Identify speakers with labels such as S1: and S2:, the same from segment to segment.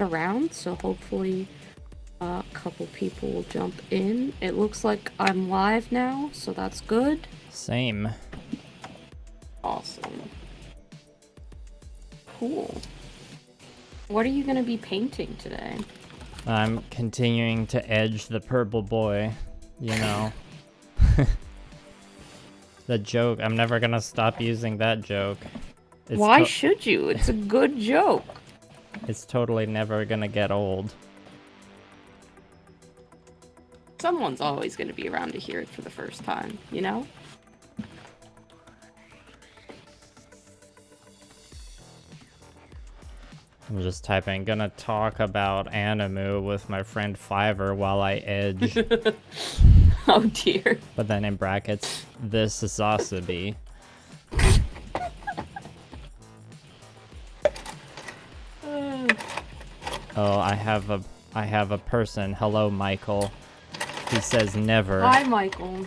S1: around, so hopefully a couple people will jump in. It looks like I'm live now, so that's good.
S2: Same.
S1: Awesome. Cool. What are you gonna be painting today?
S2: I'm continuing to edge the purple boy, you know. The joke, I'm never gonna stop using that joke.
S1: Why should you? It's a good joke.
S2: It's totally never gonna get old.
S1: Someone's always gonna be around to hear it for the first time, you know?
S2: I'm just typing, gonna talk about anime with my friend Fiverr while I edge.
S1: Oh dear.
S2: But then in brackets, this is Asabi. Oh, I have a person. Hello, Michael. He says never.
S1: Hi, Michael.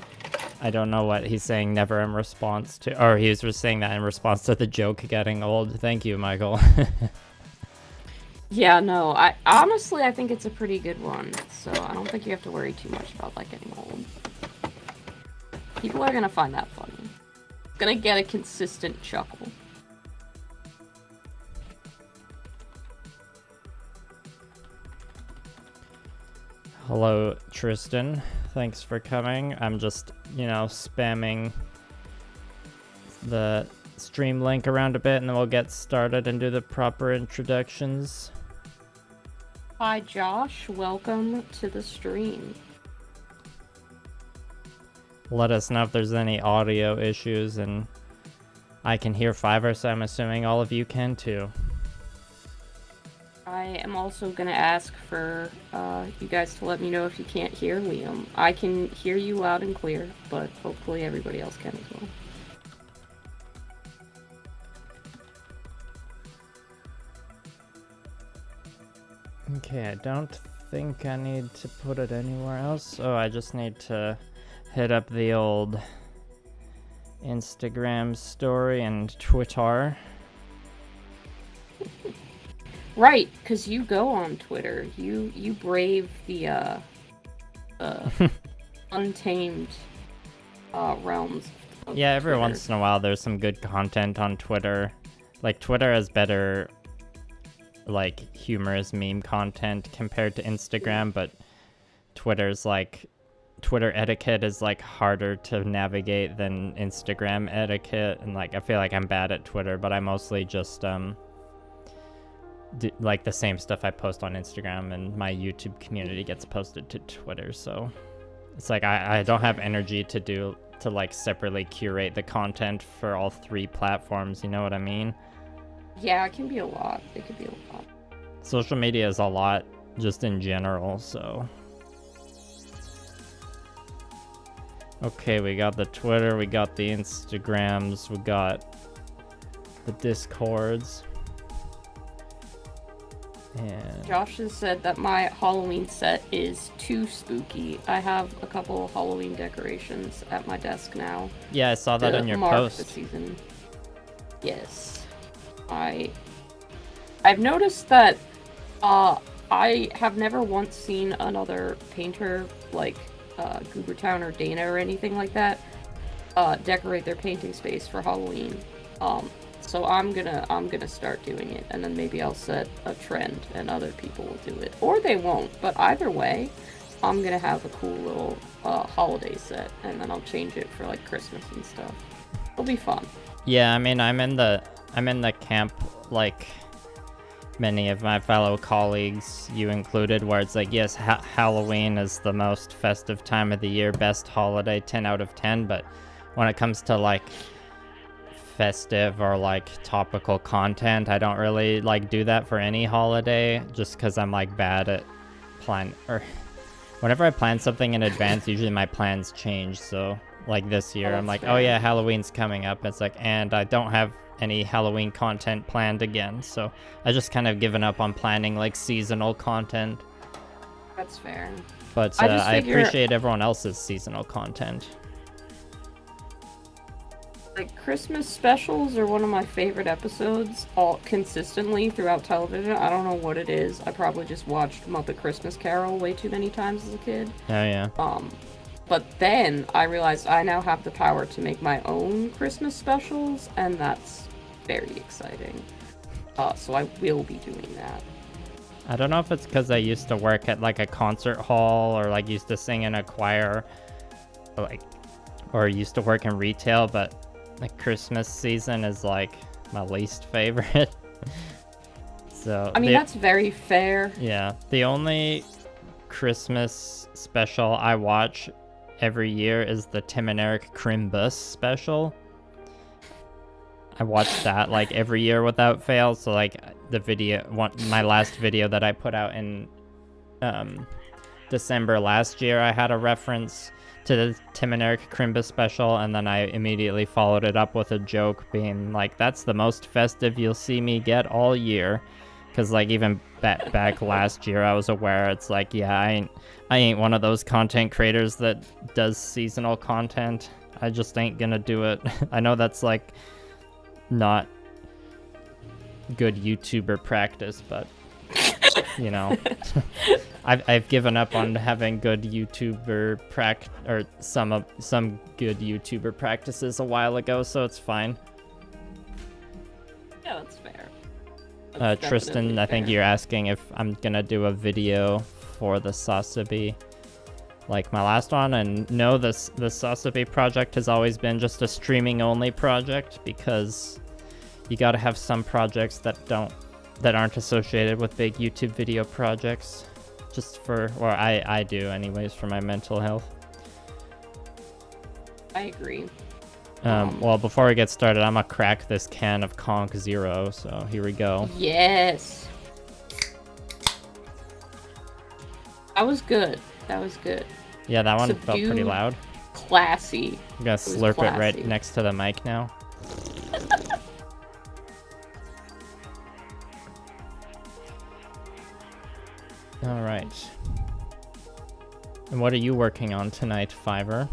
S2: I don't know what he's saying never in response to, or he was just saying that in response to the joke getting old. Thank you, Michael.
S1: Yeah, no, I honestly think it's a pretty good one, so I don't think you have to worry too much about that getting old. People are gonna find that funny. Gonna get a consistent chuckle.
S2: Hello, Tristan. Thanks for coming. I'm just, you know, spamming the stream link around a bit and then we'll get started and do the proper introductions.
S1: Hi, Josh. Welcome to the stream.
S2: Let us know if there's any audio issues, and I can hear Fiverr, so I'm assuming all of you can too.
S1: I am also gonna ask for you guys to let me know if you can't hear Liam. I can hear you loud and clear, but hopefully everybody else can as well.
S2: Okay, I don't think I need to put it anywhere else. Oh, I just need to hit up the old Instagram story and Twitter.
S1: Right, because you go on Twitter. You brave the untamed realms of
S2: Yeah, every
S1: Twitter.
S2: once in a while there's some good content on Twitter. Like, Twitter has better, like, humorous meme content compared to Instagram, but Twitter's, like, Twitter etiquette is, like, harder to navigate than Instagram etiquette, and, like, I feel like I'm bad at Twitter, but I mostly just, do, like, the same stuff I post on Instagram, and my YouTube community gets posted to Twitter, so it's like I don't have energy to like, separately curate the content for all three platforms, you know what I mean?
S1: Yeah, it can be a lot. It could be a lot.
S2: Social media is a lot, just in general, so. Okay, we got the Twitter, we got the Instagrams, we got the Discords. And
S1: Josh has said that my Halloween set is too spooky. I have a couple of Halloween decorations at my desk now.
S2: yeah, I saw that in your
S1: mark
S2: post.
S1: the season. Yes. I've noticed that I have never once seen another painter like Goobertown or Dana or anything like that decorate their painting space for Halloween. So I'm gonna start doing it, and then maybe I'll set a trend and other people will do it, or they won't. But either way, I'm gonna have a cool little holiday set, and then I'll change it for like Christmas and stuff. It'll be fun.
S2: Yeah, I mean, I'm in the camp, like many of my fellow colleagues, you included, where it's like, yes, Halloween is the most festive time of the year, best holiday, 10 out of 10, but when it comes to, like, festive or, like, topical content, I don't really, like, do that for any holiday, just because I'm, like, bad at whenever I plan something in advance, usually my plans change, so, like, this year, I'm like,
S1: fair.
S2: oh yeah, Halloween's coming up, it's like, and I don't have any Halloween content planned again, so I just kind of given up on planning, like, seasonal content.
S1: That's fair.
S2: But I appreciate everyone else's seasonal content.
S1: Like, Christmas specials are one of my favorite episodes, all consistently throughout television. I don't know what it is. I probably just watched Muppet Christmas Carol way too many times as a kid.
S2: Oh yeah.
S1: But then I realized I now have the power to make my own Christmas specials, and that's very exciting. So I will be doing that.
S2: I don't know if it's because I used to work at like a concert hall or like used to sing in a choir, or used to work in retail, but the Christmas season is like my least favorite. So
S1: I mean, that's very fair.
S2: Yeah, the only Christmas special I watch every year is the Tim and Eric Crimbus special. I watch that like every year without fail. So like my last video that I put out in December last year, I had a reference to the Tim and Eric Crimbus special, and then I immediately followed it up with a joke being like, that's the most festive you'll see me get all year. Because like even back last year, I was aware it's like, yeah, I ain't one of those content creators that does seasonal content. I just ain't gonna do it. I know that's like not good YouTuber practice, but you know, I've given up on having good YouTuber or some good YouTuber practices a while ago, so it's fine.
S1: Yeah, that's fair.
S2: Tristan, I think you're asking if I'm gonna do a video for the Sasabi like my last one, and no, the Sasabi project has always been just a streaming only project, because you gotta have some projects that aren't associated with big YouTube video projects, I do anyways, for my mental health.
S1: I agree.
S2: Well, before we get started, I'm gonna crack this can of Conk Zero, so here we go.
S1: Yes. That was good.
S2: Yeah, that one felt pretty loud.
S1: Classy.
S2: I'm gonna slurp it right next to the mic now. All right. And what are you working on tonight, Fiverr?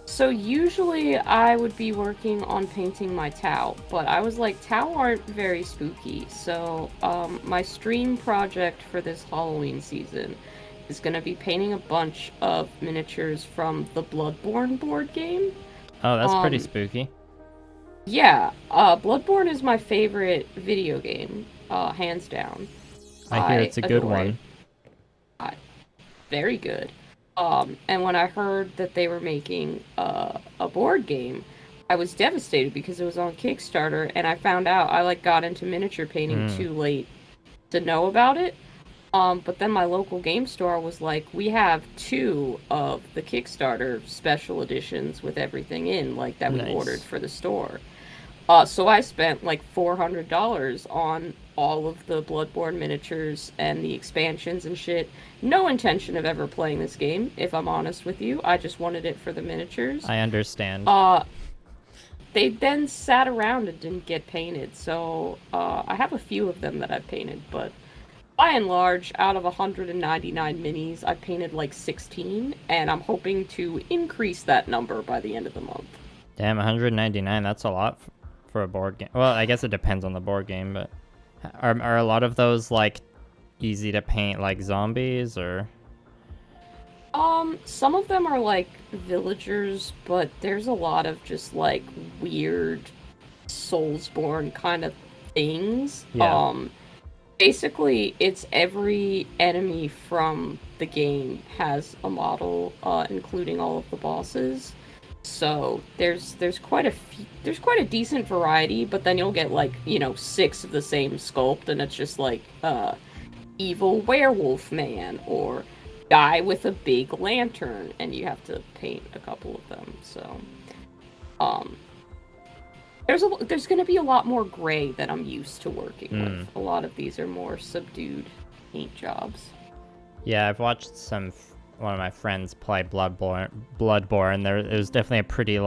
S1: So usually I would be working on painting my Tau, but I was like, Tau aren't very spooky, so my stream project for this Halloween season is going to be painting a bunch of miniatures from the Bloodborne board game.
S2: Oh, that's pretty spooky.
S1: Yeah, Bloodborne is my favorite video game, hands down.
S2: I hear it's a good one.
S1: Very good. And when I heard that they were making a board game, I was devastated because it was on Kickstarter, and I found out I got into miniature painting too late to know about it. But then my local game store was like, we have 2 of the Kickstarter special editions with everything in, that we ordered for the store. So I spent $400 on all of the Bloodborne miniatures and the expansions and shit. No intention of ever playing this game, if I'm honest with you. I just wanted it for the miniatures.
S2: I understand.
S1: They then sat around and didn't get painted, so I have a few of them that I've painted, but by and large, out of 199 minis, I've painted 16, and I'm hoping to increase that number by the end of the month.
S2: Damn, 199, that's a lot for a board game. Well, I guess it depends on the board game, but are a lot of those easy to paint, zombies, or?
S1: Some of them are villagers, but there's a lot of just weird Soulsborne kind of things.
S2: Yeah.
S1: Basically, it's every enemy from the game has a model, including all of the bosses. So there's quite a decent variety, but then you'll get 6 of the same sculpt, and it's just evil werewolf man or guy with a big lantern, and you have to paint a couple of them. So there's going to be a lot more gray than I'm used to working with. A lot of these are more subdued paint jobs.
S2: Yeah, I've watched one of my friends play Bloodborne. It was definitely a pretty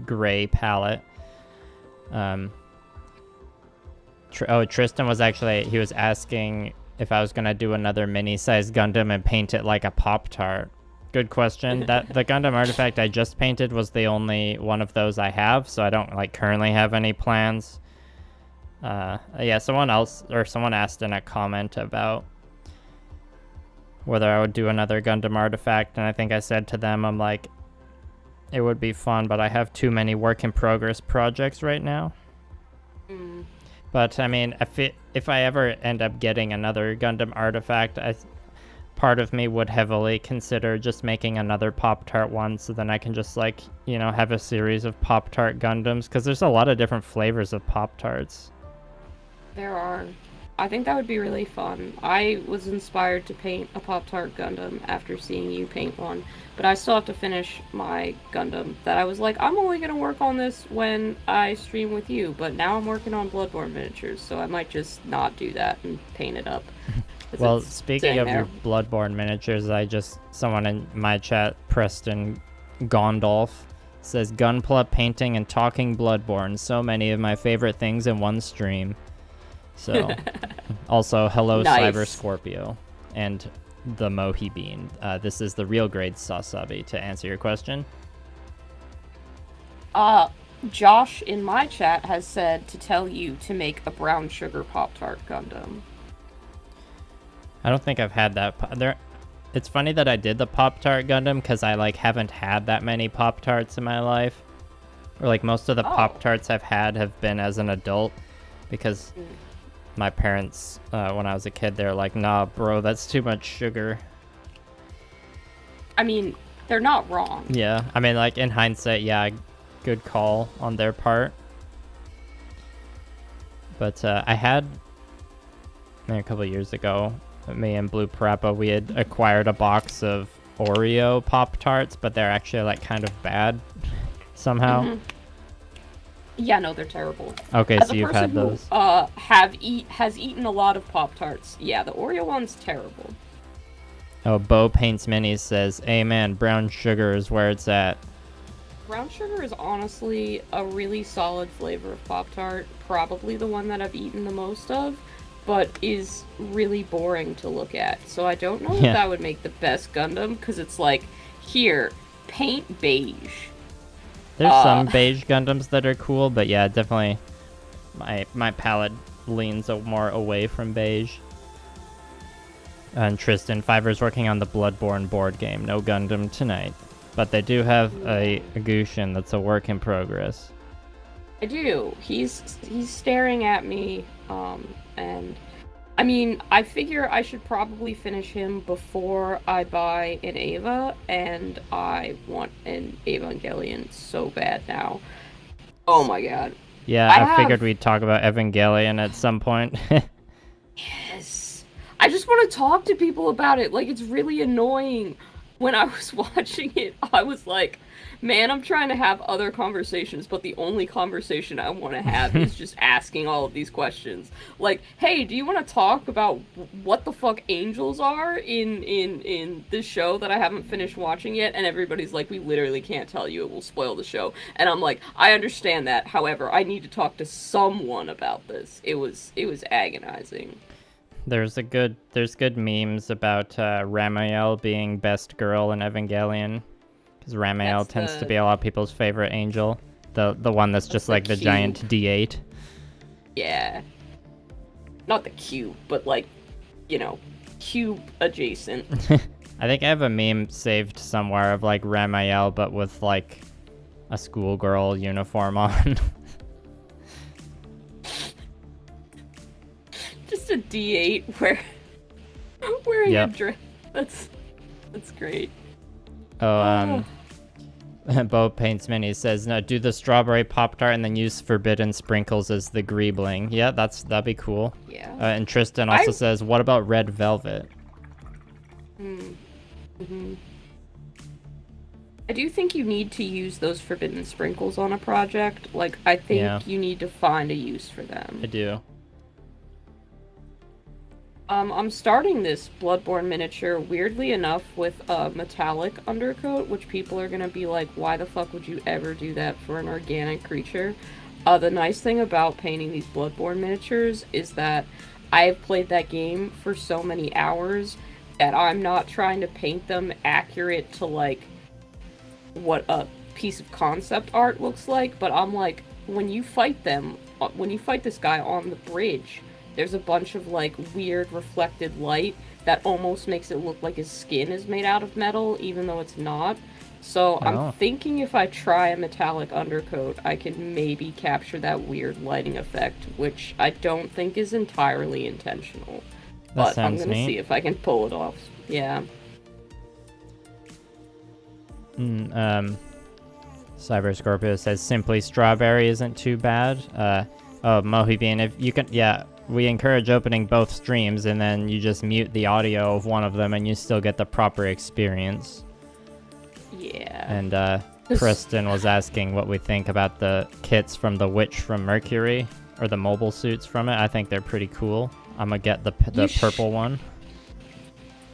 S2: gray palette. Tristan was he was asking if I was gonna do another mini-sized Gundam and paint it like a Pop-Tart. good question. That the Gundam artifact I just painted was the only one of those I have, so I don't like currently have any plans. Yeah, someone asked in a comment about whether I would do another Gundam artifact, and I think I said to them, I'm like, it would be fun, but I have too many work in progress projects right now. But I mean, if I ever end up getting another Gundam artifact, part of me would heavily consider just making another Pop-Tart one, so then I can just like, you know, have a series of Pop-Tart Gundams, because there's a lot of different flavors of Pop-Tarts.
S1: There are. I think that would be really fun. I was inspired to paint a Pop-Tart Gundam after seeing you paint one, but I still have to finish my Gundam that I was like, I'm only going to work on this when I stream with you, but now I'm working on Bloodborne miniatures, so I might just not do that and paint it up.
S2: Well, speaking of your Bloodborne miniatures, someone in my chat, Preston Gondolf, says, Gunpla painting and talking Bloodborne, so many of my favorite things in one stream. So, also, hello,
S1: nice.
S2: Cyber Scorpio, and the Mohi Bean. This is the real grade Sasabi, to answer your question.
S1: Josh in my chat has said to tell you to make a brown sugar Pop-Tart Gundam.
S2: I don't think I've had that. It's funny that I did the Pop-Tart Gundam, because I, like, haven't had that many Pop-Tarts in my life. Or, like, most of the Pop-Tarts I've had have been as an adult, because... my parents, when I was a kid, they were like, nah, bro, that's too much sugar.
S1: I mean, they're not wrong.
S2: Yeah, I mean, like, in hindsight, yeah, good call on their part. But I had, a couple of years ago, me and Blue Parappa, we had acquired a box of Oreo Pop-Tarts, but they're actually, like, kind of bad somehow.
S1: Mm-hmm. Yeah, no, they're terrible.
S2: Okay,
S1: As
S2: so you've had those.
S1: Has eaten a lot of Pop-Tarts. Yeah, the Oreo one's terrible.
S2: Oh, Bo Paints Minis says, amen, brown sugar is where it's at.
S1: Brown sugar is honestly a really solid flavor of Pop-Tart. Probably the one that I've eaten the most of, but is really boring to look at. So I don't know if that would make the best Gundam, because it's like, here, paint beige.
S2: There's some beige Gundams that are cool, but yeah, definitely my palette leans more away from beige. And Tristan, Fiverr's working on the Bloodborne board game. No Gundam tonight. But they do have a Gushin that's a work in progress.
S1: I do. He's staring at me, and... I mean, I figure I should probably finish him before I buy an Eva, and I want an Evangelion so bad now. Oh my god.
S2: Yeah, I figured we'd talk about Evangelion at some point.
S1: Yes. I just want to talk to people about it. Like, it's really annoying. When I was watching it, I was like, man, I'm trying to have other conversations, but the only conversation I want to have is just asking all of these questions. Like, hey, do you want to talk about what the fuck angels are in this show that I haven't finished watching yet? And everybody's like, we literally can't tell you, it will spoil the show. And I'm like, I understand that, however, I need to talk to someone about this. It was agonizing.
S2: There's good memes about Ramiel being best girl in Evangelion, because Ramiel tends to be a lot of people's favorite angel, the one that's just like the
S1: cube.
S2: Giant D8.
S1: Yeah, not the cube, but like, you know, cube adjacent.
S2: I think I have a meme saved somewhere of like Ramiel, but with like a schoolgirl uniform on.
S1: Just a D8 wearing a dress. That's great.
S2: Oh, Bo Paints Mini says, no, do the strawberry Pop-Tart and then use forbidden sprinkles as the greebling. Yeah, that'd be cool.
S1: Yeah.
S2: And Tristan also says, what about red velvet?
S1: Mm-hmm. I do think you need to use those forbidden sprinkles on a project. Like, I think you need to find a use for them.
S2: I do.
S1: I'm starting this Bloodborne miniature, weirdly enough, with a metallic undercoat, which people are gonna be like, why the fuck would you ever do that for an organic creature? The nice thing about painting these Bloodborne miniatures is that I've played that game for so many hours that I'm not trying to paint them accurate to, like, what a piece of concept art looks like, but I'm like, when you fight this guy on the bridge, there's a bunch of, like, weird reflected light that almost makes it look like his skin is made out of metal, even though it's not. So I'm thinking if I try a metallic undercoat, I can maybe capture that weird lighting effect, which I don't think is entirely intentional. But I'm gonna see if I can pull it off. Yeah.
S2: Cyber Scorpio says simply strawberry isn't too bad. Mohibean, if you can, yeah, we encourage opening both streams and then you just mute the audio of one of them and you still get the proper experience.
S1: Yeah.
S2: And Preston was asking what we think about the kits from the Witch from Mercury, or the mobile suits from it. I think they're pretty cool. I'm gonna get the purple one.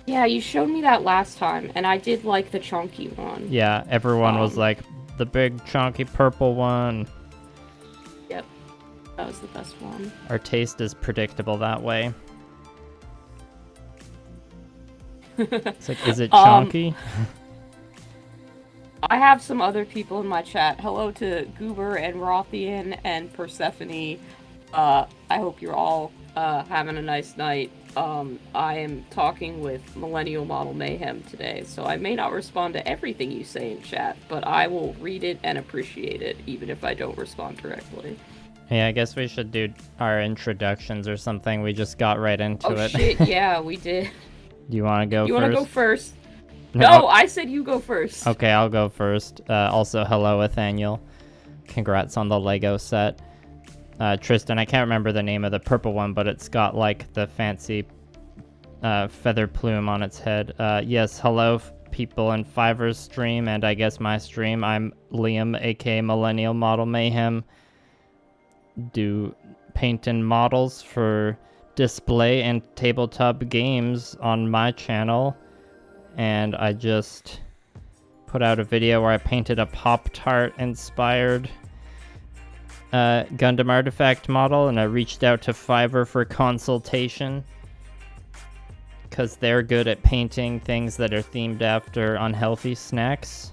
S1: Yeah, you showed me that last time, and I did like the chunky one.
S2: Yeah, everyone was like, the big chunky purple one.
S1: Yep, that was the best one.
S2: Our taste is predictable that way. It's like, is it chunky?
S1: I have some other people in my chat. Hello to Goober and Rothian and Persephone. I hope you're all having a nice night. I am talking with Millennial Model Mayhem today, so I may not respond to everything you say in chat, but I will read it and appreciate it, even if I don't respond directly.
S2: Yeah, I guess we should do our introductions or something. We just got right into it.
S1: Oh shit, yeah, we did.
S2: Do you want to go first?
S1: You want to go first? No, I said you go first.
S2: Okay, I'll go first. Also, hello, Nathaniel. Congrats on the Lego set. Tristan, I can't remember the name of the purple one, but it's got like the fancy feather plume on its head. Yes, hello people in Fiverr's stream, and I guess my stream. I'm Liam, aka Millennial Model Mayhem. Do painting models for display and tabletop games on my channel. And I just put out a video where I painted a Pop-Tart inspired Gundam artifact model, and I reached out to Fiverr for consultation because they're good at painting things that are themed after unhealthy snacks.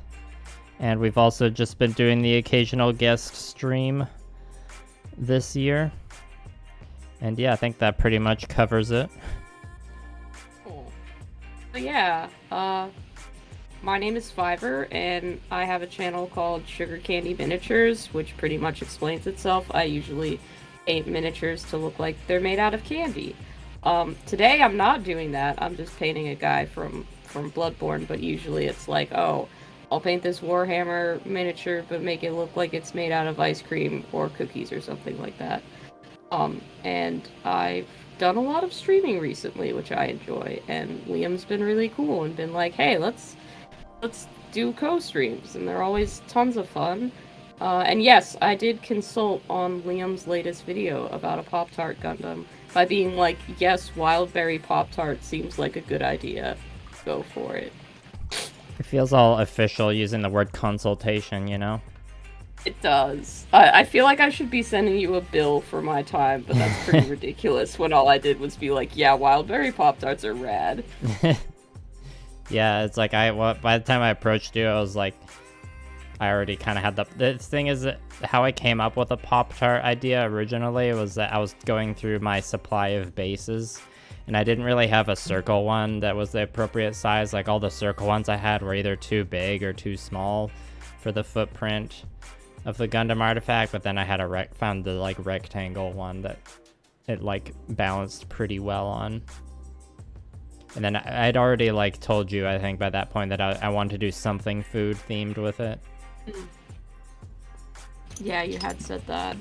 S2: And we've also just been doing the occasional guest stream this year. And yeah, I think that pretty much covers it.
S1: Cool. So yeah, my name is Fiverr, and I have a channel called Sugar Candy Miniatures, which pretty much explains itself. I usually paint miniatures to look like they're made out of candy. Today I'm not doing that. I'm just painting a guy from Bloodborne, but usually it's like, oh, I'll paint this Warhammer miniature, but make it look like it's made out of ice cream or cookies or something like that. And I've done a lot of streaming recently, which I enjoy, and Liam's been really cool and been like, hey, let's do co-streams, and they're always tons of fun. And yes, I did consult on Liam's latest video about a Pop-Tart Gundam by being like, yes, Wildberry Pop-Tart seems like a good idea. Go for it.
S2: It feels all official using the word consultation, you know?
S1: It does. I feel like I should be sending you a bill for my time, but that's pretty ridiculous when all I did was be like, yeah, Wildberry Pop-Tarts are rad.
S2: Yeah, it's like, by the time I approached you, I was like, I already kind of had the thing is that how I came up with a Pop-Tart idea originally was that I was going through my supply of bases, and I didn't really have a circle one that was the appropriate size. Like, all the circle ones I had were either too big or too small for the footprint of the Gundam artifact, but then I had found the like rectangle one that it like balanced pretty well on. And then I'd already like told you, I think by that point, that I wanted to do something food themed with it.
S1: Yeah, you had said that.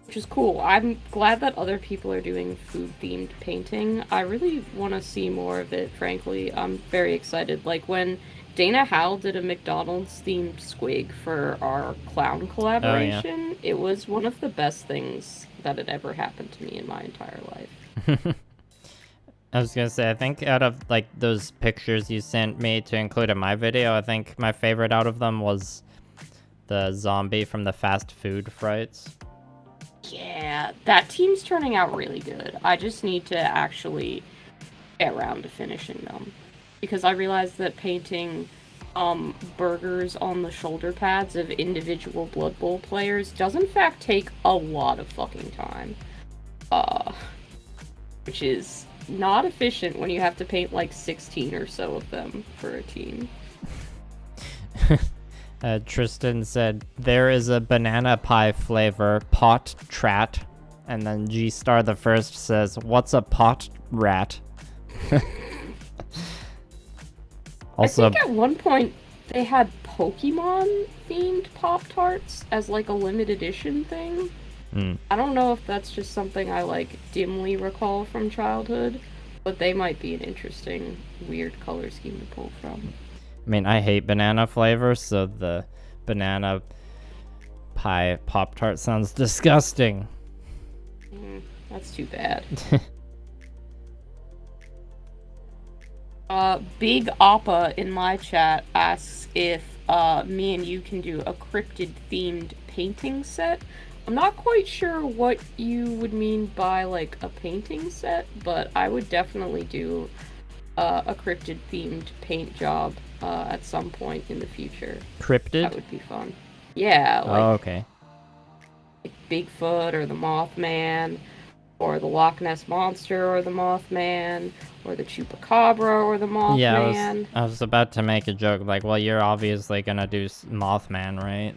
S1: Which is cool. I'm glad that other people are doing food themed painting. I really want to see more of it, frankly. I'm very excited. Like when Dana Howell did a McDonald's themed squig for our clown collaboration. Oh, yeah. It was one of the best things that had ever happened to me in my entire life.
S2: I was gonna say, I think out of like those pictures you sent me to include in my video, I think my favorite out of them was the zombie from the fast food frights.
S1: Yeah, that team's turning out really good. I just need to actually get around to finishing them. Because I realized that painting burgers on the shoulder pads of individual Blood Bowl players does in fact take a lot of fucking time. Which is not efficient when you have to paint like 16 or so of them for a team.
S2: Tristan said, there is a banana pie flavor, pot trat. And then G Star the First says, what's a pot rat? Also,
S1: I think at one point they had Pokemon themed Pop Tarts as like a limited edition thing. I don't know if that's just something I like dimly recall from childhood, but they might be an interesting, weird color scheme to pull from.
S2: I mean, I hate banana flavor, so the banana pie Pop-Tart sounds disgusting.
S1: That's too bad. Big Appa in my chat asks if me and you can do a cryptid-themed painting set. I'm not quite sure what you would mean by, like, a painting set, but I would definitely do a cryptid-themed paint job at some point in the future.
S2: Cryptid?
S1: That would be fun. Yeah, like,
S2: okay.
S1: Like Bigfoot or the Mothman, or the Loch Ness Monster or the Mothman, or the Chupacabra or the Mothman.
S2: Yeah, I was about to make a joke, like, well, you're obviously gonna do Mothman, right?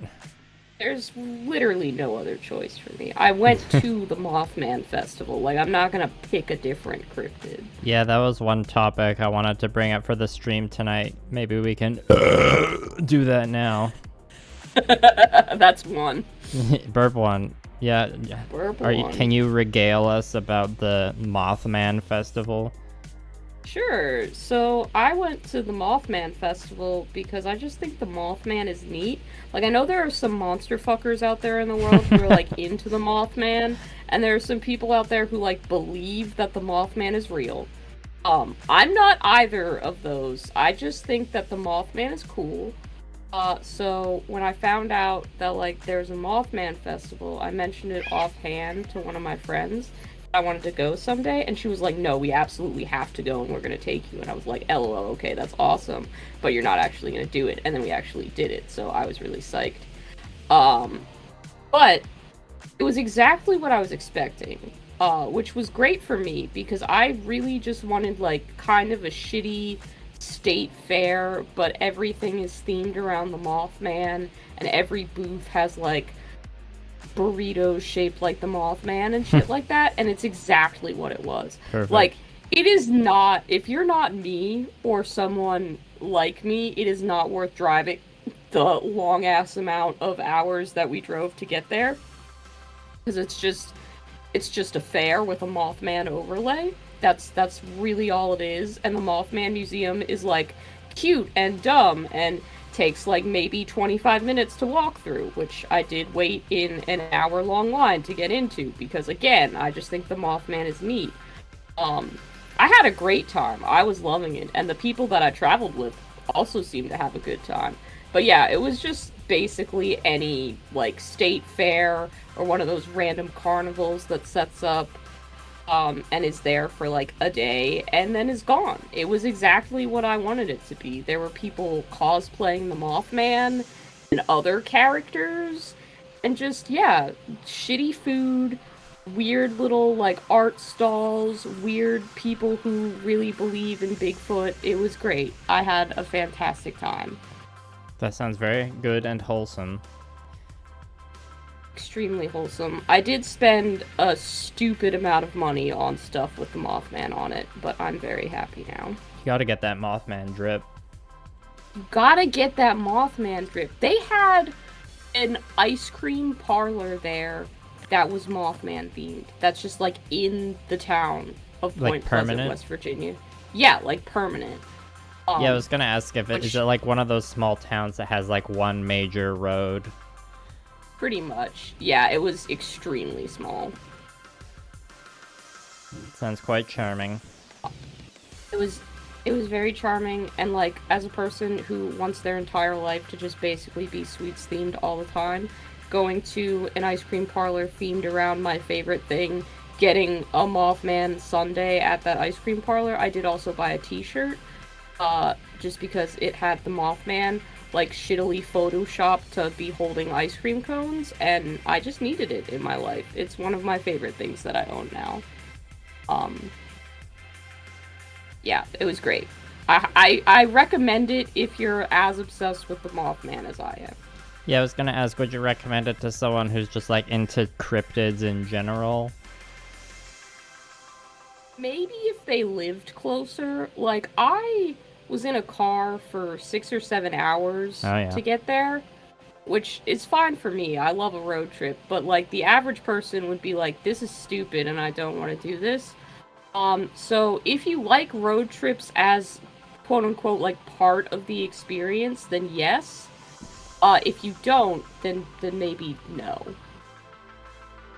S1: There's literally no other choice for me. I went to the Mothman Festival. Like, I'm not gonna pick a different cryptid.
S2: Yeah, that was one topic I wanted to bring up for the stream tonight. Maybe we can do that now.
S1: That's one.
S2: Burp one. Yeah.
S1: Burp one.
S2: Can you regale us about the Mothman Festival?
S1: Sure. So I went to the Mothman Festival because I just think the Mothman is neat. Like, I know there are some monster fuckers out there in the world who are, like, into the Mothman, and there are some people out there who, like, believe that the Mothman is real. I'm not either of those. I just think that the Mothman is cool. So when I found out that, like, there's a Mothman Festival, I mentioned it offhand to one of my friends. I wanted to go someday, and she was like, no, we absolutely have to go, and we're gonna take you. And I was like, lol, okay, that's awesome, but you're not actually gonna do it. And then we actually did it, so I was really psyched. But it was exactly what I was expecting, which was great for me, because I really just wanted, like, kind of a shitty state fair, but everything is themed around the Mothman, and every booth has, like, burritos shaped like the Mothman and shit like that, and it's exactly what it was.
S2: Perfect.
S1: Like, it is not, if you're not me or someone like me, it is not worth driving the long ass amount of hours that we drove to get there, because it's just a fair with a Mothman overlay. That's really all it is, and the Mothman Museum is, like, cute and dumb and takes, like, maybe 25 minutes to walk through, which I did wait in an hour-long line to get into, because, again, I just think the Mothman is neat. I had a great time. I was loving it, and the people that I traveled with also seemed to have a good time. But yeah, it was just basically any, like, state fair or one of those random carnivals that sets up and is there for, like, a day, and then is gone. It was exactly what I wanted it to be. There were people cosplaying the Mothman and other characters, and just, yeah, shitty food, weird little, like, art stalls, weird people who really believe in Bigfoot. It was great. I had a fantastic time.
S2: That sounds very good and wholesome.
S1: Extremely wholesome. I did spend a stupid amount of money on stuff with the Mothman on it, but I'm very happy now.
S2: You gotta get that Mothman drip.
S1: You gotta get that Mothman drip. They had an ice cream parlor there that was Mothman themed. That's just, like, in the town of Point Pleasant, West Virginia. Yeah, like, permanent.
S2: Yeah, I was gonna ask if is it like one of those small towns that has, like, one major road?
S1: Pretty much. Yeah, it was extremely small.
S2: Sounds quite charming.
S1: It was very charming, and, like, as a person who wants their entire life to just basically be sweets themed all the time, going to an ice cream parlor themed around my favorite thing getting a Mothman sundae at that ice cream parlor, I did also buy a t-shirt, just because it had the Mothman, like, shittily photoshopped to be holding ice cream cones, and I just needed it in my life. It's one of my favorite things that I own now. Yeah, it was great. I recommend it if you're as obsessed with the Mothman as I am.
S2: Yeah, I was gonna ask, would you recommend it to someone who's just like into cryptids in general?
S1: Maybe if they lived closer. Like, I was in a car for 6 or 7 hours to get there, which is fine for me. I love a road trip, but like the average person would be like, this is stupid and I don't want to do this. So if you like road trips as quote unquote like part of the experience, then yes. If you don't, then maybe no.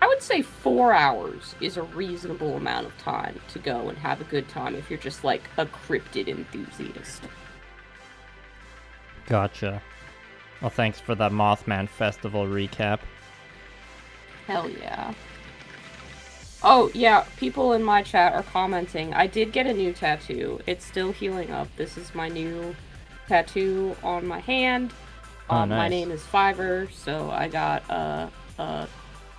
S1: I would say 4 hours is a reasonable amount of time to go and have a good time if you're just like a cryptid enthusiast.
S2: Gotcha. Well, thanks for the Mothman Festival recap.
S1: Hell yeah. Oh, yeah, people in my chat are commenting. I did get a new tattoo. It's still healing up. This is my new tattoo on my hand.
S2: Nice.
S1: My name is Fiverr, so I got a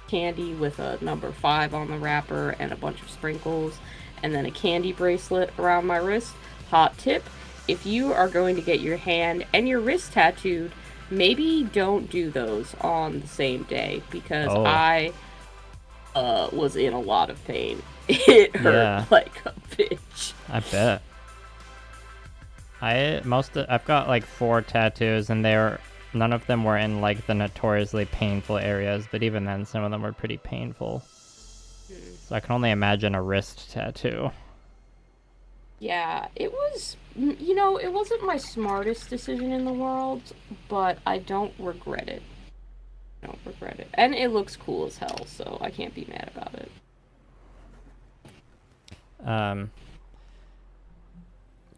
S1: candy with a number 5 on the wrapper and a bunch of sprinkles, and then a candy bracelet around my wrist. Hot tip, if you are going to get your hand and your wrist tattooed, maybe don't do those on the same day, because I was in a lot of pain. It hurt like a bitch.
S2: I bet. I've got like 4 tattoos, and none of them were in like the notoriously painful areas, but even then some of them were pretty painful. So I can only imagine a wrist tattoo.
S1: Yeah, it was, it wasn't my smartest decision in the world, but I don't regret it. And it looks cool as hell, so I can't be mad about it.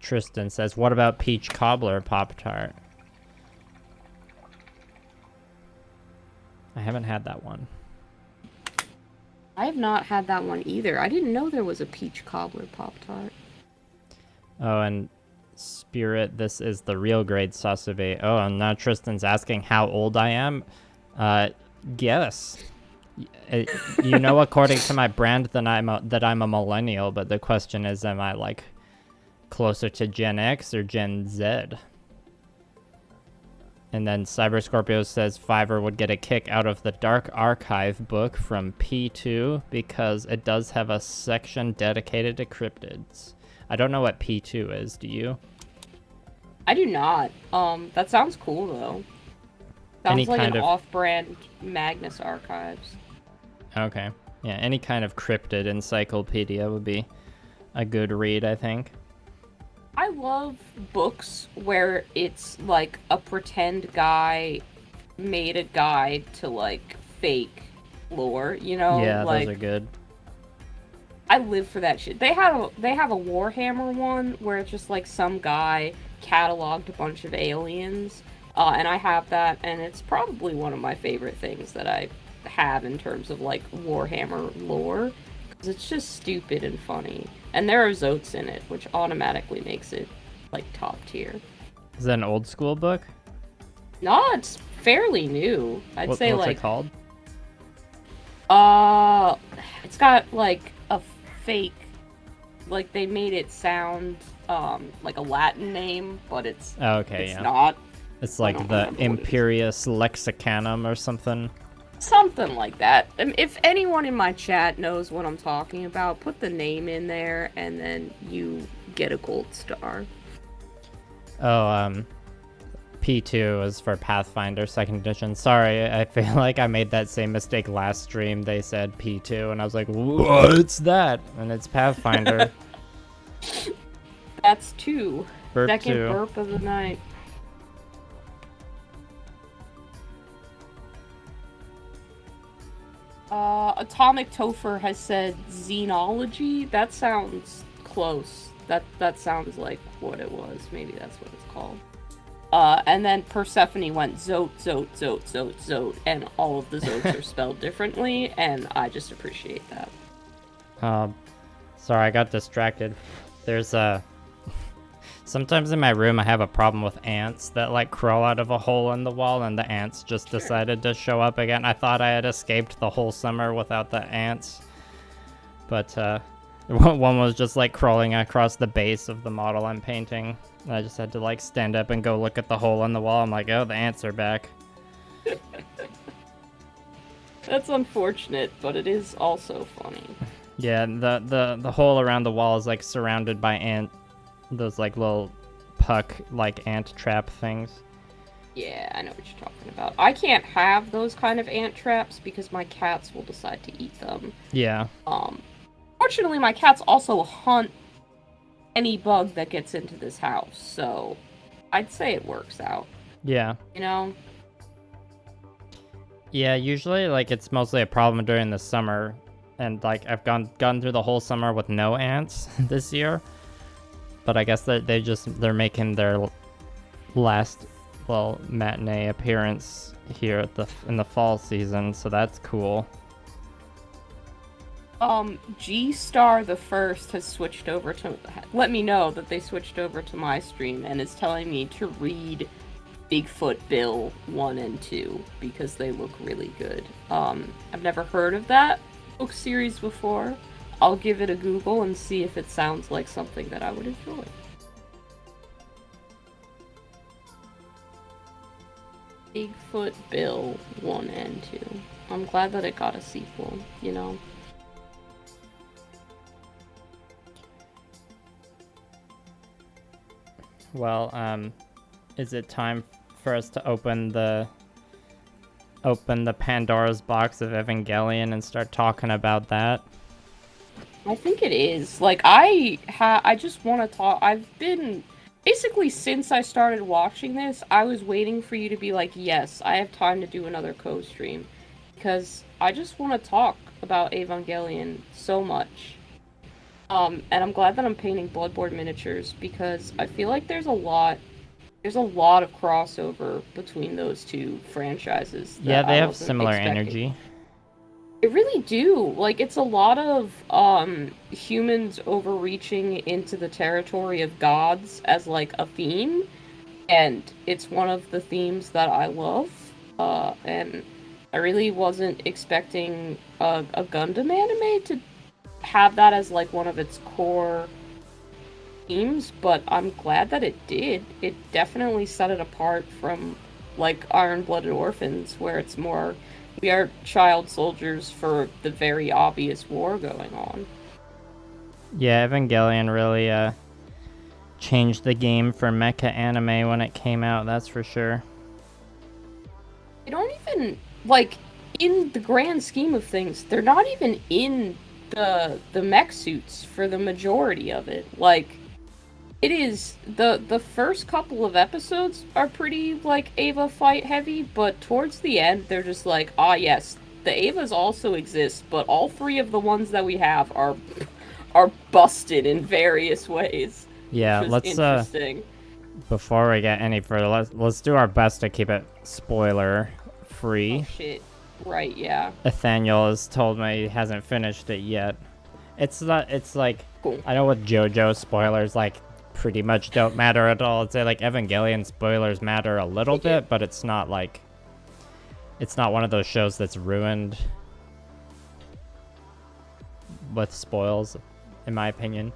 S2: Tristan says, what about peach cobbler Pop-Tart? I haven't had that one.
S1: I have not had that one either. I didn't know there was a peach cobbler Pop-Tart.
S2: Oh, and Spirit, this is the real grade Sasube. Oh, and now Tristan's asking how old I am. Guess. According to my brand, that I'm a millennial, but the question is, am I like closer to Gen X or Gen Z? And then Cyber Scorpio says Fiverr would get a kick out of the Dark Archive book from P2 because it does have a section dedicated to cryptids. I don't know what P2 is, do you?
S1: I do not. That sounds cool though. Sounds like an off-brand Magnus Archives.
S2: Okay. Yeah, any kind of cryptid encyclopedia would be a good read, I think.
S1: I love books where it's like a pretend guy made a guide to like fake lore,
S2: Yeah,
S1: like,
S2: those are good.
S1: I live for that shit. They have a Warhammer one where it's just like some guy cataloged a bunch of aliens, and I have that, and it's probably one of my favorite things that I have in terms of like Warhammer lore, because it's just stupid and funny. And there are Zotes in it, which automatically makes it, like, top tier.
S2: Is that an old school book?
S1: No, it's fairly new. I'd say,
S2: what's
S1: like...
S2: it called?
S1: It's got, like, a fake... Like, they made it sound, like a Latin name, but it's... It's not.
S2: It's like the Imperius Lexicanum or something.
S1: Something like that. If anyone in my chat knows what I'm talking about, put the name in there, and then you get a gold star.
S2: Oh, P2 is for Pathfinder 2nd edition. Sorry, I feel like I made that same mistake last stream. They said P2, and I was like, what's that? And it's Pathfinder.
S1: That's 2.
S2: Burp
S1: Second
S2: 2.
S1: burp of the night. Atomic Topher has said xenology. That sounds close. That sounds like what it was. Maybe that's what it's called. And then Persephone went Zote, and all of the Zotes are spelled differently, and I just appreciate that.
S2: Sorry, I got distracted. There's sometimes in my room I have a problem with ants that like crawl out of a hole in the wall, and the ants just decided to show up again. I thought I had escaped the whole summer without the ants, but one was just like crawling across the base of the model I'm painting. I just had to like stand up and go look at the hole in the wall. I'm like, oh, the ants are back.
S1: That's unfortunate, but it is also funny.
S2: Yeah, the hole around the wall is like surrounded by those like little puck like ant trap things.
S1: Yeah, I know what you're talking about. I can't have those kind of ant traps because my cats will decide to eat them.
S2: Yeah.
S1: Fortunately, my cats also hunt any bug that gets into this house, so I'd say it works out.
S2: Yeah.
S1: You know?
S2: Yeah, usually like it's mostly a problem during the summer, and like I've gone through the whole summer with no ants this year. But I guess that they're making their last matinee appearance here in the fall season, so that's cool.
S1: G-Star the First has switched over to let me know that they switched over to my stream and is telling me to read Bigfoot Bill 1 and 2 because they look really good. I've never heard of that book series before. I'll give it a Google and see if it sounds like something that I would enjoy. Bigfoot Bill 1 and 2. I'm glad that it got a sequel, you know?
S2: Well, is it time for us to open the Pandora's box of Evangelion and start talking about that?
S1: I think it is. Like, I just want to talk. I've been basically since I started watching this, I was waiting for you to be like, yes, I have time to do another co-stream, because I just want to talk about Evangelion so much. And I'm glad that I'm painting Bloodborne miniatures because I feel like there's a lot of crossover between those two franchises.
S2: Yeah, they have similar energy.
S1: They really do. Like, it's a lot of humans overreaching into the territory of gods as like a theme, and it's one of the themes that I love. And I really wasn't expecting a Gundam anime to have that as like one of its core themes, but I'm glad that it did. It definitely set it apart from like Iron-Blooded Orphans, where it's more we are child soldiers for the very obvious war going on.
S2: Yeah, Evangelion really changed the game for mecha anime when it came out, that's for sure.
S1: They don't even, like, in the grand scheme of things, they're not even in the mech suits for the majority of it. Like, it is, the first couple of episodes are pretty, like, Eva fight heavy, but towards the end, they're just like, ah yes, the Evas also exist, but all three of the ones that we have are busted in various ways.
S2: Yeah, let's, before we get any further, let's do our best to keep it spoiler-free.
S1: Oh shit. Right, yeah.
S2: Nathaniel has told me he hasn't finished it yet. It's like,
S1: cool.
S2: I know with JoJo spoilers, like, pretty much don't matter at all. I'd say, like, Evangelion spoilers matter a little bit, but it's not, like, it's not one of those shows that's ruined with spoils, in my opinion.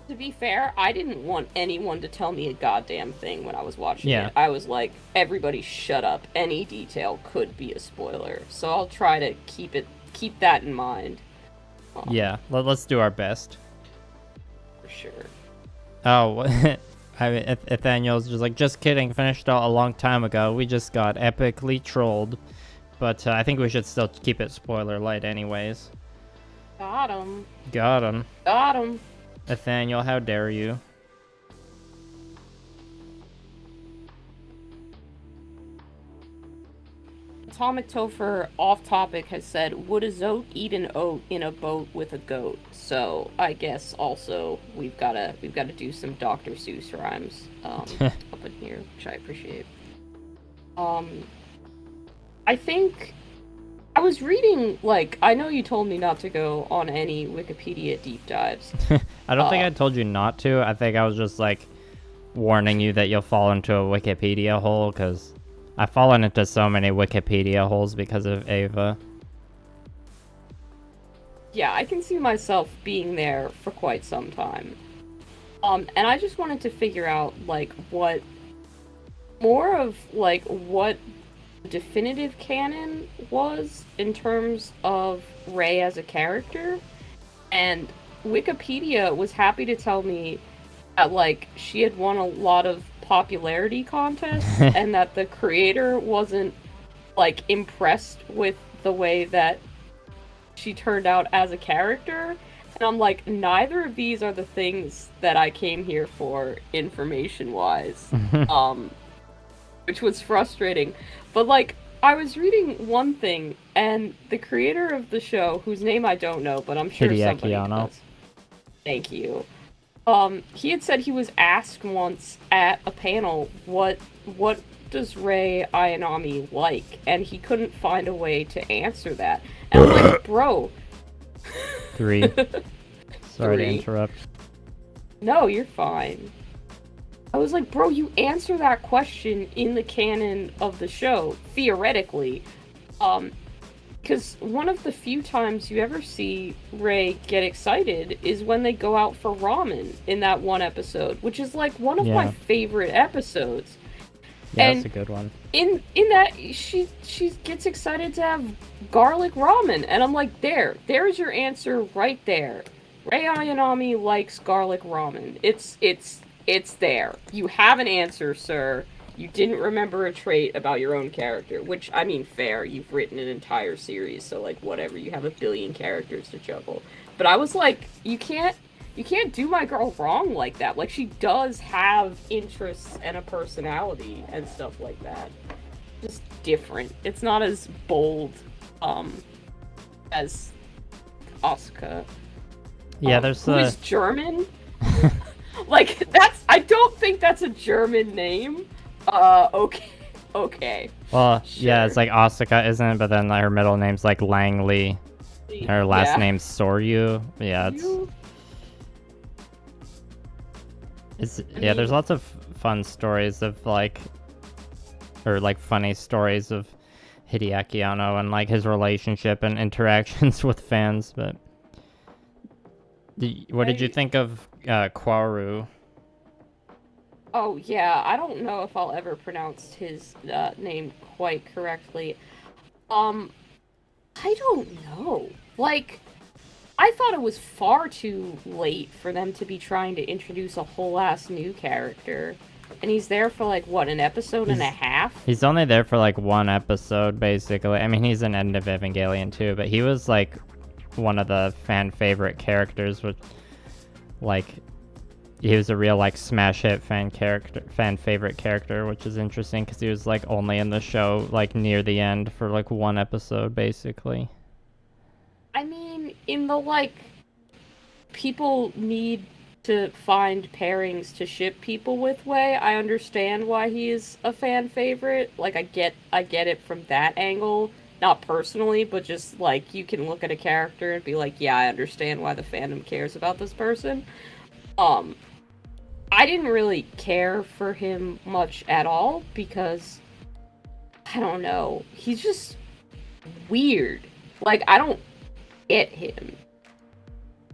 S1: To be fair, I didn't want anyone to tell me a goddamn thing when I was watching
S2: it.
S1: I was like, everybody shut up. Any detail could be a spoiler. So I'll try to keep that in mind.
S2: Yeah, let's do our best.
S1: For sure.
S2: Oh, I mean, Nathaniel's just like, just kidding, finished a long time ago. We just got epically trolled. But I think we should still keep it spoiler light anyways.
S1: Got him.
S2: Got him.
S1: Got him.
S2: Nathaniel, how dare you?
S1: Atomic Topher, off topic, has said, would a Zote eat an oat in a boat with a goat? So I guess also we've gotta do some Dr. Seuss rhymes up in here, which I appreciate. I think I was reading, like, I know you told me not to go on any Wikipedia deep dives.
S2: I don't think I told you not to. I think I was just like warning you that you'll fall into a Wikipedia hole, because I've fallen into so many Wikipedia holes because of Ava.
S1: Yeah, I can see myself being there for quite some time. And I just wanted to figure out, like, what definitive canon was in terms of Rey as a character. And Wikipedia was happy to tell me that, like, she had won a lot of popularity contests and that the creator wasn't, like, impressed with the way that she turned out as a character. And I'm like, neither of these are the things that I came here for, information-wise. Which was frustrating. But, like, I was reading one thing, and the creator of the show, whose name I don't know, but I'm sure somebody does. Thank you. He had said he was asked once at a panel, what does Rei Ayanami like? And he couldn't find a way to answer that. And I'm like, bro.
S2: 3. Sorry to interrupt.
S1: No, you're fine. I was like, bro, you answer that question in the canon of the show, theoretically. Because one of the few times you ever see Rey get excited is when they go out for ramen in that one episode, which is like one of my favorite episodes.
S2: Yeah, that's a good one.
S1: In that, she gets excited to have garlic ramen, and I'm like, there's your answer right there. Rei Ayanami likes garlic ramen. It's there. You have an answer, sir. You didn't remember a trait about your own character, which, I mean, fair. You've written an entire series, so, like, whatever. You have a billion characters to juggle. But I was like, you can't do my girl wrong like that. Like, she does have interests and a personality and stuff like that. Just different. It's not as bold, as Asuka.
S2: Yeah, there's
S1: who is German. Like, I don't think that's a German name. Okay.
S2: Well,
S1: sure.
S2: Yeah, it's like Asuka, isn't it? But then her middle name's like Langley. Her last name's Soryu. Yeah, there's lots of fun stories of funny stories of Hideaki Anno and like his relationship and interactions with fans. But what did you think of Kwaru?
S1: Oh yeah, I don't know if I'll ever pronounce his name quite correctly. I don't know. Like, I thought it was far too late for them to be trying to introduce a whole ass new character. And he's there for like, what, an episode and a half?
S2: He's only there for like one episode, basically. I mean, he's an End of Evangelion too, but he was like one of the fan favorite characters with like, he was a real like smash hit fan favorite character, which is interesting because he was like only in the show like near the end for like one episode, basically.
S1: I mean, in the like, people need to find pairings to ship people with way, I understand why he is a fan favorite. Like, I get it from that angle. Not personally, but just like, you can look at a character and be like, yeah, I understand why the fandom cares about this person. I didn't really care for him much at all because, I don't know, he's just weird. Like, I don't get him.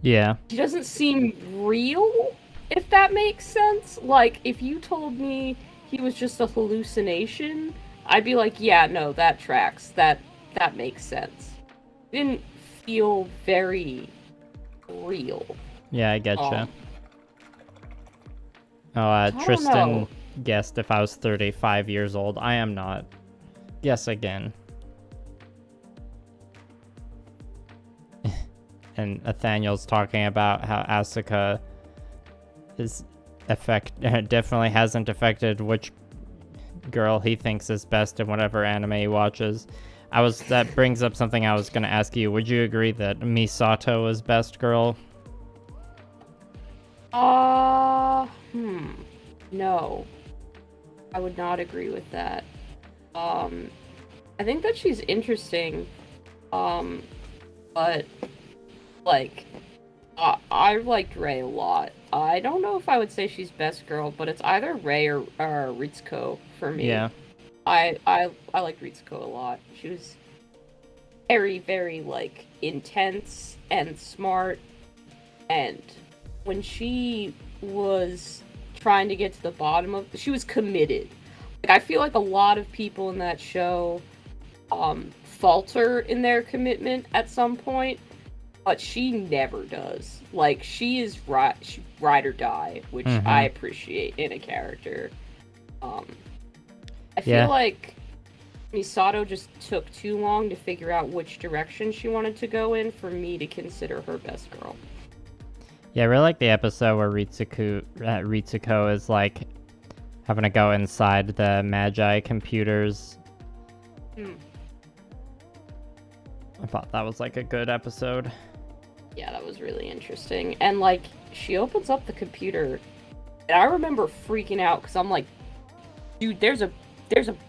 S2: Yeah.
S1: He doesn't seem real, if that makes sense. Like, if you told me he was just a hallucination, I'd be like, yeah, no, that tracks. That makes sense. Didn't feel very real.
S2: Yeah, I getcha. Tristan guessed if I was 35 years old. I am not. Guess again. And Nathaniel's talking about how Asuka definitely hasn't affected which girl he thinks is best in whatever anime he watches. That brings up something I was gonna ask you. Would you agree that Misato is best girl?
S1: No. I would not agree with that. I think that she's interesting But like, I liked Rei a lot. I don't know if I would say she's best girl, but it's either Rei or Ritsuko for me.
S2: Yeah.
S1: I liked Ritsuko a lot. She was very, very, like, intense and smart, and when she was trying to get to the bottom of... She was committed. Like, I feel like a lot of people in that show, falter in their commitment at some point, but she never does. Like, she is ride or die, which I appreciate in a character. I feel like Misato just took too long to figure out which direction she wanted to go in for me to consider her best girl.
S2: Yeah, I really like the episode where Ritsuko is like having to go inside the Magi computers. I thought that was like a good episode.
S1: Yeah, that was really interesting. And like, she opens up the computer, and I remember freaking out because I'm like, dude, there's a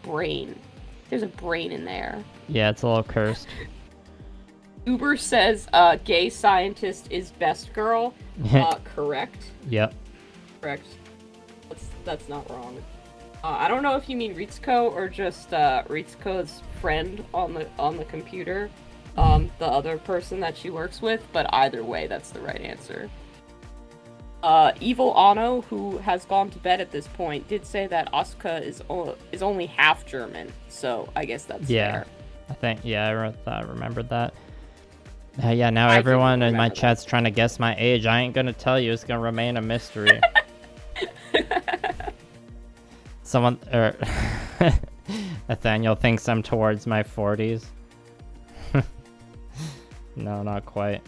S1: brain. There's a brain in there.
S2: Yeah, it's a little cursed.
S1: Uber says, gay scientist is best girl. Correct.
S2: Yep.
S1: Correct. That's not wrong. I don't know if you mean Ritsuko or just Ritsuko's friend on the computer, the other person that she works with, but either way, that's the right answer. Evil Ano, who has gone to bed at this point, did say that Asuka is only half German, so I guess that's fair.
S2: I think, I wrote that. I remembered that. Yeah, now everyone in my chat's trying to guess my age. I ain't gonna tell you. It's gonna remain a mystery. Someone, Nathaniel thinks I'm towards my 40s. No, not quite.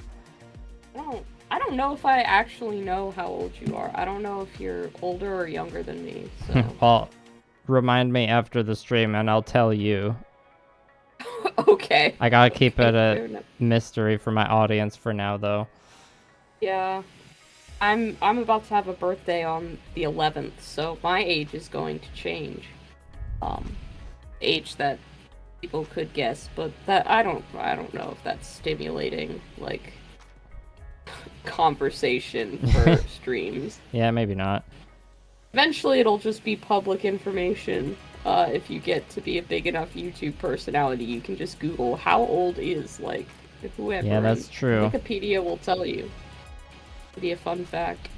S1: I don't know if I actually know how old you are. I don't know if you're older or younger than me, so...
S2: Well, remind me after the stream and I'll tell you.
S1: Okay.
S2: I gotta keep it a mystery for my audience for now, though.
S1: Yeah. I'm about to have a birthday on the 11th, so my age is going to change. Age that people could guess, but that I don't know if that's stimulating, like, conversation for streams.
S2: Yeah, maybe not.
S1: Eventually it'll just be public information. If you get to be a big enough YouTube personality, you can just Google how old is, like, whoever.
S2: Yeah, that's true.
S1: Wikipedia will tell you. It'll be a fun fact.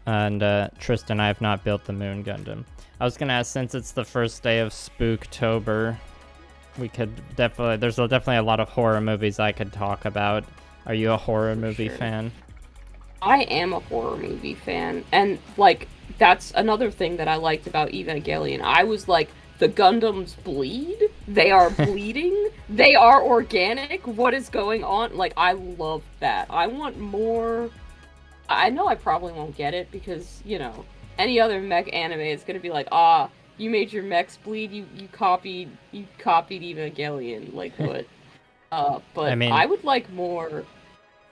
S2: And Tristan, I have not built the Moon Gundam. I was gonna ask, since it's the first day of Spooktober, we could definitely... There's definitely a lot of horror movies I could talk about. Are you a horror movie fan?
S1: I am a horror movie fan, and, like, that's another thing that I liked about Evangelion. I was like, the Gundams bleed? They are bleeding? They are organic? What is going on? Like, I love that. I want more... I know I probably won't get it, because, you know, any other mech anime is gonna be like, you made your mechs bleed, you copied Evangelion, like, what? But I mean, I would like more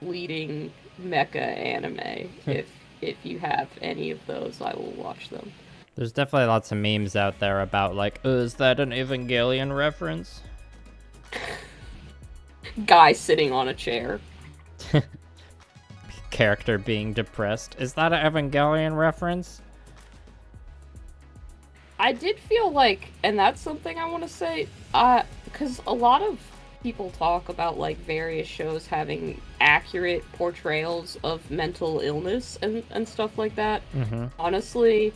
S1: bleeding mecha anime. If you have any of those, I will watch them.
S2: There's definitely lots of memes out there about, like, is that an Evangelion reference?
S1: Guy sitting on a chair.
S2: Character being depressed. Is that an Evangelion reference?
S1: I did feel like, and that's something I want to say, because a lot of people talk about, like, various shows having accurate portrayals of mental illness and stuff like that. Honestly,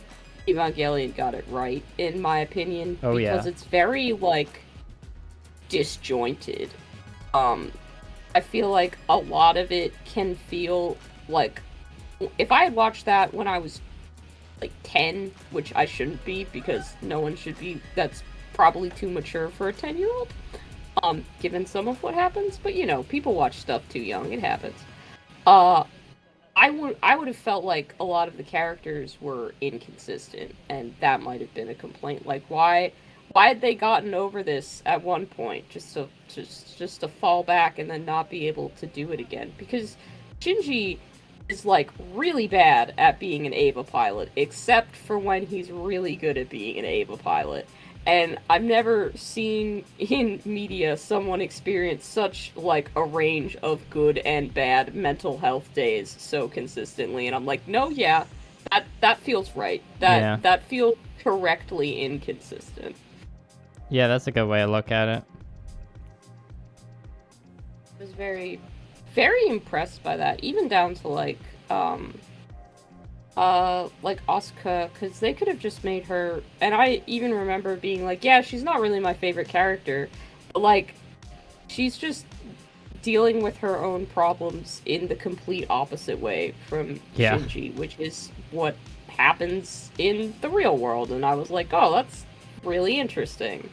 S1: Evangelion got it right, in my opinion, because it's very, like, disjointed. I feel like a lot of it can feel like, if I had watched that when I was, like, 10, which I shouldn't be, because no one should be, that's probably too mature for a 10-year-old. Given some of what happens, but, you know, people watch stuff too young, it happens. I would have felt like a lot of the characters were inconsistent, and that might have been a complaint. Like, why had they gotten over this at one point, just to fall back and then not be able to do it again? Because Shinji is, like, really bad at being an Eva pilot, except for when he's really good at being an Eva pilot. And I've never seen in media someone experience such like a range of good and bad mental health days so consistently. And I'm like, no, yeah, that feels right.
S2: Yeah.
S1: That feels correctly inconsistent.
S2: Yeah, that's a good way to look at it.
S1: I was very, very impressed by that, even down to like Asuka, because they could have just made her, and I even remember being like, yeah, she's not really my favorite character, but like, she's just dealing with her own problems in the complete opposite way from
S2: Yeah.
S1: Shinji, which is what happens in the real world, and I was like, oh, that's really interesting.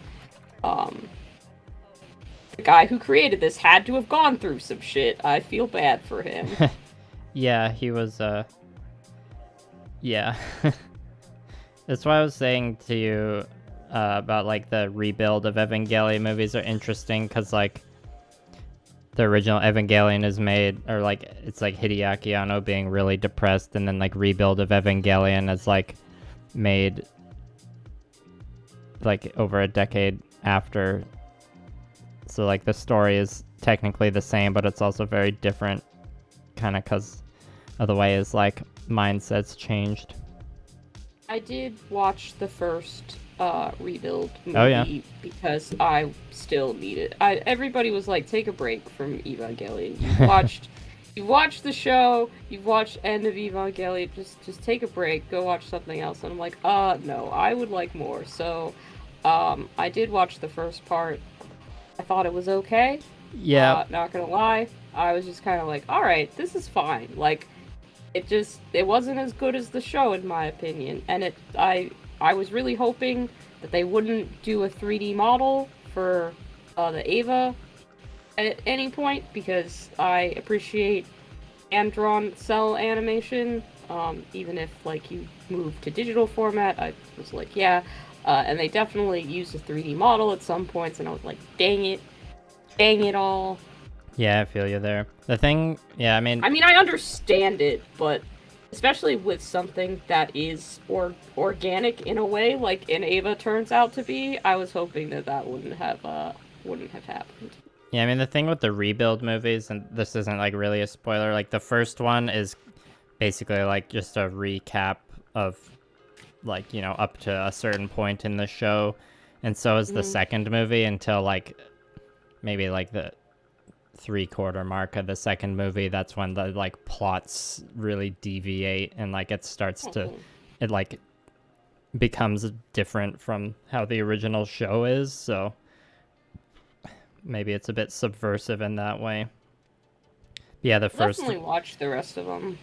S1: The guy who created this had to have gone through some shit. I feel bad for him.
S2: Yeah, he was, yeah. That's why I was saying to you about, like, the rebuild of Evangelion movies are interesting, because, like, the original Evangelion is made, or, like, it's, like, Hideaki Anno being really depressed, and then, like, rebuild of Evangelion is, like, made, like, over a decade after. So, like, the story is technically the same, but it's also very different, kind of because of the way his, like, mindset's changed.
S1: I did watch the first rebuild movie
S2: Oh, yeah.
S1: because I still need it. Everybody was like, take a break from Evangelion. You've watched the show, you've watched End of Evangelion, just take a break, go watch something else. And I'm like, no, I would like more. So I did watch the first part. I thought it was okay.
S2: Yeah.
S1: Not gonna lie. I was just kind of like, alright, this is fine. Like, it wasn't as good as the show in my opinion. And I was really hoping that they wouldn't do a 3D model for the Ava at any point, because I appreciate hand-drawn cell animation. Even if, like, you move to digital format, I was like, yeah. And they definitely used a 3D model at some points, and I was like, dang it all.
S2: Yeah, I feel you there. The thing, yeah, I mean,
S1: I understand it, but especially with something that is organic in a way, like an Ava turns out to be, I was hoping that wouldn't have happened.
S2: yeah, I mean, the thing with the rebuild movies, and this isn't, like, really a spoiler, like, the first one is basically, like, just a recap of, like, you know, up to a certain point in the show, and so is the second movie until, like, maybe, like, the 3/4 mark of the second movie. That's when the, like, plots really deviate, and, like, it starts to, it, like, becomes different from how the original show is, so maybe it's a bit subversive in that way. Yeah, the first,
S1: Definitely watch the rest of them.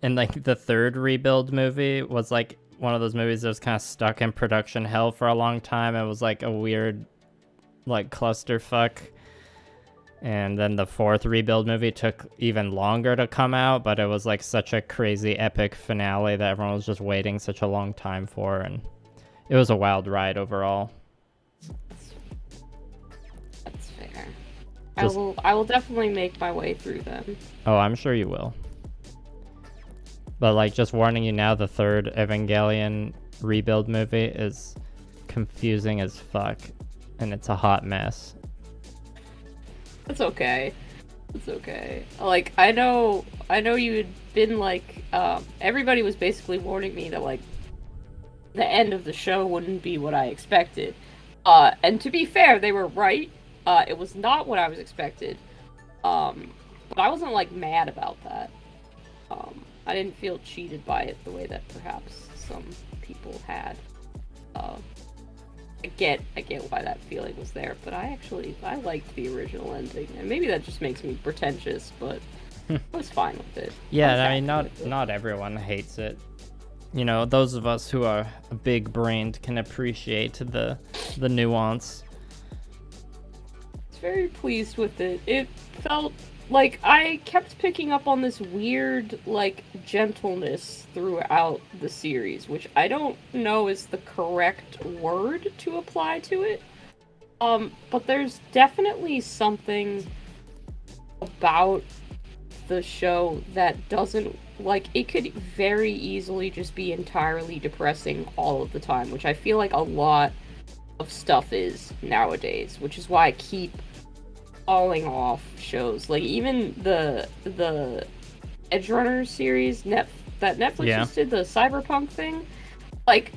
S2: and, like, the third rebuild movie was, like, one of those movies that was kind of stuck in production hell for a long time. It was, like, a weird, like, clusterfuck. And then the fourth rebuild movie took even longer to come out, but it was, like, such a crazy epic finale that everyone was just waiting such a long time for, and it was a wild ride overall.
S1: That's fair. I will definitely make my way through them.
S2: Oh, I'm sure you will. But, like, just warning you now, the third Evangelion rebuild movie is confusing as fuck, and it's a hot mess.
S1: It's okay. It's okay. Like, I know you had been like, everybody was basically warning me that, like, the end of the show wouldn't be what I expected. And to be fair, they were right. It was not what I was expected. But I wasn't, like, mad about that. I didn't feel cheated by it the way that perhaps some people had. I get why that feeling was there, but I liked the original ending, and maybe that just makes me pretentious, but I was fine with it.
S2: Yeah, I mean, not everyone hates it. You know, those of us who are big-brained can appreciate the nuance.
S1: I was very pleased with it. It felt like I kept picking up on this weird, like, gentleness throughout the series, which I don't know is the correct word to apply to it. But there's definitely something about the show that doesn't, like, it could very easily just be entirely depressing all of the time, which I feel like a lot of stuff is nowadays, which is why I keep falling off shows. Like even the Edge Runner series that Netflix just did, the cyberpunk thing. Like,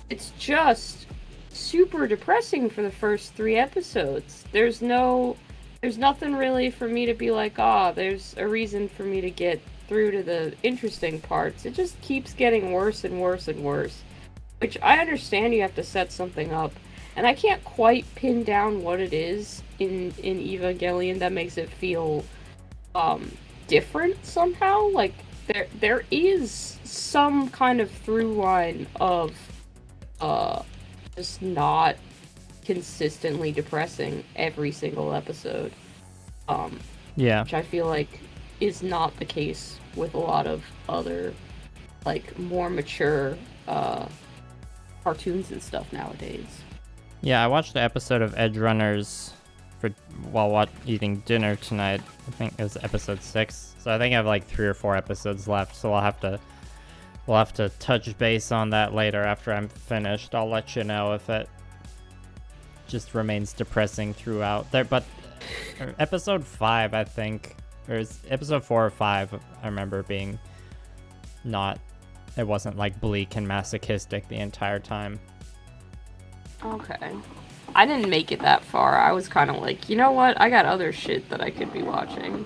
S1: it's just super depressing for the first 3 episodes. There's nothing really for me to be like, there's a reason for me to get through to the interesting parts. It just keeps getting worse and worse and worse. Which I understand you have to set something up. And I can't quite pin down what it is in Evangelion that makes it feel different somehow. Like, there is some kind of through line of just not consistently depressing every single episode. Which I feel like is not the case with a lot of other, like, more mature cartoons and stuff nowadays.
S2: Yeah, I watched the episode of Edge Runners while eating dinner tonight. I think it was episode 6. So I think I have like 3 or 4 episodes left. So we'll have to touch base on that later after I'm finished. I'll let you know if it just remains depressing throughout there. But episode 5, I think, or episode 4 or 5, I remember being it wasn't like bleak and masochistic the entire time.
S1: Okay. I didn't make it that far. I was kind of like, you know what? I got other shit that I could be watching.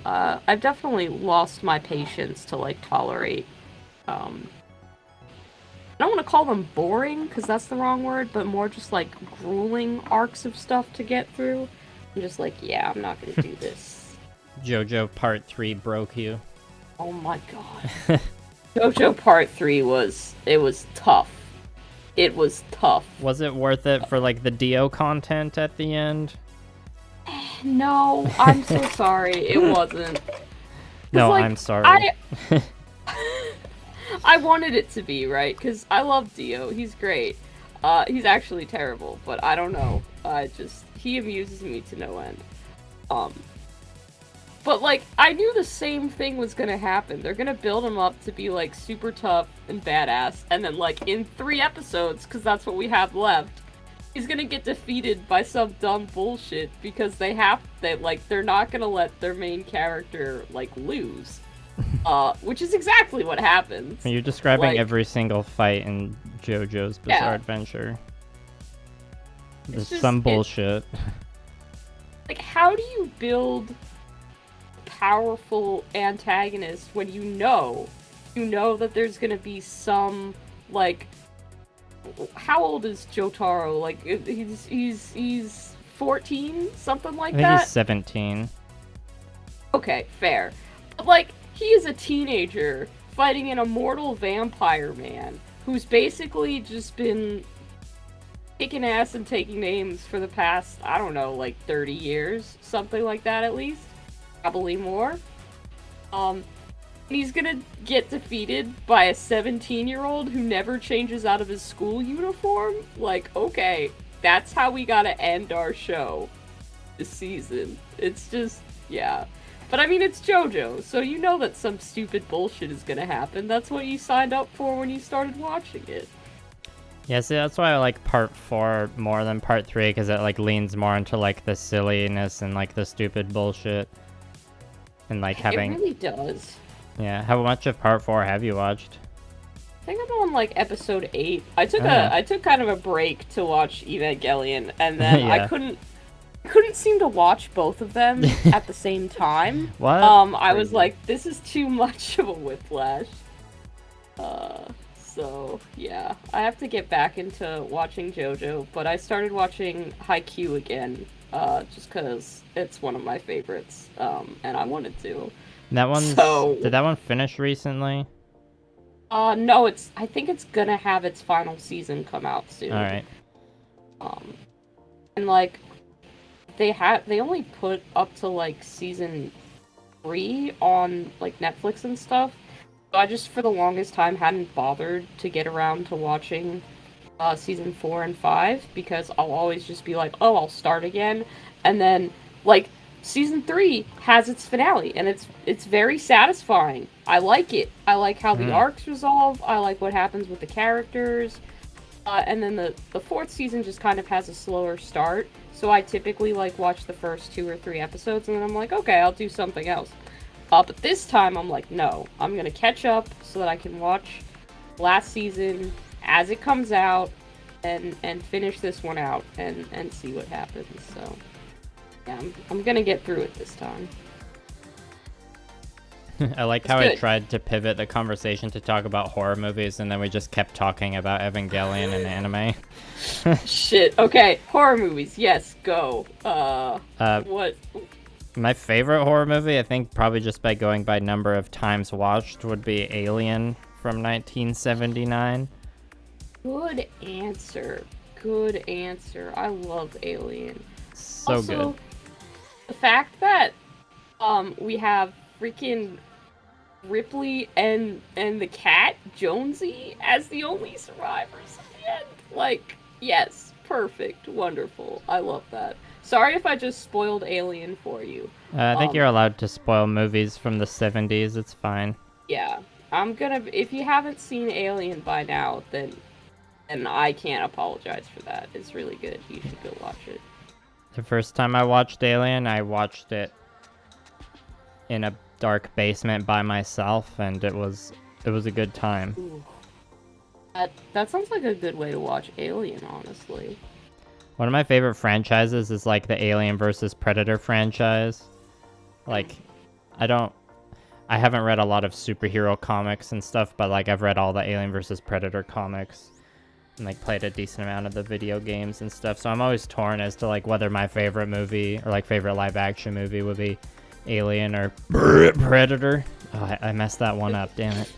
S1: I've definitely lost my patience to, like, tolerate, I don't want to call them boring, because that's the wrong word, but more just, like, grueling arcs of stuff to get through. I'm just like, yeah, I'm not gonna do this.
S2: JoJo Part 3 broke you.
S1: Oh my god. JoJo Part 3 was tough. It was tough.
S2: Was it worth it for, like, the Dio content at the end?
S1: No, I'm so sorry. It wasn't.
S2: No, like, I'm sorry.
S1: I wanted it to be, right? Because I love Dio. He's great. He's actually terrible, but I don't know. He amuses me to no end. But, like, I knew the same thing was gonna happen. They're gonna build him up to be, like, super tough and badass, and then, like, in 3 episodes, because that's what we have left, he's gonna get defeated by some dumb bullshit, because they're not gonna let their main character, like, lose. Which is exactly what happens.
S2: You're describing, like, every single fight in JoJo's Bizarre Adventure. There's some bullshit.
S1: Like, how do you build powerful antagonist when you know that there's gonna be some, like, how old is Jotaro? Like, he's 14, something like that.
S2: I think he's 17.
S1: Okay, fair. But, like, he is a teenager fighting an immortal vampire man who's basically just been kicking ass and taking names for the past, I don't know, like 30 years, something like that at least. Probably more. He's gonna get defeated by a 17-year-old who never changes out of his school uniform? Like, okay, that's how we gotta end our show this season. It's just, yeah. But I mean, it's JoJo, so you know that some stupid bullshit is gonna happen. That's what you signed up for when you started watching it.
S2: Yeah, see, that's why I like Part 4 more than Part 3, because it, like, leans more into, like, the silliness and, like, the stupid bullshit. And, like, having...
S1: It really does.
S2: Yeah, how much of Part 4 have you watched?
S1: I think I'm on, like, episode 8. I took kind of a break to watch Evangelion, and then
S2: yeah.
S1: I couldn't seem to watch both of them at the same time.
S2: What?
S1: I was like, this is too much of a whiplash. So, yeah. I have to get back into watching JoJo, but I started watching Haikyuu again, just because it's one of my favorites, and I wanted to.
S2: Did that one finish recently?
S1: No, I think it's gonna have its final season come out soon.
S2: Alright.
S1: And, like, they only put up to, like, season 3 on, like, Netflix and stuff. So I just, for the longest time, hadn't bothered to get around to watching season 4 and 5, because I'll always just be like, oh, I'll start again, and then, like, season 3 has its finale, and it's very satisfying. I like it. I like how the arcs resolve. I like what happens with the characters. And then the fourth season just kind of has a slower start. So I typically like watch the first 2 or 3 episodes, and then I'm like, okay, I'll do something else. But this time I'm like, no, I'm gonna catch up so that I can watch last season as it comes out, and finish this one out and see what happens. So yeah, I'm gonna get through it this time.
S2: I like how I tried to pivot the conversation to talk about horror movies, and then we just kept talking about Evangelion and anime.
S1: Shit. Okay, horror movies. Yes, go. What?
S2: My favorite horror movie, I think probably just by going by number of times watched, would be Alien from 1979.
S1: Good answer. Good answer. I love Alien.
S2: So
S1: also,
S2: good.
S1: The fact that we have freaking Ripley and the cat Jonesy as the only survivors at the end. Like, yes, perfect, wonderful. I love that. Sorry if I just spoiled Alien for you.
S2: I think you're allowed to spoil movies from the 70s. It's fine.
S1: Yeah, I'm gonna. If you haven't seen Alien by now, then I can't apologize for that. It's really good. You should go watch it.
S2: The first time I watched Alien, I watched it in a dark basement by myself, and it was a good time.
S1: Ooh. That sounds like a good way to watch Alien, honestly.
S2: One of my favorite franchises is like the Alien versus Predator franchise. Like, I haven't read a lot of superhero comics and stuff, but like I've read all the Alien versus Predator comics and like played a decent amount of the video games and stuff. So I'm always torn as to like whether my favorite movie or like favorite live action movie would be Alien or Predator. Oh, I messed that one up, damn it.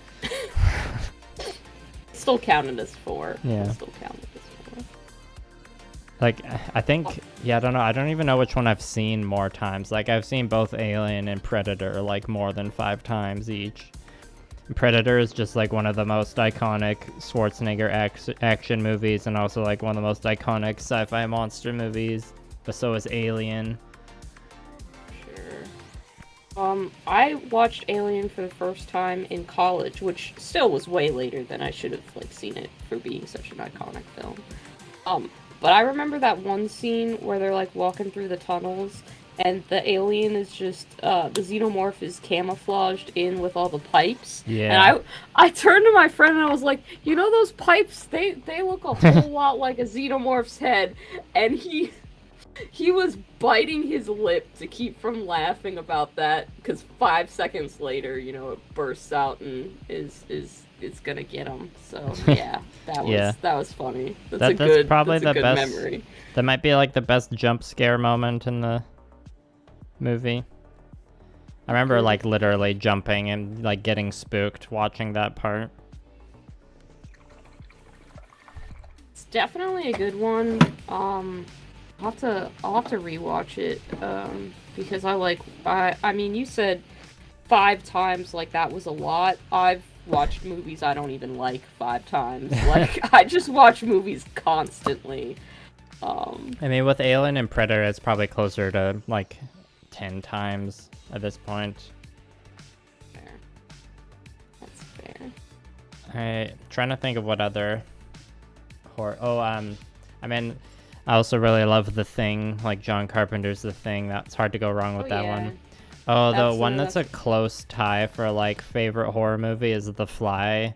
S1: Still counted as 4.
S2: Yeah.
S1: Still counted as 4.
S2: Like, I think, yeah, I don't know. I don't even know which one I've seen more times. Like, I've seen both Alien and Predator, like, more than 5 times each. Predator is just, like, one of the most iconic Schwarzenegger action movies, and also, like, one of the most iconic sci-fi monster movies. But so is Alien.
S1: Sure. I watched Alien for the first time in college, which still was way later than I should have, like, seen it for being such an iconic film. But I remember that one scene where they're, like, walking through the tunnels, and the alien is just, the xenomorph is camouflaged in with all the pipes.
S2: Yeah.
S1: And I turned to my friend and I was like, you know those pipes, they look a whole lot like a xenomorph's head. And he was biting his lip to keep from laughing about that, because 5 seconds later, you know, it bursts out and it's gonna get him. So yeah, that was funny. That's probably the best memory.
S2: That might be like the best jump scare moment in the movie. I remember like literally jumping and like getting spooked watching that part.
S1: It's definitely a good one. I'll have to rewatch it, because I mean, you said 5 times, like that was a lot. I've watched movies I don't even like 5 times. Like, I just watch movies constantly.
S2: I mean, with Alien and Predator, it's probably closer to like 10 times at this point.
S1: Fair. That's fair.
S2: I'm trying to think of what other horror. I mean, I also really love The Thing, like John Carpenter's The Thing. That's hard to go wrong with that one. Oh, the one that's a close tie for like favorite horror movie is The Fly,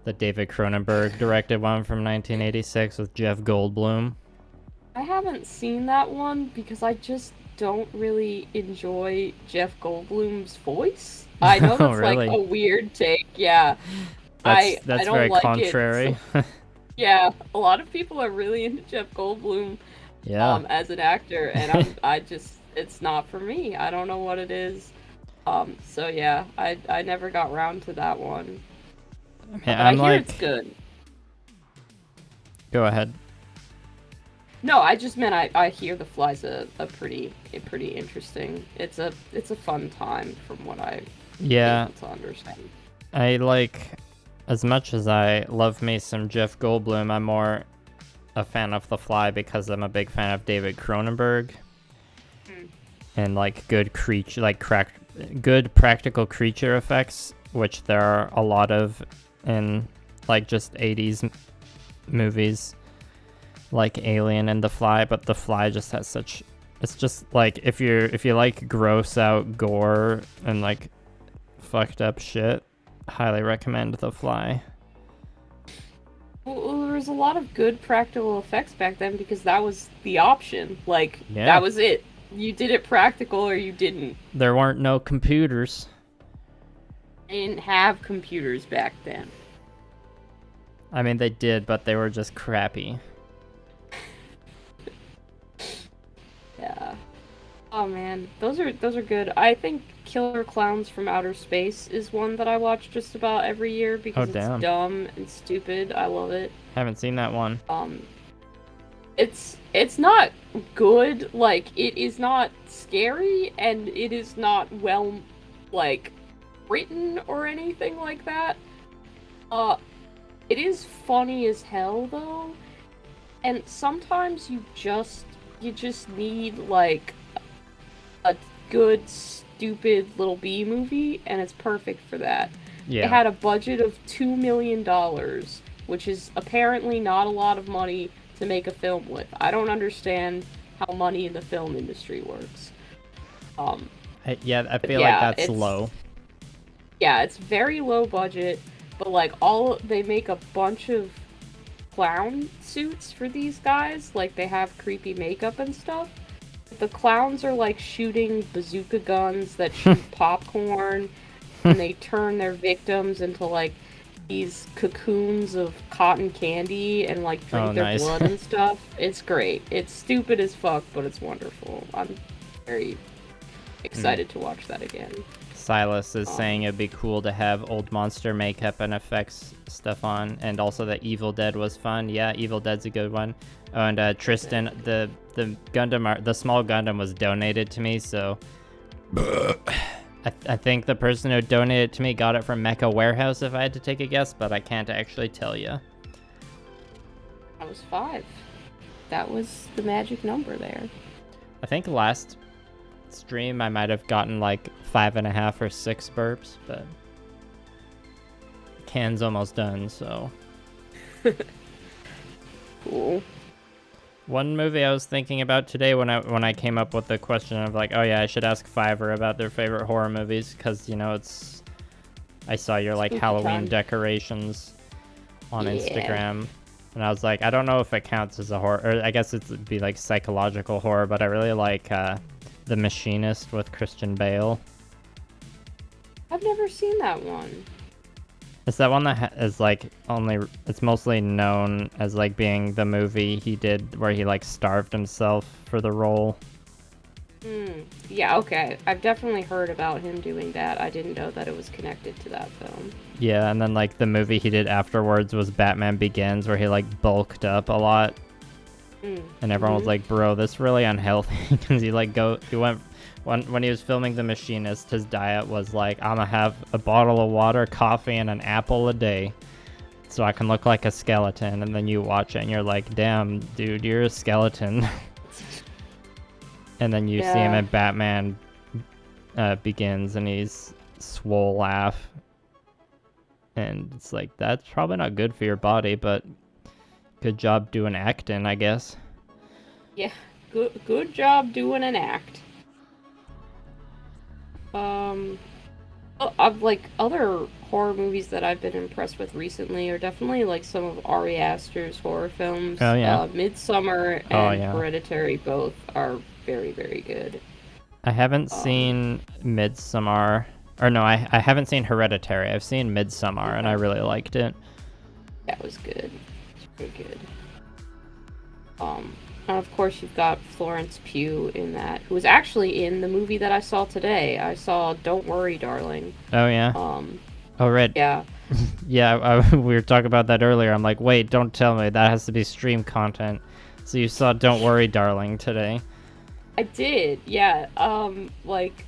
S2: the David Cronenberg directed one from 1986 with Jeff Goldblum.
S1: I haven't seen that one because I just don't really enjoy Jeff Goldblum's voice. I know that's
S2: really?
S1: like a weird take. Yeah,
S2: that's
S1: I don't
S2: very
S1: like
S2: contrary.
S1: It, so, yeah, a lot of people are really into Jeff Goldblum.
S2: Yeah.
S1: As an actor, and I just, it's not for me. I don't know what it is. So yeah, I never got around to that one.
S2: Yeah,
S1: I hear it's good.
S2: Go ahead.
S1: No, I just meant I hear The Fly's a pretty interesting. It's a fun time from what I able to understand.
S2: I like, as much as I love me some Jeff Goldblum, I'm more a fan of The Fly because I'm a big fan of David Cronenberg. And like good practical creature effects, which there are a lot of in like just 80s movies like Alien and The Fly, but The Fly just has such, it's just like if you like gross out gore and like fucked up shit, highly recommend The Fly.
S1: Well, there was a lot of good practical effects back then because that was the option. Like,
S2: Yeah.
S1: that was it. You did it practical or you didn't.
S2: There weren't no computers.
S1: They didn't have computers back then.
S2: I mean, they did, but they were just crappy.
S1: Yeah. Oh man, those are good. I think Killer Clowns from Outer Space is one that I watch just about every year because it's dumb and stupid. I love it.
S2: Haven't seen that one.
S1: It's not good. Like, it is not scary and it is not well, like, written or anything like that. It is funny as hell though, and sometimes you just need like a good stupid little B movie, and it's perfect for that.
S2: Yeah.
S1: It had a budget of $2 million, which is apparently not a lot of money to make a film with. I don't understand how money in the film industry works.
S2: I feel like that's low.
S1: Yeah, it's very low budget, but like they make a bunch of clown suits for these guys. Like, they have creepy makeup and stuff. The clowns are like shooting bazooka guns that shoot popcorn, and they turn their victims into like these cocoons of cotton candy and like drink their blood and stuff. It's great. It's stupid as fuck, but it's wonderful. I'm very excited to watch that again.
S2: Silas is saying it'd be cool to have old monster makeup and effects stuff on, and also that Evil Dead was fun. Yeah, Evil Dead's a good one. Oh, and Tristan, the Gundam, the small Gundam was donated to me, so I think the person who donated it to me got it from Mecha Warehouse, if I had to take a guess, but I can't actually tell you.
S1: That was 5. That was the magic number there.
S2: I think last stream I might have gotten like 5.5 or 6 burps, but can's almost done, so
S1: cool.
S2: One movie I was thinking about today when I came up with the question of like, oh yeah, I should ask Fiverr about their favorite horror movies, because you know I saw your like Halloween decorations on Instagram, and I was like, I don't know if it counts as a horror, or I guess it'd be like psychological horror, but I really like The Machinist with Christian Bale.
S1: I've never seen that one.
S2: It's that one that is like it's mostly known as like being the movie he did where he like starved himself for the role.
S1: Yeah, okay. I've definitely heard about him doing that. I didn't know that it was connected to that film.
S2: Yeah, and then like the movie he did afterwards was Batman Begins, where he like bulked up a lot. And everyone was like, bro, this is really unhealthy, because he went when he was filming The Machinist, his diet was like, I'm gonna have a bottle of water, coffee, and an apple a day so I can look like a skeleton. And then you watch it and you're like, damn, dude, you're a skeleton. And then you see him in Batman Begins, and he's swole laugh, and it's like, that's probably not good for your body, but good job doing acting, I guess.
S1: Yeah, good job doing an act. Of like other horror movies that I've been impressed with recently are definitely like some of Ari Aster's horror films.
S2: Oh yeah.
S1: Midsommar and Hereditary both are very, very good.
S2: I haven't seen Midsommar, or no, I haven't seen Hereditary. I've seen Midsommar, and I really liked it.
S1: That was good. It's pretty good. And of course you've got Florence Pugh in that, who was actually in the movie that I saw today. I saw Don't Worry, Darling.
S2: Oh yeah. Oh right.
S1: Yeah.
S2: Yeah, we were talking about that earlier. I'm like, wait, don't tell me that has to be stream content. So you saw Don't Worry, Darling today.
S1: I did, yeah. Like,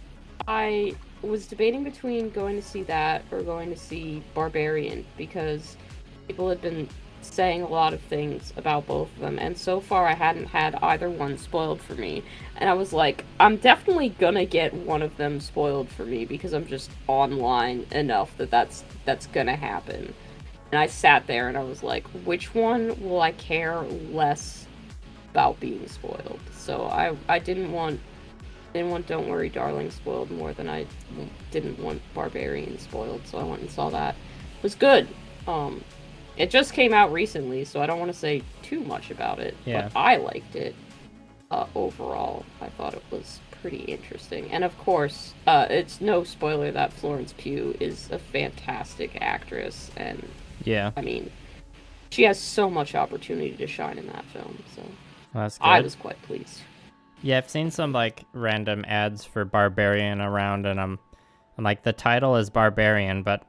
S1: I was debating between going to see that or going to see Barbarian, because people had been saying a lot of things about both of them, and so far I hadn't had either one spoiled for me. And I was like, I'm definitely gonna get one of them spoiled for me, because I'm just online enough that that's gonna happen. And I sat there and I was like, which one will I care less about being spoiled? So I didn't want Don't Worry Darling spoiled more than I didn't want Barbarian spoiled, so I went and saw that. It was good. It just came out recently, so I don't want to say too much about it,
S2: Yeah.
S1: but I liked it. Overall, I thought it was pretty interesting. And of course, it's no spoiler that Florence Pugh is a fantastic actress, and
S2: Yeah.
S1: I mean, she has so much opportunity to shine in that film, so
S2: Well, that's good.
S1: I was quite pleased.
S2: Yeah, I've seen some like random ads for Barbarian around, and I'm like, the title is Barbarian, but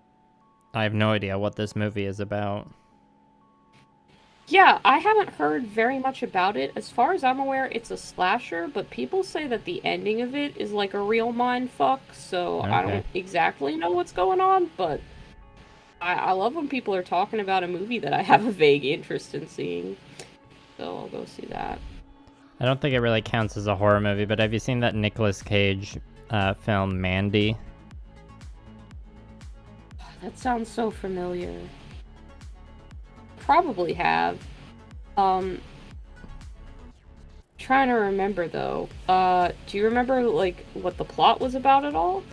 S2: I have no idea what this movie is about.
S1: Yeah, I haven't heard very much about it. As far as I'm aware, it's a slasher, but people say that the ending of it is like a real mind fuck, so I
S2: Okay.
S1: don't exactly know what's going on, but I love when people are talking about a movie that I have a vague interest in seeing. So I'll go see that.
S2: I don't think it really counts as a horror movie, but have you seen that Nicolas Cage film Mandy?
S1: That sounds so familiar. Probably have. Trying to remember though. Do you remember like what the plot was about at all?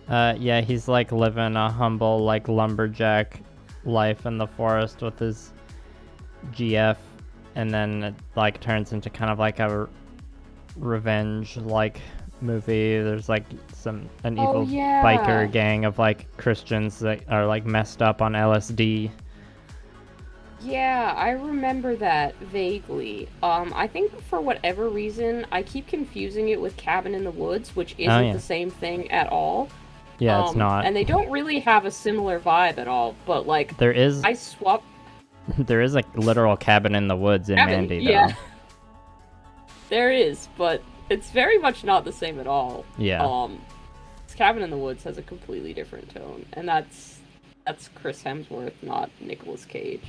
S2: Yeah, he's like living a humble like lumberjack life in the forest with his GF, and then it like turns into kind of like a revenge like movie. There's like an evil
S1: yeah.
S2: biker gang of like Christians that are like messed up on LSD.
S1: Yeah, I remember that vaguely. I think for whatever reason, I keep confusing it with Cabin in the Woods, which isn't
S2: yeah.
S1: the same thing at all.
S2: Yeah, it's not.
S1: And they don't really have a similar vibe at all, but like,
S2: There is
S1: I swapped.
S2: there is a literal cabin in the woods in Mandy though.
S1: Yeah. There is, but it's very much not the same at all.
S2: Yeah.
S1: Cabin in the Woods has a completely different tone, and that's Chris Hemsworth, not Nicolas Cage.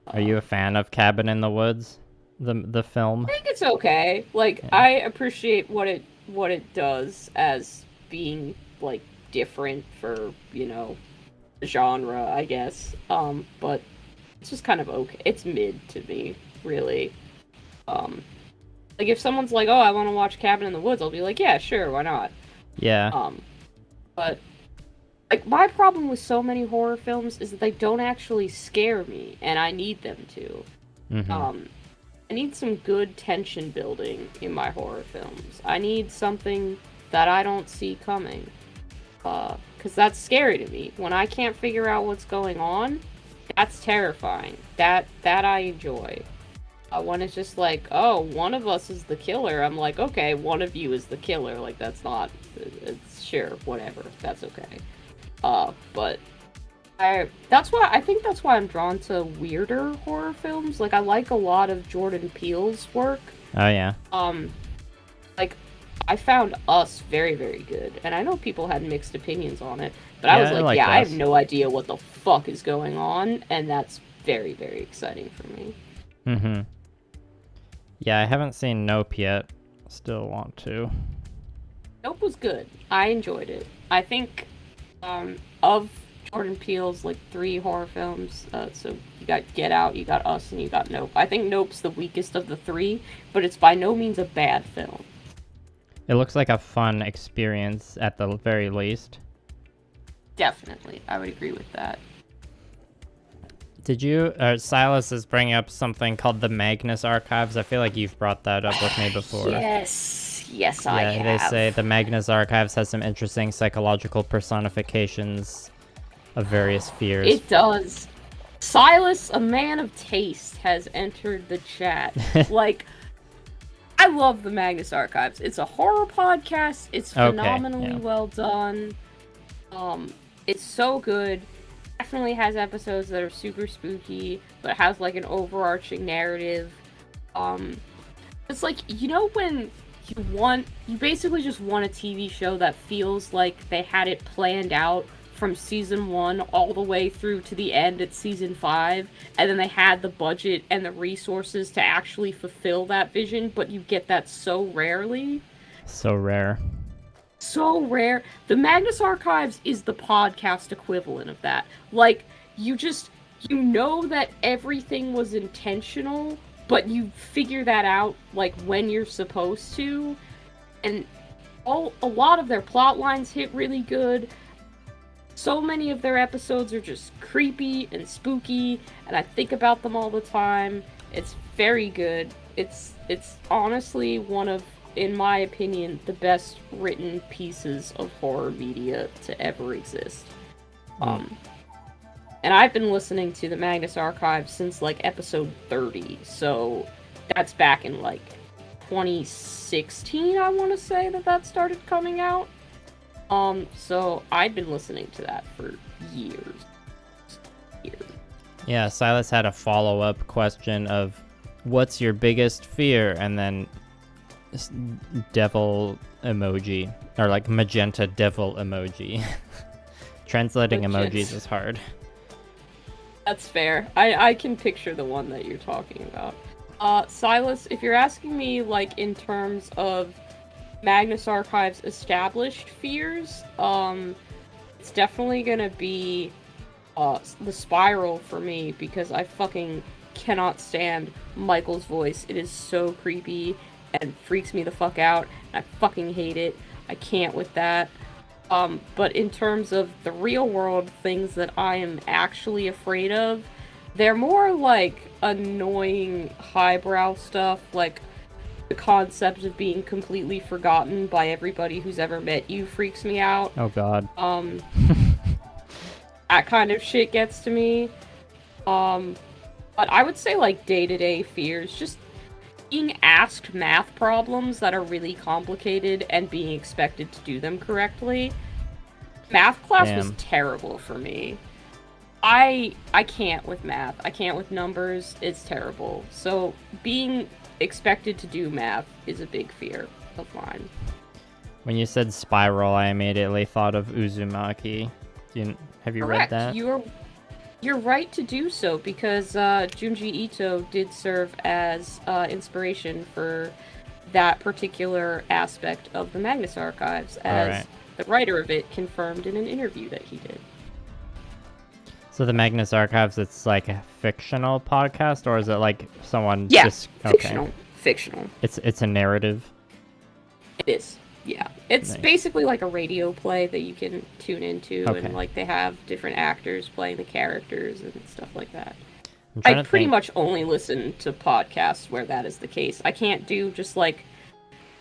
S2: Are you a fan of Cabin in the Woods, the film?
S1: I think it's okay. Like,
S2: Yeah.
S1: I appreciate what it does as being like different for, genre, I guess. But it's just kind of okay. It's mid to me, really. Like if someone's like, "Oh, I want to watch Cabin in the Woods," I'll be like, "Yeah, sure, why not?"
S2: Yeah.
S1: But like my problem with so many horror films is that they don't actually scare me, and I need them to.
S2: Mm-hmm.
S1: I need some good tension building in my horror films. I need something that I don't see coming. Because that's scary to me. When I can't figure out what's going on, that's terrifying. That I enjoy. When it's just like, oh, one of us is the killer, I'm like, okay, one of you is the killer. Like, that's not... It's sure, whatever. That's okay. But... I think that's why I'm drawn to weirder horror films. Like, I like a lot of Jordan Peele's work.
S2: Oh yeah.
S1: Like, I found Us very, very good. And I know people had mixed opinions on it, but I was like, I have no idea what the fuck is going on, and that's very, very exciting for me.
S2: Mm-hmm. Yeah, I haven't seen Nope yet. Still want to.
S1: Nope was good. I enjoyed it. I think, of Jordan Peele's, like, 3 horror films, so you got Get Out, you got Us, and you got Nope. I think Nope's the weakest of the 3, but it's by no means a bad film.
S2: It looks like a fun experience at the very least.
S1: Definitely. I would agree with that.
S2: Did you... Silas is bringing up something called the Magnus Archives. I feel like you've brought that up with me before.
S1: Yes, I have.
S2: They say the Magnus Archives has some interesting psychological personifications of various fears.
S1: It does. Silas, a man of taste, has entered the chat. Like, I love the Magnus Archives. It's a horror podcast. It's phenomenally well done. It's so good. Definitely has episodes that are super spooky, but has like an overarching narrative. It's like, when you basically just want a TV show that feels like they had it planned out from season 1 all the way through to the end at season 5, and then they had the budget and the resources to actually fulfill that vision, but you get that so rarely.
S2: So rare.
S1: So rare. The Magnus Archives is the podcast equivalent of that. Like, you know that everything was intentional, but you figure that out like when you're supposed to, and a lot of their plot lines hit really good. So many of their episodes are just creepy and spooky, and I think about them all the time. It's very good. It's honestly one of, in my opinion, the best written pieces of horror media to ever exist. And I've been listening to the Magnus Archive since like episode 30, so that's back in like 2016, I want to say that started coming out. So I'd been listening to that for years.
S2: Yeah, Silas had a follow-up question of, what's your biggest fear? And then devil emoji, or like magenta devil emoji. Translating emojis is hard.
S1: That's fair. I can picture the one that you're talking about. Silas, if you're asking me, like, in terms of Magnus Archive's established fears, it's definitely gonna be, the Spiral for me, because I fucking cannot stand Michael's voice. It is so creepy and freaks me the fuck out, and I fucking hate it. I can't with that. But in terms of the real world things that I am actually afraid of, they're more like annoying highbrow stuff, like the concept of being completely forgotten by everybody who's ever met you freaks me out.
S2: Oh god.
S1: That kind of shit gets to me. But I would say like day-to-day fears, just being asked math problems that are really complicated and being expected to do them correctly. Math class was terrible for me. I can't with math. I can't with numbers. It's terrible. So being expected to do math is a big fear of mine.
S2: When you said Spiral, I immediately thought of Uzumaki. Have you read that?
S1: You're right to do so, because Junji Ito did serve as inspiration for that particular aspect of the Magnus Archives, as the writer of it confirmed in an interview that he did.
S2: So the Magnus Archives, it's like a fictional podcast, or is it like someone
S1: fictional. Fictional.
S2: It's a narrative?
S1: It is. Yeah, it's basically like a radio play that you can tune into, and like they have different actors playing the characters and stuff like that. I pretty much only listen to podcasts where that is the case. I can't do just like,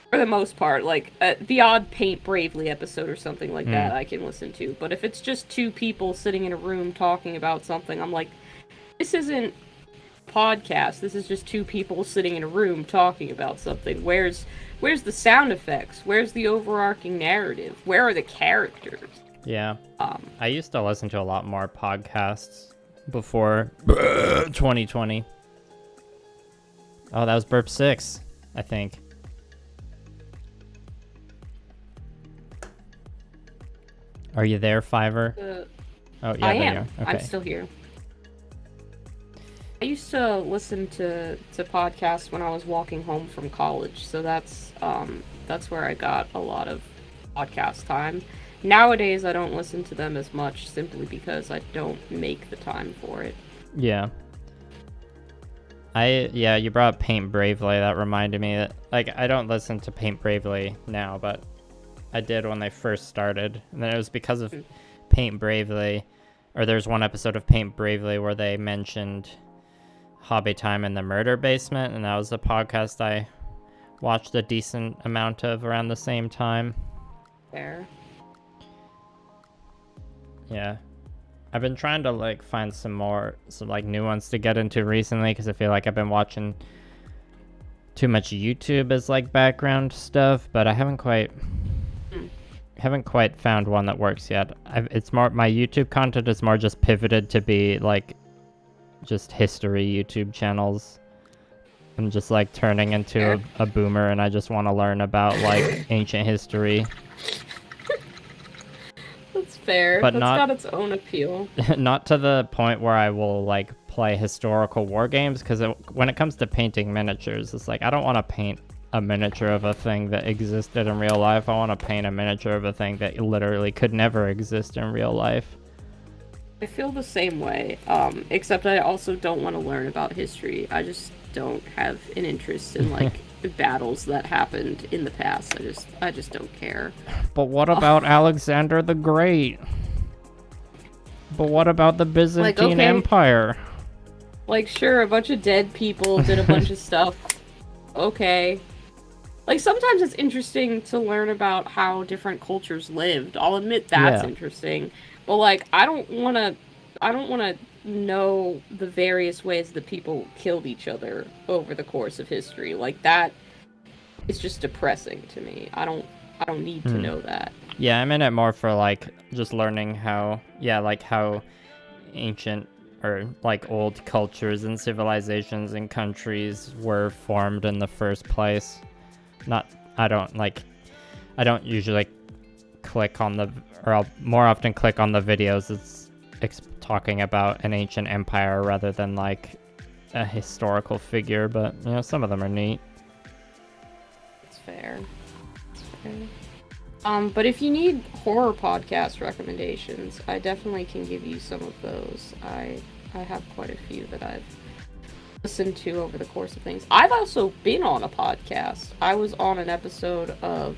S1: for the most part, like the odd Paint Bravely episode or something like that I can listen to. But if it's just two people sitting in a room talking about something, I'm like, this isn't a podcast. This is just two people sitting in a room talking about something. Where's the sound effects? Where's the overarching narrative? Where are the characters?
S2: Yeah. I used to listen to a lot more podcasts before 2020. Oh, that was Burp 6, I think. Are you there, Fiverr? Oh, yeah,
S1: I am.
S2: you are. Okay.
S1: I'm still here. I used to listen to podcasts when I was walking home from college, so that's where I got a lot of podcast time. Nowadays, I don't listen to them as much, simply because I don't make the time for it.
S2: Yeah. You brought up Paint Bravely. That reminded me that, like, I don't listen to Paint Bravely now, but I did when they first started. And then it was because of Paint Bravely, or there's one episode of Paint Bravely where they mentioned Hobby Time in the Murder Basement, and that was a podcast I watched a decent amount of around the same time.
S1: Fair.
S2: Yeah. I've been trying to like find some like new ones to get into recently, because I feel like I've been watching too much YouTube as like background stuff, but I haven't quite found one that works yet. It's more, my YouTube content is more just pivoted to be like just history YouTube channels. I'm just like turning into a boomer, and I just want to learn about like ancient history.
S1: That's fair. But that's got its own appeal.
S2: Not to the point where I will like play historical war games, because when it comes to painting miniatures, it's like I don't want to paint a miniature of a thing that existed in real life. I want to paint a miniature of a thing that literally could never exist in real life.
S1: I feel the same way, except I also don't want to learn about history. I just don't have an interest in, like, the battles that happened in the past. I just don't care.
S2: But what about Alexander the Great? But what about the Byzantine
S1: okay.
S2: Empire?
S1: Like, sure, a bunch of dead people did a bunch of stuff. Okay. Like, sometimes it's interesting to learn about how different cultures lived. I'll admit that's interesting. But, like, I don't want to know the various ways that people killed each other over the course of history. Like, that is just depressing to me. I don't need to know that.
S2: Yeah, I'm in it more for, like, just learning how ancient or, like, old cultures and civilizations and countries were formed in the first place. I don't usually click on I'll more often click on the videos it's talking about an ancient empire rather than, like, a historical figure, but, you know, some of them are neat.
S1: It's fair. But if you need horror podcast recommendations, I definitely can give you some of those. I have quite a few that I've listened to over the course of things. I've also been on a podcast. I was on an episode of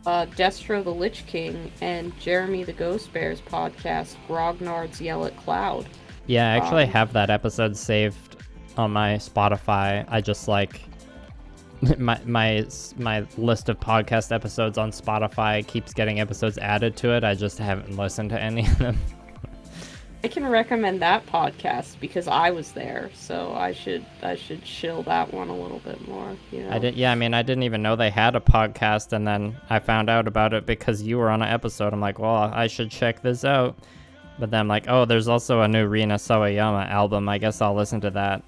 S1: Destro the Lich King and Jeremy the Ghost Bear's podcast, Grognard's Yell at Cloud.
S2: Yeah, I actually have that episode saved on my Spotify. I just, like, my list of podcast episodes on Spotify keeps getting episodes added to it. I just haven't listened to any of them.
S1: I can recommend that podcast because I was there, so I should shill that one a little bit more. You know?
S2: I didn't even know they had a podcast, and then I found out about it because you were on an episode. I'm like, well, I should check this out. But then I'm like, oh, there's also a new Rina Sawayama album. I guess I'll listen to that.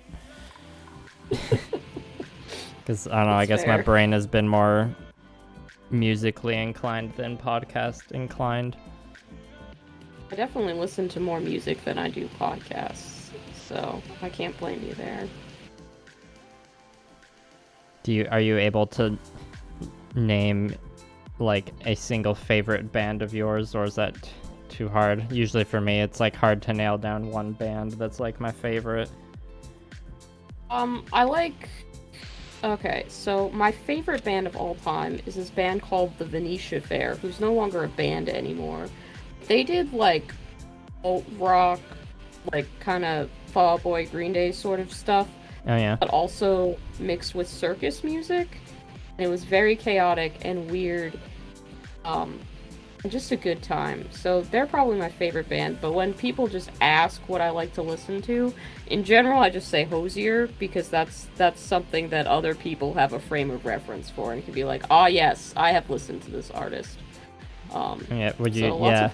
S2: Because, I don't know, I guess my brain has been more musically inclined than podcast inclined.
S1: I definitely listen to more music than I do podcasts, so I can't blame you there.
S2: Are you able to name, like, a single favorite band of yours, or is that too hard? Usually for me, it's, like, hard to nail down one band that's, like, my favorite.
S1: Okay, so my favorite band of all time is this band called the Venetia Fair, who's no longer a band anymore. They did, like, alt rock, like, kind of Fall Out Boy, Green Day sort of stuff.
S2: Oh, yeah.
S1: But also mixed with circus music. And it was very chaotic and weird. And just a good time. So they're probably my favorite band. But when people just ask what I like to listen to, in general, I just say Hosier, because that's something that other people have a frame of reference for and can be like, ah, yes, I have listened to this artist.
S2: Yeah, would you?
S1: So
S2: Yeah,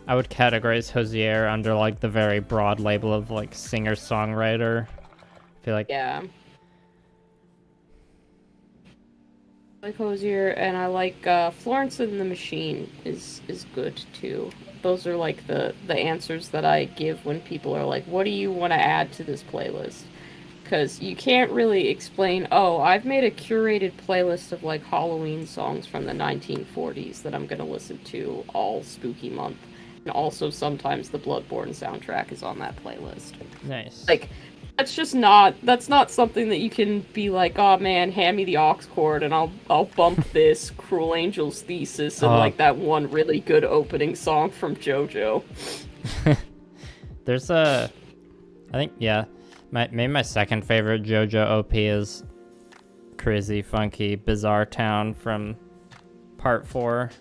S2: I would categorize Hosier under, like, the very broad label of, like, singer-songwriter. I feel like,
S1: yeah, I like Hosier, and I like Florence and the Machine is good too. Those are, like, the answers that I give when people are like, what do you want to add to this playlist? Because you can't really explain, oh, I've made a curated playlist of, like, Halloween songs from the 1940s that I'm going to listen to all spooky month. And also sometimes the Bloodborne soundtrack is on that playlist.
S2: nice.
S1: Like, that's not something that you can be like, oh man, hand me the aux cord and I'll bump this Cruel Angel's Thesis and, like, that one really good opening song from JoJo.
S2: There's I think, yeah. Maybe my second favorite JoJo OP is Crazy Funky Bizarre Town from Part 4.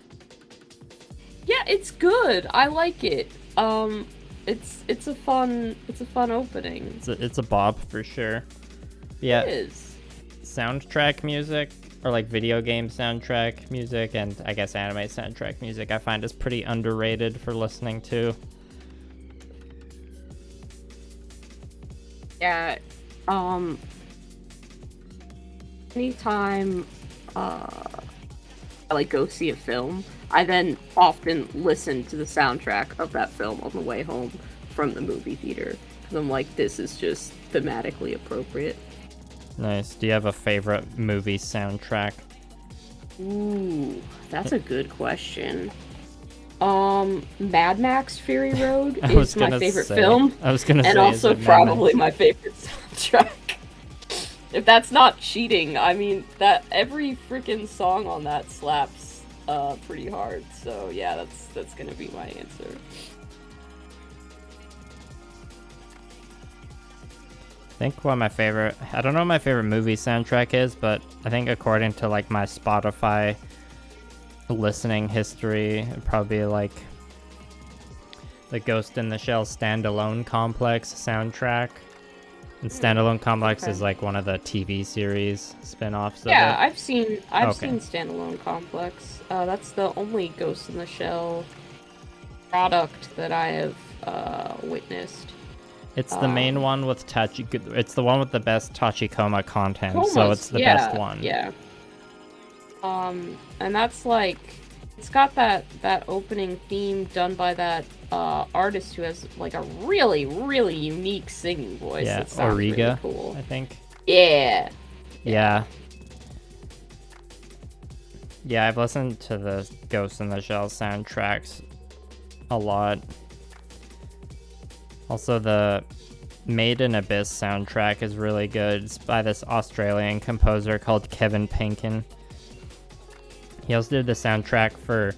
S1: Yeah, it's good. I like it. It's a fun opening.
S2: It's a bop for sure. Yeah.
S1: It is.
S2: Soundtrack music, or, like, video game soundtrack music, and I guess anime soundtrack music, I find is pretty underrated for listening to.
S1: Yeah, anytime I, like, go see a film, I then often listen to the soundtrack of that film on the way home from the movie theater, because I'm like, this is just thematically appropriate.
S2: Nice. Do you have a favorite movie soundtrack?
S1: Ooh, that's a good question. Mad Max Fury Road
S2: I was
S1: is my
S2: gonna
S1: favorite
S2: say-
S1: film,
S2: I was gonna
S1: and
S2: say, is
S1: also
S2: it Mad
S1: probably
S2: Max?
S1: my favorite soundtrack. If that's not cheating, I mean, that every freaking song on that slaps pretty hard. So yeah, that's gonna be my answer.
S2: I think one of my favorite, I don't know what my favorite movie soundtrack is, but I think according to like my Spotify listening history, it'd probably be like the Ghost in the Shell Standalone Complex soundtrack. And Standalone Complex
S1: Okay.
S2: is like one of the TV series spin-offs
S1: Yeah,
S2: of it.
S1: I've
S2: Okay.
S1: seen Standalone Complex. That's the only Ghost in the Shell product that I have witnessed.
S2: It's the main one with it's the one with the best Tachikoma content, so
S1: Comas,
S2: it's the
S1: yeah,
S2: best one.
S1: Yeah. And that's like, it's got that opening theme done by that artist who has like a really, really unique singing voice.
S2: Yeah,
S1: That sounds really
S2: Origa,
S1: cool.
S2: I think.
S1: Yeah.
S2: Yeah. Yeah, I've listened to the Ghost in the Shell soundtracks a lot. Also, the Made in Abyss soundtrack is really good. It's by this Australian composer called Kevin Penkin. He also did the soundtrack for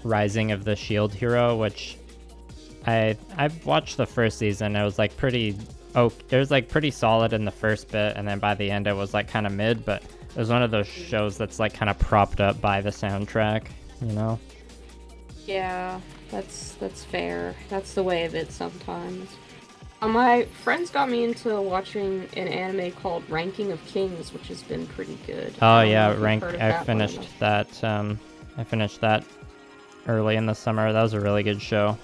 S2: Rising of the Shield Hero, which I watched the first season. It was like pretty pretty solid in the first bit, and then by the end it was like kind of mid, but it was one of those shows that's like kind of propped up by the soundtrack, you know?
S1: Yeah, that's fair. That's the way of it sometimes. My friends got me into watching an anime called Ranking of Kings, which has been pretty good.
S2: Oh
S1: I don't know
S2: yeah,
S1: if you've heard of
S2: I
S1: that
S2: finished
S1: one.
S2: that. I finished that early in the summer. That was a really good show.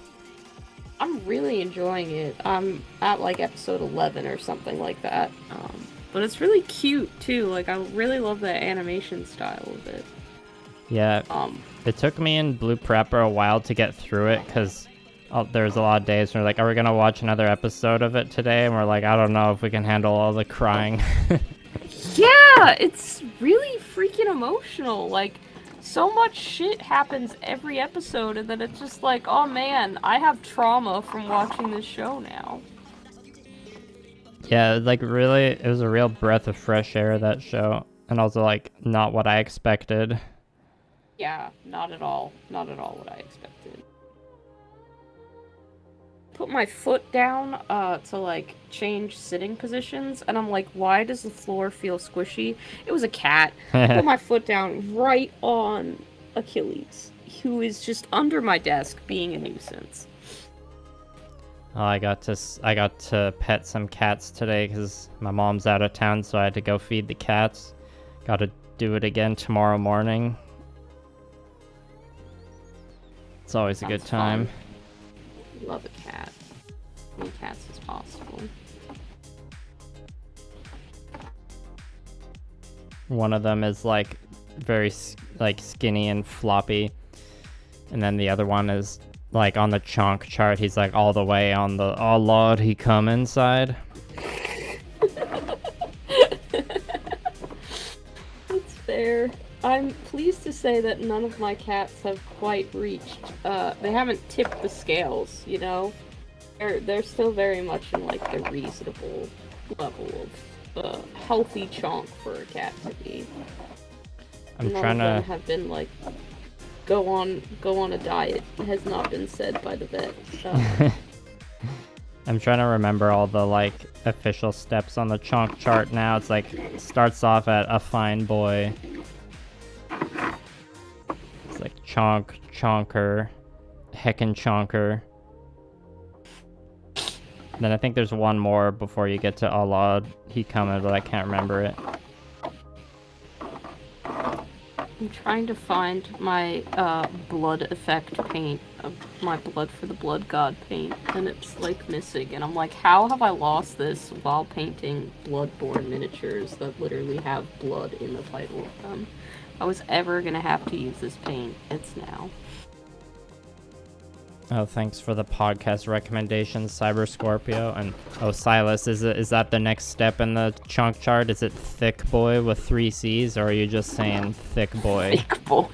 S1: I'm really enjoying it. I'm at like episode 11 or something like that. But it's really cute too. Like, I really love the animation style of it.
S2: Yeah, it took me and Blue Prepper a while to get through it because there's a lot of days where we're like, are we gonna watch another episode of it today? And we're like, I don't know if we can handle all the crying.
S1: Yeah, it's really freaking emotional. Like, so much shit happens every episode, and then it's just like, oh man, I have trauma from watching this show now.
S2: Yeah, like really, it was a real breath of fresh air, that show, and also like not what I expected.
S1: Yeah, not at all. Not at all what I expected. Put my foot down to like change sitting positions, and I'm like, why does the floor feel squishy? It was a cat. Put my foot down right on Achilles, who is just under my desk being a nuisance.
S2: Oh, I got to pet some cats today because my mom's out of town, so I had to go feed the cats. Got to do it again tomorrow morning. It's always a good
S1: Sounds
S2: time.
S1: fun. Love a cat. As many cats as possible.
S2: One of them is like very like skinny and floppy, and then the other one is like on the chonk chart. He's like all the way on the "oh lord, he come inside."
S1: That's fair. I'm pleased to say that none of my cats have quite reached. They haven't tipped the scales. You know, they're still very much in like the reasonable level of healthy chonk for a cat to be.
S2: I'm
S1: None
S2: trying
S1: of them
S2: to.
S1: have been like go on a diet. Has not been said by the vet.
S2: I'm trying to remember all the like official steps on the chonk chart now. It's like it starts off at a fine boy. It's like chonk, chonker, heckin' chonker. Then I think there's one more before you get to aloud. He coming, but I can't remember it.
S1: I'm trying to find my blood effect paint, my blood for the blood god paint, and it's like missing. And I'm like, how have I lost this while painting Bloodborne miniatures that literally have blood in the title of them? If I was ever gonna have to use this paint, it's now.
S2: Oh, thanks for the podcast recommendations, Cyber Scorpio. And oh, Silas, is that the next step in the chunk chart? Is it thick boy with 3 C's, or are you just saying thick boy?
S1: Thick boy.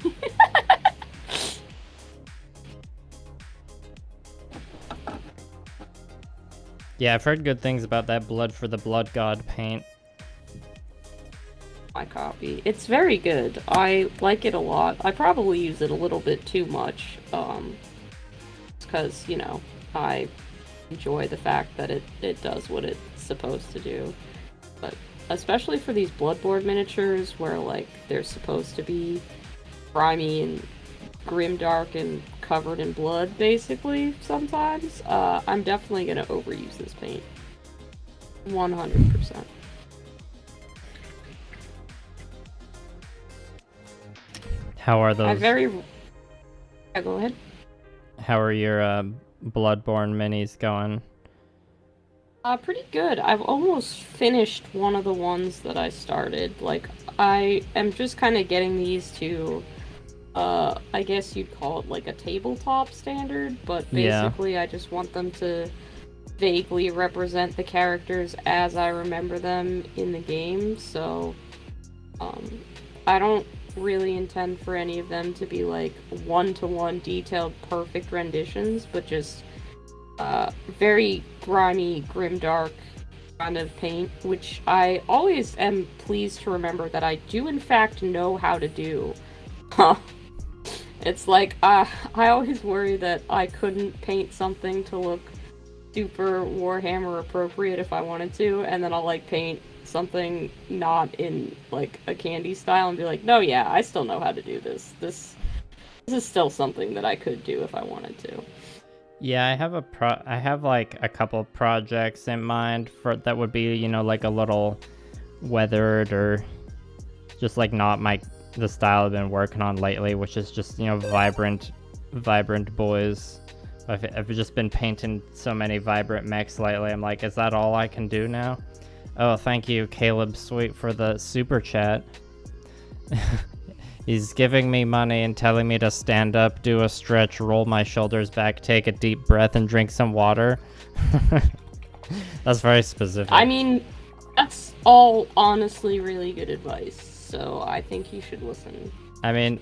S2: Yeah, I've heard good things about that Blood for the Blood God paint.
S1: My copy. It's very good. I like it a lot. I probably use it a little bit too much, because, you know, I enjoy the fact that it does what it's supposed to do. But especially for these Bloodborne miniatures where, like, they're supposed to be grimy and grimdark and covered in blood, basically, sometimes, I'm definitely gonna overuse this paint. 100%.
S2: How are those?
S1: Yeah, go ahead.
S2: How are your Bloodborne minis going?
S1: Pretty good. I've almost finished one of the ones that I started. Like, I am just kind of getting these to, I guess you'd call it like a tabletop standard, but basically I just want them to vaguely represent the characters as I remember them in the game, so, I don't really intend for any of them to be like one-to-one detailed perfect renditions, but just very grimy, grimdark kind of paint, which I always am pleased to remember that I do in fact know how to do. It's like, I always worry that I couldn't paint something to look super Warhammer appropriate if I wanted to, and then I'll like paint something not in like a candy style and be like, no, yeah, I still know how to do this. This is still something that I could do if I wanted to.
S2: Yeah, I have like a couple projects in mind for that would be, you know, like a little weathered or just like not the style I've been working on lately, which is just, you know, vibrant boys. I've just been painting so many vibrant mechs lately. I'm like, is that all I can do now? Oh, thank you, Caleb Sweet, for the super chat. He's giving me money and telling me to stand up, do a stretch, roll my shoulders back, take a deep breath, and drink some water. That's very specific.
S1: I mean, that's all honestly really good advice, so I think you should listen.
S2: I mean,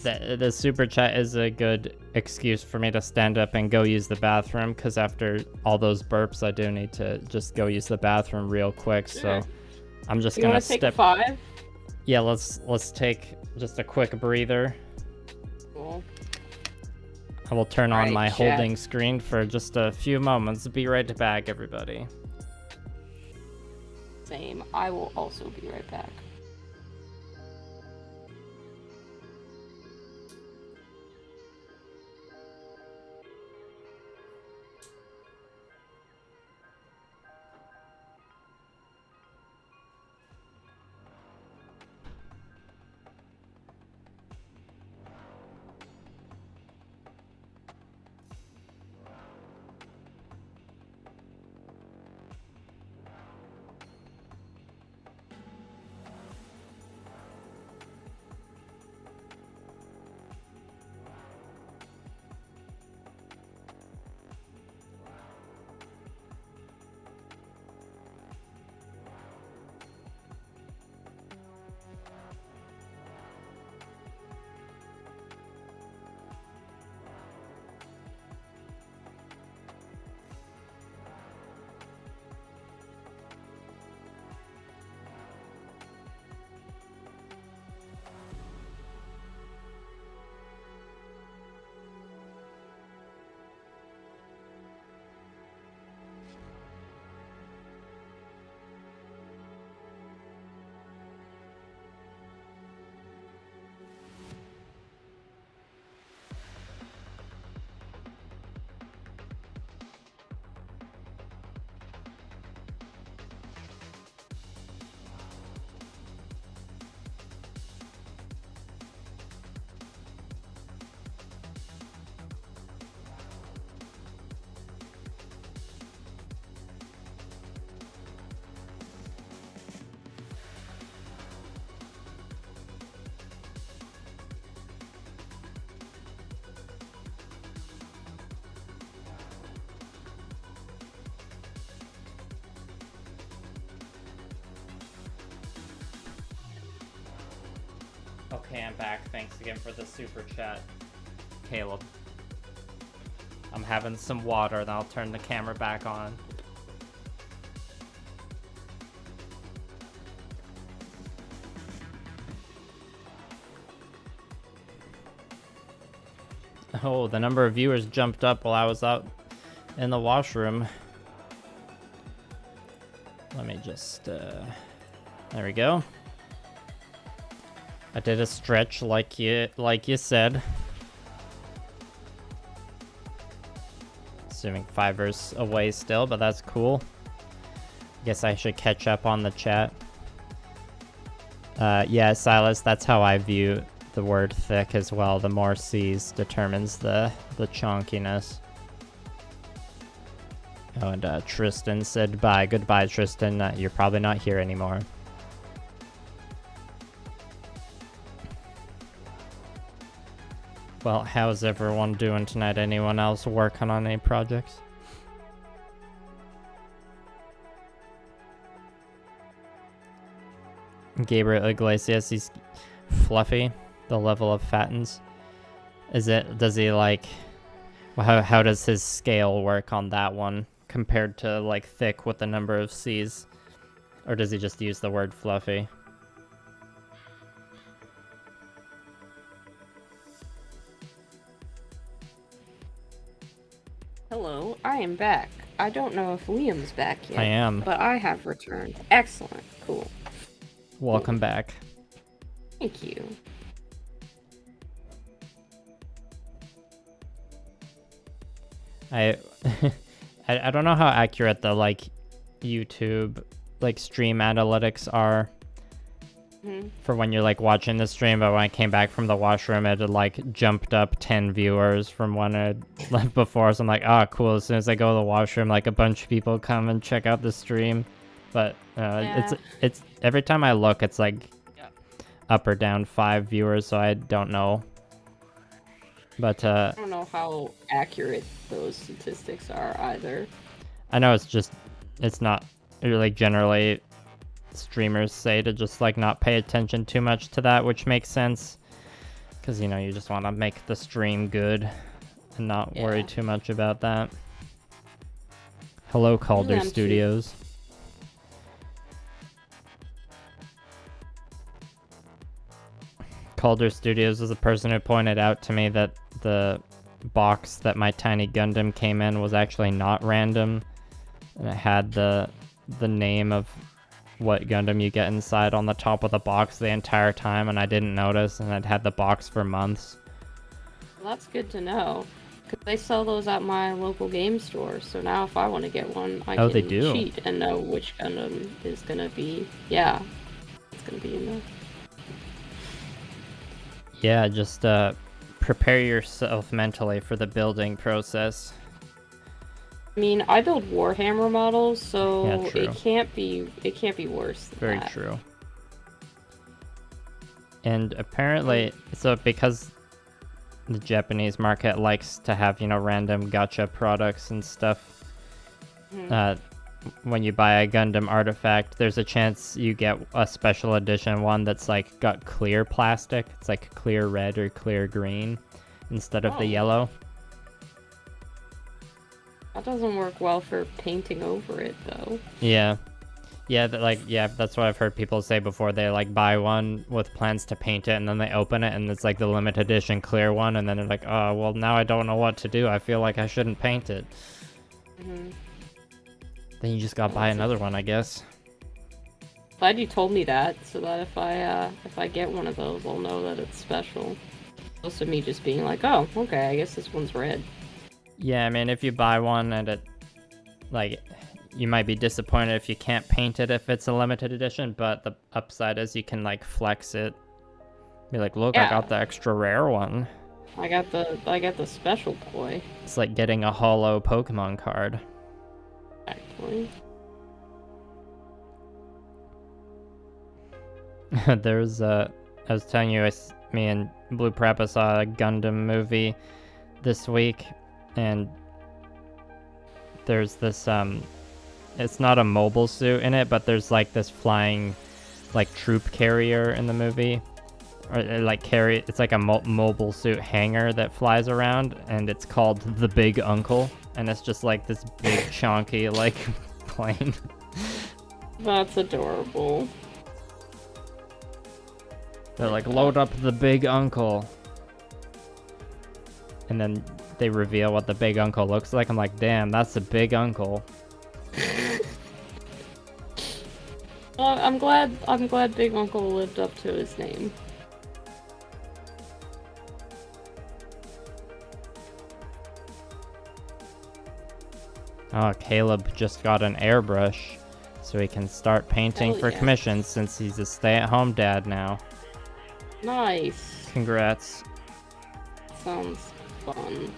S2: the super chat is a good excuse for me to stand up and go use the bathroom, because after all those burps, I do need to just go use the bathroom real quick, so I'm just gonna
S1: step... You wanna take 5?
S2: Yeah, let's take just a quick breather.
S1: Cool.
S2: I will turn on my holding screen for just a few moments. Be right back, everybody.
S1: Same. I will also be right back.
S2: Okay, I'm back. Thanks again for the super chat, Caleb. I'm having some water, then I'll turn the camera back on. Oh, the number of viewers jumped up while I was out in the washroom. Let me just, there we go. I did a stretch like you said. Assuming Fiverr's away still, but that's cool. Guess I should catch up on the chat. Yeah, Silas, that's how I view the word thick as well. The more C's determines the chonkiness. Oh, and Tristan said bye. Goodbye, Tristan. You're probably not here anymore. Well, how's everyone doing tonight? Anyone else working on any projects? Gabriel Iglesias, he's fluffy. The level of fattens. Does he like, how does his scale work on that one compared to like thick with the number of C's? Or does he just use the word fluffy?
S1: Hello, I am back. I don't know if Liam's back yet.
S2: I am.
S1: But I have returned. Excellent. Cool.
S2: Welcome back.
S1: Thank you.
S2: I don't know how accurate the like YouTube like stream analytics are for when you're like watching the stream, but when I came back from the washroom it had like jumped up 10 viewers from when I left before, so I'm like, ah, cool, as soon as I go to the washroom like a bunch of people come and check out the stream. But it's every time I look it's like up or down 5 viewers, so I don't know. But
S1: I don't know how accurate those statistics are either.
S2: I know it's not really generally streamers say to just like not pay attention too much to that, which makes sense because you know you just want to make the stream good and not worry too much about that. Hello, Calder Studios. Calder Studios was the person who pointed out to me that the box that my tiny Gundam came in was actually not random, and it had the name of what Gundam you get inside on the top of the box the entire time, and I didn't notice, and I'd had the box for months.
S1: Well, that's good to know, because they sell those at my local game store, so now if I want to get one, I can
S2: they do.
S1: cheat and know which Gundam is going to be, it's going to be in there.
S2: Yeah, just prepare yourself mentally for the building process.
S1: I mean, I build Warhammer models, so
S2: Yeah,
S1: it can't be worse than
S2: Very
S1: that.
S2: true. And apparently, so because the Japanese market likes to have, you know, random gacha products and stuff, when you buy a Gundam artifact, there's a chance you get a special edition one that's like got clear plastic. It's like clear red or clear green instead of the yellow.
S1: That doesn't work well for painting over it, though.
S2: Yeah, that's what I've heard people say before. They like buy one with plans to paint it, and then they open it, and it's like the limited edition clear one, and then they're like, oh, well, now I don't know what to do. I feel like I shouldn't paint it. Then you just gotta buy another one, I guess.
S1: Glad you told me that, so that if I get one of those, I'll know that it's special. Opposed to me just being like, oh, okay, I guess this one's red.
S2: Yeah, I mean, if you buy one and it, like, you might be disappointed if you can't paint it if it's a limited edition, but the upside is you can, like, flex it. Be like, look, I got the extra rare one.
S1: I got the special toy.
S2: It's like getting a holo Pokemon card.
S1: Actually.
S2: There's, I was telling you, me and Blue Preppa saw a Gundam movie this week, and there's this, it's not a mobile suit in it, but there's like this flying, like, troop carrier in the movie. Or, like, it's like a mobile suit hangar that flies around, and it's called the Big Uncle, and it's just like this big, chonky, like, plane.
S1: That's adorable.
S2: They're like, load up the Big Uncle. and then they reveal what the big uncle looks like. I'm like, damn, that's the big uncle.
S1: Well, I'm glad Big Uncle lived up to his name.
S2: Oh, Caleb just got an airbrush, so he can start painting
S1: Hell
S2: for
S1: yeah.
S2: commissions since he's a stay-at-home dad now.
S1: Nice.
S2: Congrats.
S1: Sounds fun.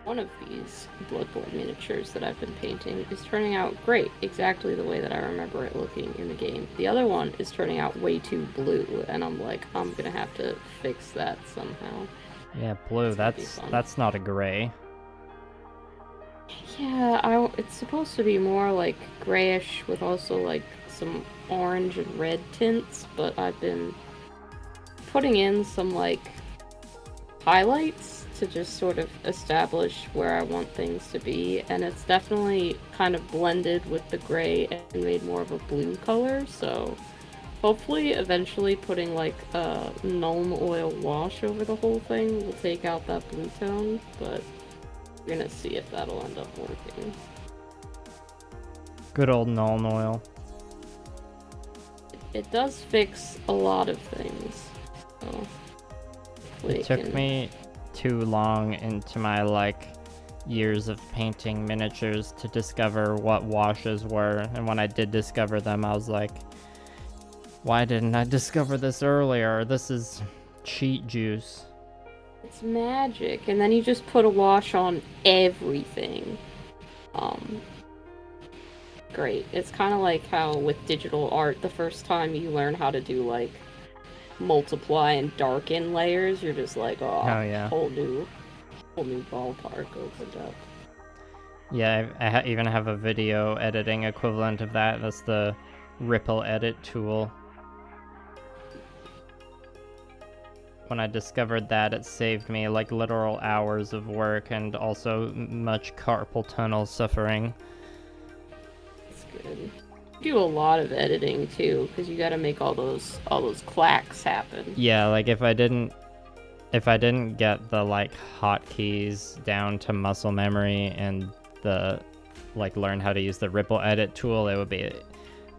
S1: One of these Bloodborne miniatures that I've been painting is turning out great, exactly the way that I remember it looking in the game. The other one is turning out way too blue, and I'm like, I'm gonna have to fix that somehow.
S2: Yeah, blue, that's not a gray.
S1: Yeah, it's supposed to be more like grayish with also like some orange and red tints, but I've been putting in some like highlights to just sort of establish where I want things to be, and it's definitely kind of blended with the gray and made more of a blue color, so hopefully eventually putting like a Nuln Oil wash over the whole thing will take out that blue tone, but we're gonna see if that'll end up working.
S2: Good old Nuln Oil.
S1: It does fix a lot of things, so
S2: It took me too long into my like years of painting miniatures to discover what washes were, and when I did discover them I was like, why didn't I discover this earlier? This is cheat juice.
S1: It's magic, and then you just put a wash on everything. Great. It's kind of like how with digital art, the first time you learn how to do like multiply and darken layers, you're just like, oh yeah, whole new ballpark opened up.
S2: Yeah, I even have a video editing equivalent of that. That's the Ripple Edit tool. When I discovered that, it saved me like literal hours of work and also much carpal tunnel suffering.
S1: That's good. You do a lot of editing too, because you got to make all those clacks happen.
S2: Yeah, like if I didn't get the like hotkeys down to muscle memory and the like learn how to use the Ripple Edit tool, it would be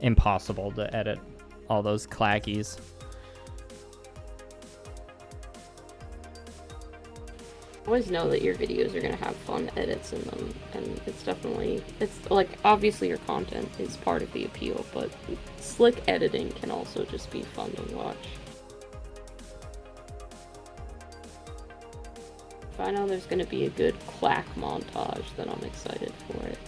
S2: impossible to edit all those clackies.
S1: Always know that your videos are gonna have fun edits in them, and it's like obviously your content is part of the appeal, but slick editing can also just be fun to watch. If I know there's gonna be a good clack montage, then I'm excited for it.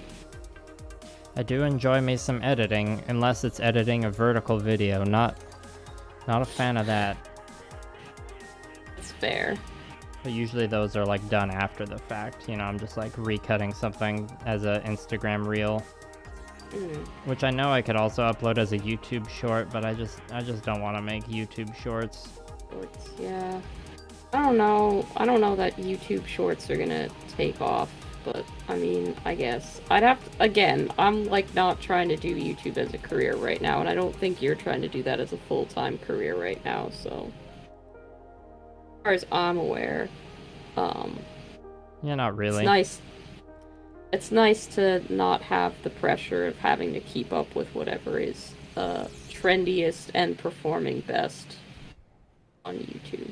S2: I do enjoy me some editing, unless it's editing a vertical video. Not a fan of that.
S1: It's fair.
S2: But usually those are like done after the fact, you know, I'm just like recutting something as an Instagram reel. Which I know I could also upload as a YouTube short, but I just don't want to make YouTube shorts.
S1: Yeah. I don't know that YouTube shorts are gonna take off, but I mean, I guess. I'd have to, again, I'm like not trying to do YouTube as a career right now, and I don't think you're trying to do that as a full-time career right now, so. As far as I'm aware,
S2: yeah, not really.
S1: It's nice to not have the pressure of having to keep up with whatever is trendiest and performing best on YouTube.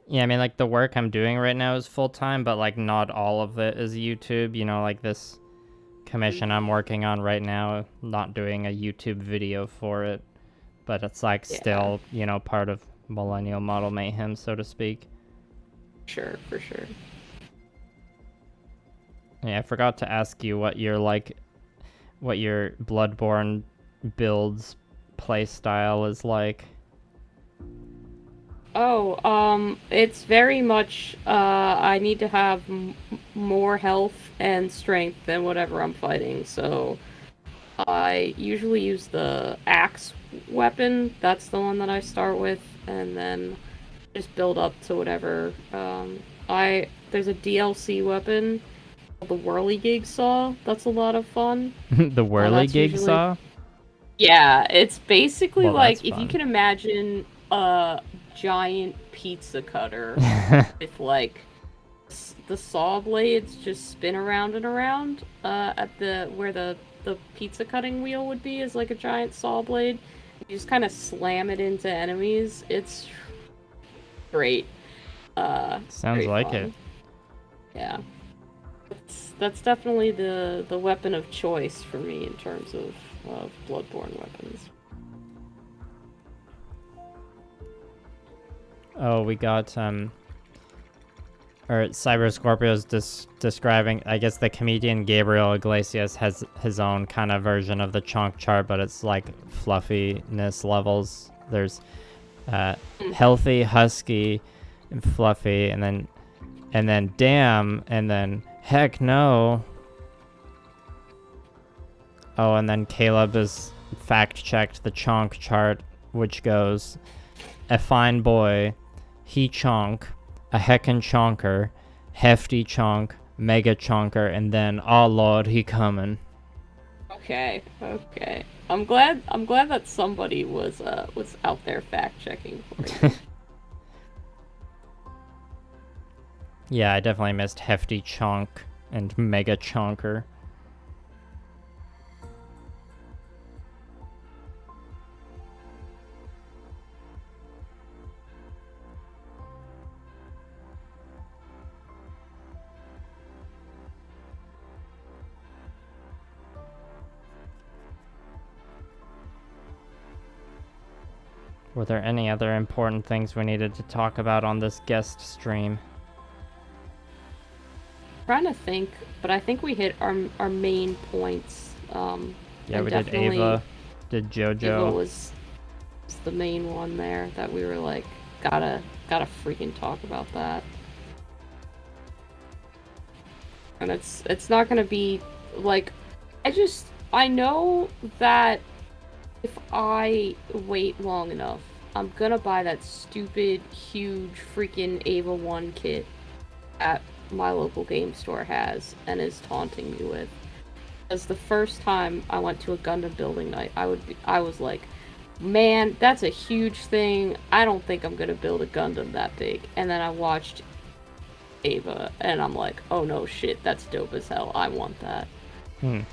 S2: Yeah, I mean, like, the work I'm doing right now is full-time, but, like, not all of it is YouTube. You know, like, this commission I'm working on right now, not doing a YouTube video for it, but it's, like, still, you know, part of Millennial Model Mayhem, so to speak.
S1: Sure, for sure.
S2: Yeah, I forgot to ask you what your Bloodborne builds playstyle is like.
S1: Oh, it's very much, I need to have more health and strength than whatever I'm fighting, so I usually use the axe weapon. That's the one that I start with, and then just build up to whatever. There's a DLC weapon the whirligig saw. That's a lot of fun.
S2: The whirligig
S1: Usually...
S2: saw?
S1: Yeah, it's basically
S2: Well, that's
S1: like if you
S2: fun.
S1: can imagine a giant pizza cutter with like the saw blades just spin around and around at the where the pizza cutting wheel would be is like a giant saw blade. You just kind of slam it into enemies. It's great.
S2: Sounds
S1: Very
S2: like
S1: fun.
S2: it.
S1: Yeah. That's definitely the weapon of choice for me in terms of Bloodborne weapons.
S2: Oh, we got or Cyber Scorpio's describing, I guess the comedian Gabriel Iglesias has his own kind of version of the chunk chart, but it's like fluffiness levels. There's healthy, husky, and fluffy, and then damn, and then heck no. Oh, and then Caleb has fact-checked the chonk chart, which goes, a fine boy, he chonk, a heckin' chonker, hefty chonk, mega chonker, and then, oh lord, he coming.
S1: Okay. I'm glad that somebody was out there fact checking for you.
S2: Yeah, I definitely missed hefty chonk and mega chonker. Were there any other important things we needed to talk about on this guest stream?
S1: Trying to think, but I think we hit our main points.
S2: Yeah, we did Ava, did JoJo.
S1: Ava was the main one there that we were like, gotta freaking talk about that. And it's not gonna be like, I know that if I wait long enough, I'm gonna buy that stupid, huge, freaking Ava 1 kit that my local game store has and is taunting me with. Because the first time I went to a Gundam building night, I was like, man, that's a huge thing. I don't think I'm gonna build a Gundam that big. And then I watched Ava, and I'm like, oh no, shit, that's dope as hell. I want that.
S2: I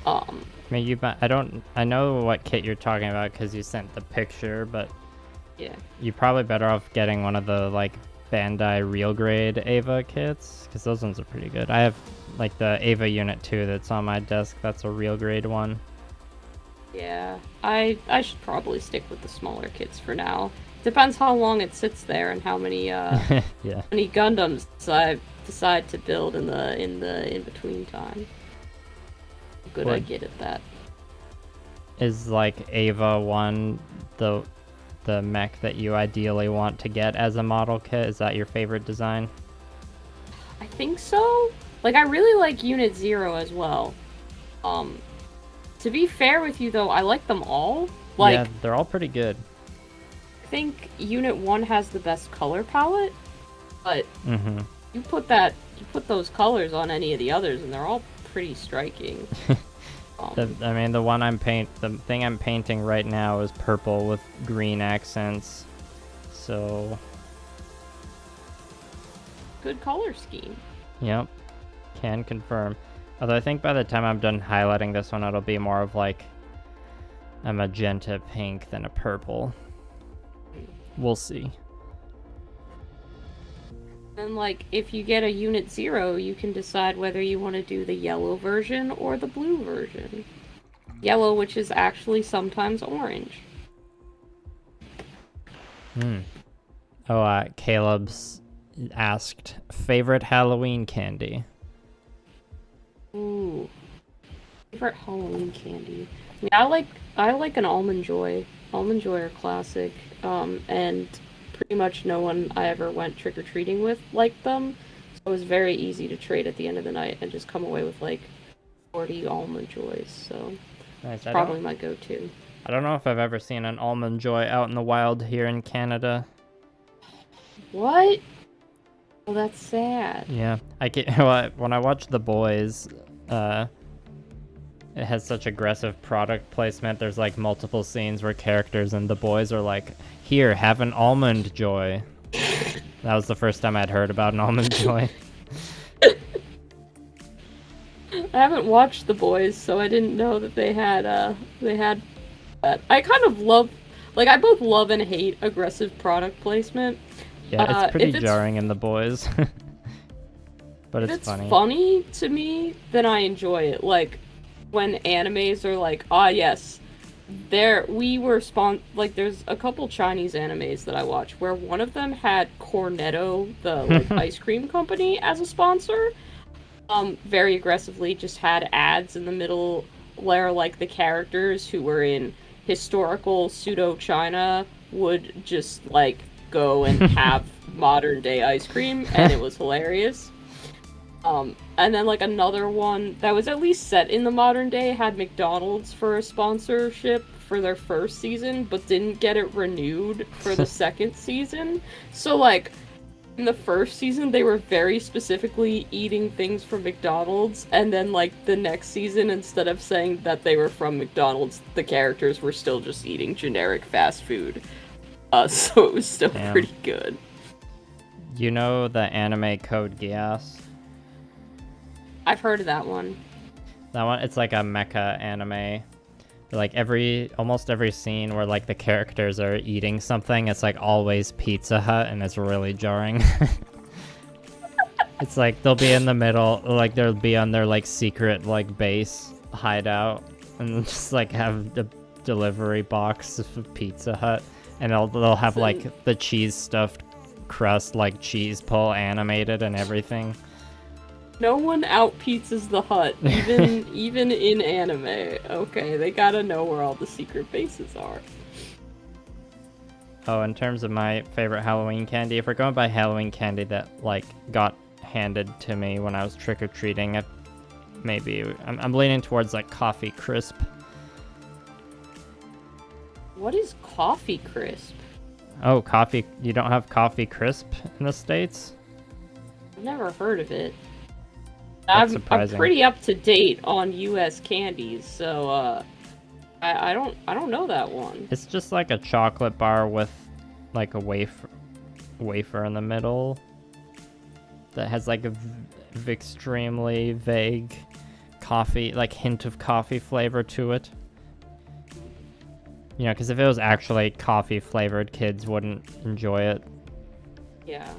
S2: mean, I know what kit you're talking about because you sent the picture, but
S1: yeah,
S2: you're probably better off getting one of the like Bandai real grade Ava kits because those ones are pretty good. I have like the Ava Unit 2 that's on my desk. That's a real grade one.
S1: Yeah, I should probably stick with the smaller kits for now. Depends how long it sits there and how many many Gundams I decide to build in the in between time. Good, I get at that.
S2: Is like Ava 1 the mech that you ideally want to get as a model kit? Is that your favorite design?
S1: I think so. Like, I really like Unit 0 as well. To be fair with you though, I like them all. Like,
S2: yeah, they're all pretty good.
S1: I think Unit 1 has the best color palette, but you put those colors on any of the others and they're all pretty striking.
S2: The thing I'm painting right now is purple with green accents, so
S1: good color scheme.
S2: Yep, can confirm. Although I think by the time I'm done highlighting this one, it'll be more of like a magenta pink than a purple. We'll see.
S1: And like, if you get a Unit 0, you can decide whether you want to do the yellow version or the blue version. Yellow, which is actually sometimes orange.
S2: Oh, Caleb's asked, favorite Halloween candy?
S1: Ooh. Favorite Halloween candy? I mean, I like an Almond Joy. Almond Joy are classic. And pretty much no one I ever went trick-or-treating with liked them. So it was very easy to trade at the end of the night and just come away with like 40 Almond Joys. So
S2: nice.
S1: Probably my go-to.
S2: I don't know if I've ever seen an Almond Joy out in the wild here in Canada.
S1: What? Oh, that's sad.
S2: Yeah, well, when I watch The Boys, it has such aggressive product placement. There's like multiple scenes where characters in The Boys are like, "Here, have an almond joy." That was the first time I'd heard about an almond joy.
S1: I haven't watched The Boys, so I didn't know that they had that. I kind of love, like, I both love and hate aggressive product placement.
S2: Yeah, it's pretty
S1: if
S2: jarring in The Boys. But
S1: if
S2: it's funny.
S1: funny to me, then I enjoy it. Like, when animes are like, ah, yes, like, there's a couple Chinese animes that I watch where one of them had Cornetto, the like ice cream company, as a sponsor. Very aggressively just had ads in the middle where like the characters who were in historical pseudo China would just like go and have modern day ice cream, and it was hilarious. And then like another one that was at least set in the modern day had McDonald's for a sponsorship for their first season, but didn't get it renewed for the second season. So like in the first season they were very specifically eating things from McDonald's, and then like the next season, instead of saying that they were from McDonald's, the characters were still just eating generic fast food. So it was still pretty good.
S2: You know the anime Code Geass?
S1: I've heard of that one.
S2: That one, it's like a mecha anime. Like almost every scene where like the characters are eating something, it's like always Pizza Hut, and it's really jarring. It's like they'll be in the middle, like they'll be on their like secret like base hideout, and they'll just like have the delivery box of Pizza Hut, and they'll have like the cheese stuffed crust, like cheese pull animated and everything.
S1: No one out pizzas the hut, even in anime. Okay, they gotta know where all the secret bases are.
S2: Oh, in terms of my favorite Halloween candy, if we're going by Halloween candy that like got handed to me when I was trick-or-treating, I'm leaning towards like Coffee Crisp.
S1: What is Coffee Crisp?
S2: Oh, you don't have Coffee Crisp in the States?
S1: I've never heard of it.
S2: That's
S1: I'm
S2: surprising.
S1: pretty up to date on U.S. candies, so I don't know that one.
S2: It's just like a chocolate bar with like a wafer in the middle that has like a extremely vague coffee, like hint of coffee flavor to it. You know, because if it was actually coffee flavored, kids wouldn't enjoy it.
S1: Yeah.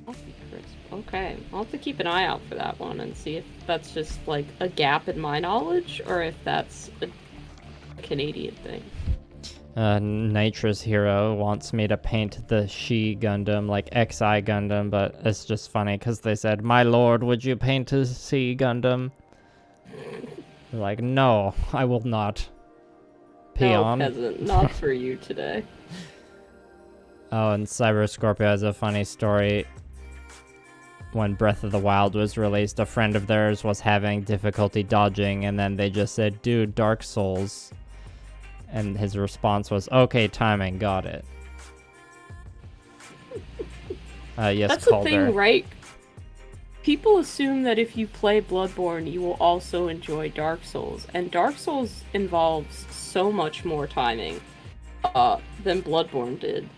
S1: Coffee Crisp. Okay, I'll have to keep an eye out for that one and see if that's just like a gap in my knowledge or if that's a Canadian thing.
S2: Nitrous Hero wants me to paint the She Gundam, like XI Gundam, but it's just funny because they said, "My lord, would you paint a She Gundam?" Like, no, I will not. Peon.
S1: No, peasant, not for you today.
S2: Oh, and Cyber Scorpio has a funny story. When Breath of the Wild was released, a friend of theirs was having difficulty dodging, and then they just said, "Dude, Dark Souls." And his response was, "Okay, timing, got it." Yes,
S1: That's
S2: Calder.
S1: the thing, right? People assume that if you play Bloodborne, you will also enjoy Dark Souls, and Dark Souls involves so much more timing than Bloodborne did.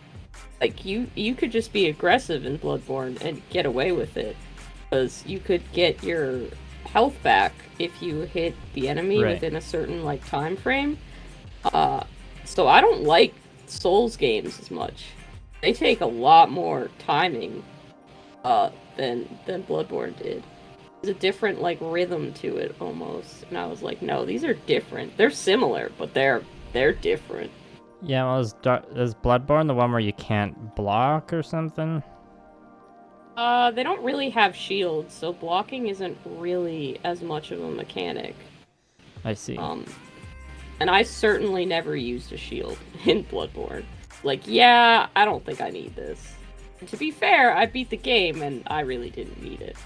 S1: Like, you could just be aggressive in Bloodborne and get away with it, because you could get your health back if you hit the enemy within a certain, like, time frame. So I don't like Souls games as much. They take a lot more timing, than Bloodborne did. There's a different, like, rhythm to it, almost. And I was like, no, these are different. They're similar, but they're different.
S2: Yeah, well, is Bloodborne the one where you can't block or something?
S1: They don't really have shields, so blocking isn't really as much of a mechanic.
S2: I see.
S1: And I certainly never used a shield in Bloodborne. Like, yeah, I don't think I need this. And to be fair, I beat the game, and I really didn't need it.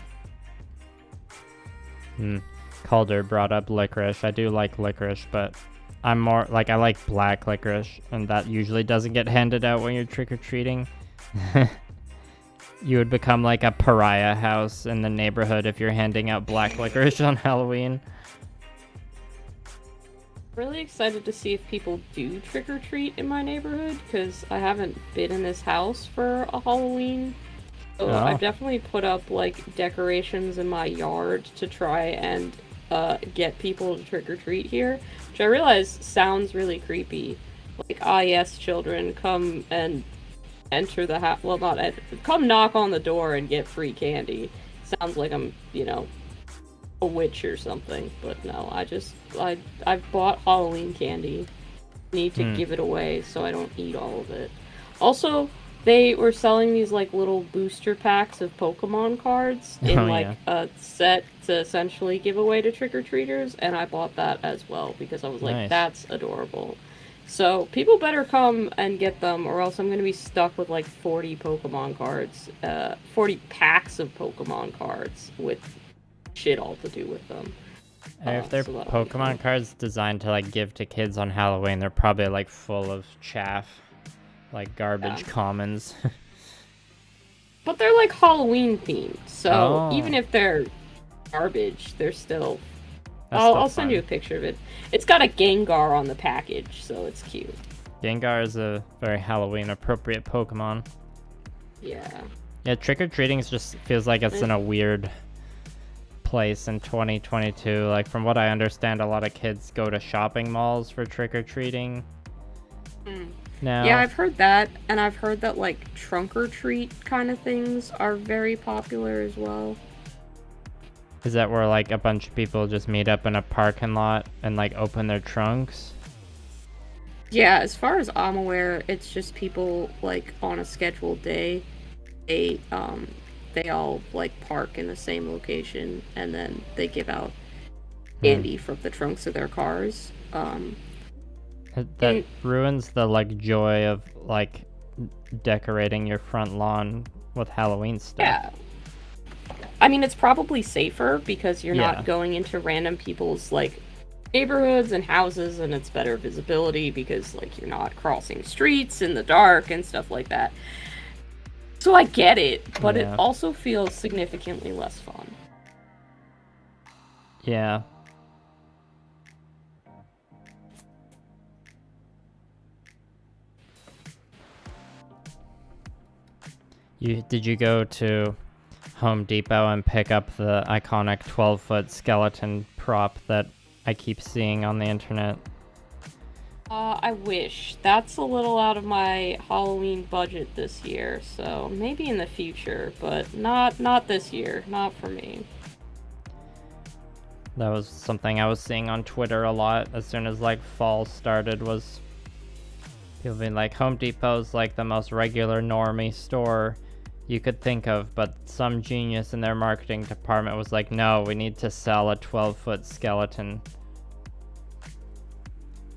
S2: Calder brought up licorice. I do like licorice, but I'm more like I like black licorice, and that usually doesn't get handed out when you're trick-or-treating. You would become like a pariah house in the neighborhood if you're handing out black licorice on Halloween.
S1: Really excited to see if people do trick or treat in my neighborhood, because I haven't been in this house for a Halloween. So I've definitely put up like decorations in my yard to try and get people to trick or treat here, which I realize sounds really creepy. Like, ah, yes, children, come and enter the house. Well, not enter. Come knock on the door and get free candy. Sounds like I'm, a witch or something. But no, I've bought Halloween candy. Need to give it away so I don't eat all of it. Also, they were selling these like little booster packs of Pokemon cards in a set to essentially give away to trick-or-treaters, and I bought that as well because I was like,
S2: Nice.
S1: That's adorable. So people better come and get them, or else I'm going to be stuck with like 40 Pokemon cards, 40 packs of Pokemon cards with shit all to do with them.
S2: And if they're Pokemon cards designed to like give to kids on Halloween, they're probably like full of chaff, like garbage commons.
S1: But they're like Halloween themed, so even if they're garbage, they're still. I'll send you a picture of it. It's got a Gengar on the package, so it's cute.
S2: Gengar is a very Halloween appropriate Pokemon.
S1: Yeah.
S2: Yeah, trick-or-treating just feels like it's in a weird place in 2022. Like, from what I understand, a lot of kids go to shopping malls for trick-or-treating. Now.
S1: Yeah, I've heard that, and I've heard that like trunk or treat kind of things are very popular as well.
S2: Is that where like a bunch of people just meet up in a parking lot and like open their trunks?
S1: Yeah, as far as I'm aware, it's just people like on a scheduled day. They all like park in the same location, and then they give out candy from the trunks of their cars.
S2: That ruins the like joy of like decorating your front lawn with Halloween stuff.
S1: Yeah. I mean, it's probably safer because you're not going into random people's like neighborhoods and houses, and it's better visibility because like you're not crossing streets in the dark and stuff like that. So I get it, but it also feels significantly less fun.
S2: Yeah. Did you go to Home Depot and pick up the iconic 12-foot skeleton prop that I keep seeing on the internet?
S1: I wish. That's a little out of my Halloween budget this year, so maybe in the future, but not this year. Not for me.
S2: That was something I was seeing on Twitter a lot as soon as like fall started, was people being like, Home Depot's like the most regular normie store you could think of, but some genius in their marketing department was like, no, we need to sell a 12-foot skeleton.
S1: I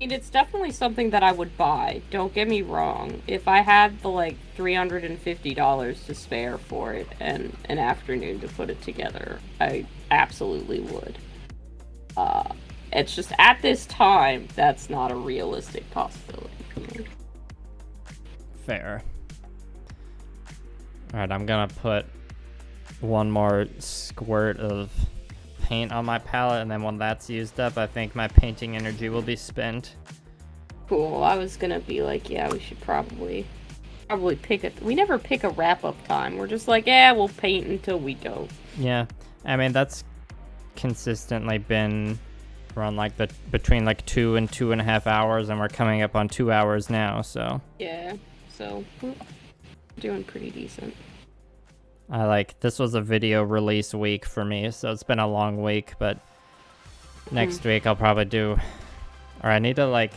S1: mean, it's definitely something that I would buy, don't get me wrong. If I had the like $350 to spare for it and an afternoon to put it together, I absolutely would. It's just at this time, that's not a realistic possibility for me.
S2: Fair. Alright, I'm gonna put one more squirt of paint on my palette, and then when that's used up, I think my painting energy will be spent.
S1: Cool. I was gonna be like, yeah, we should probably pick a. We never pick a wrap-up time. We're just like, yeah, we'll paint until we don't.
S2: Yeah, I mean that's consistently been around like between like 2 and 2.5 hours, and we're coming up on 2 hours now. So
S1: yeah, so we're doing pretty decent.
S2: This was a video release week for me, so it's been a long week, but next week I'll probably do, or I need to like,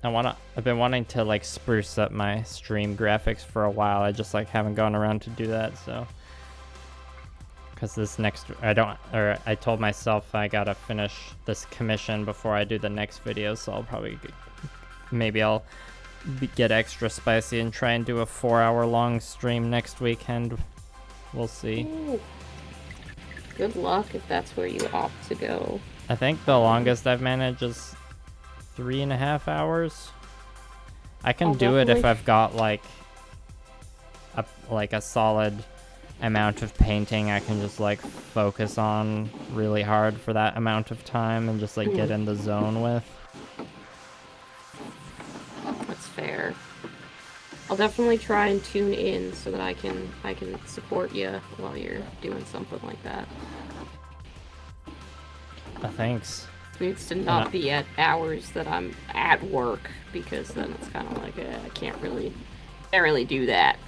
S2: I've been wanting to like spruce up my stream graphics for a while. I just like haven't gone around to do that, so. Because I told myself I gotta finish this commission before I do the next video, so I'll probably, maybe I'll get extra spicy and try and do a 4-hour long stream next weekend. We'll see.
S1: Ooh. Good luck if that's where you opt to go.
S2: I think the longest I've managed is 3.5 hours. I can do it if I've got like like a solid amount of painting I can just like focus on really hard for that amount of time and just like get in the zone with.
S1: That's fair. I'll definitely try and tune in so that I can support you while you're doing something like that.
S2: Thanks.
S1: It needs to not be at hours that I'm at work, because then it's kind of like I can't really do that.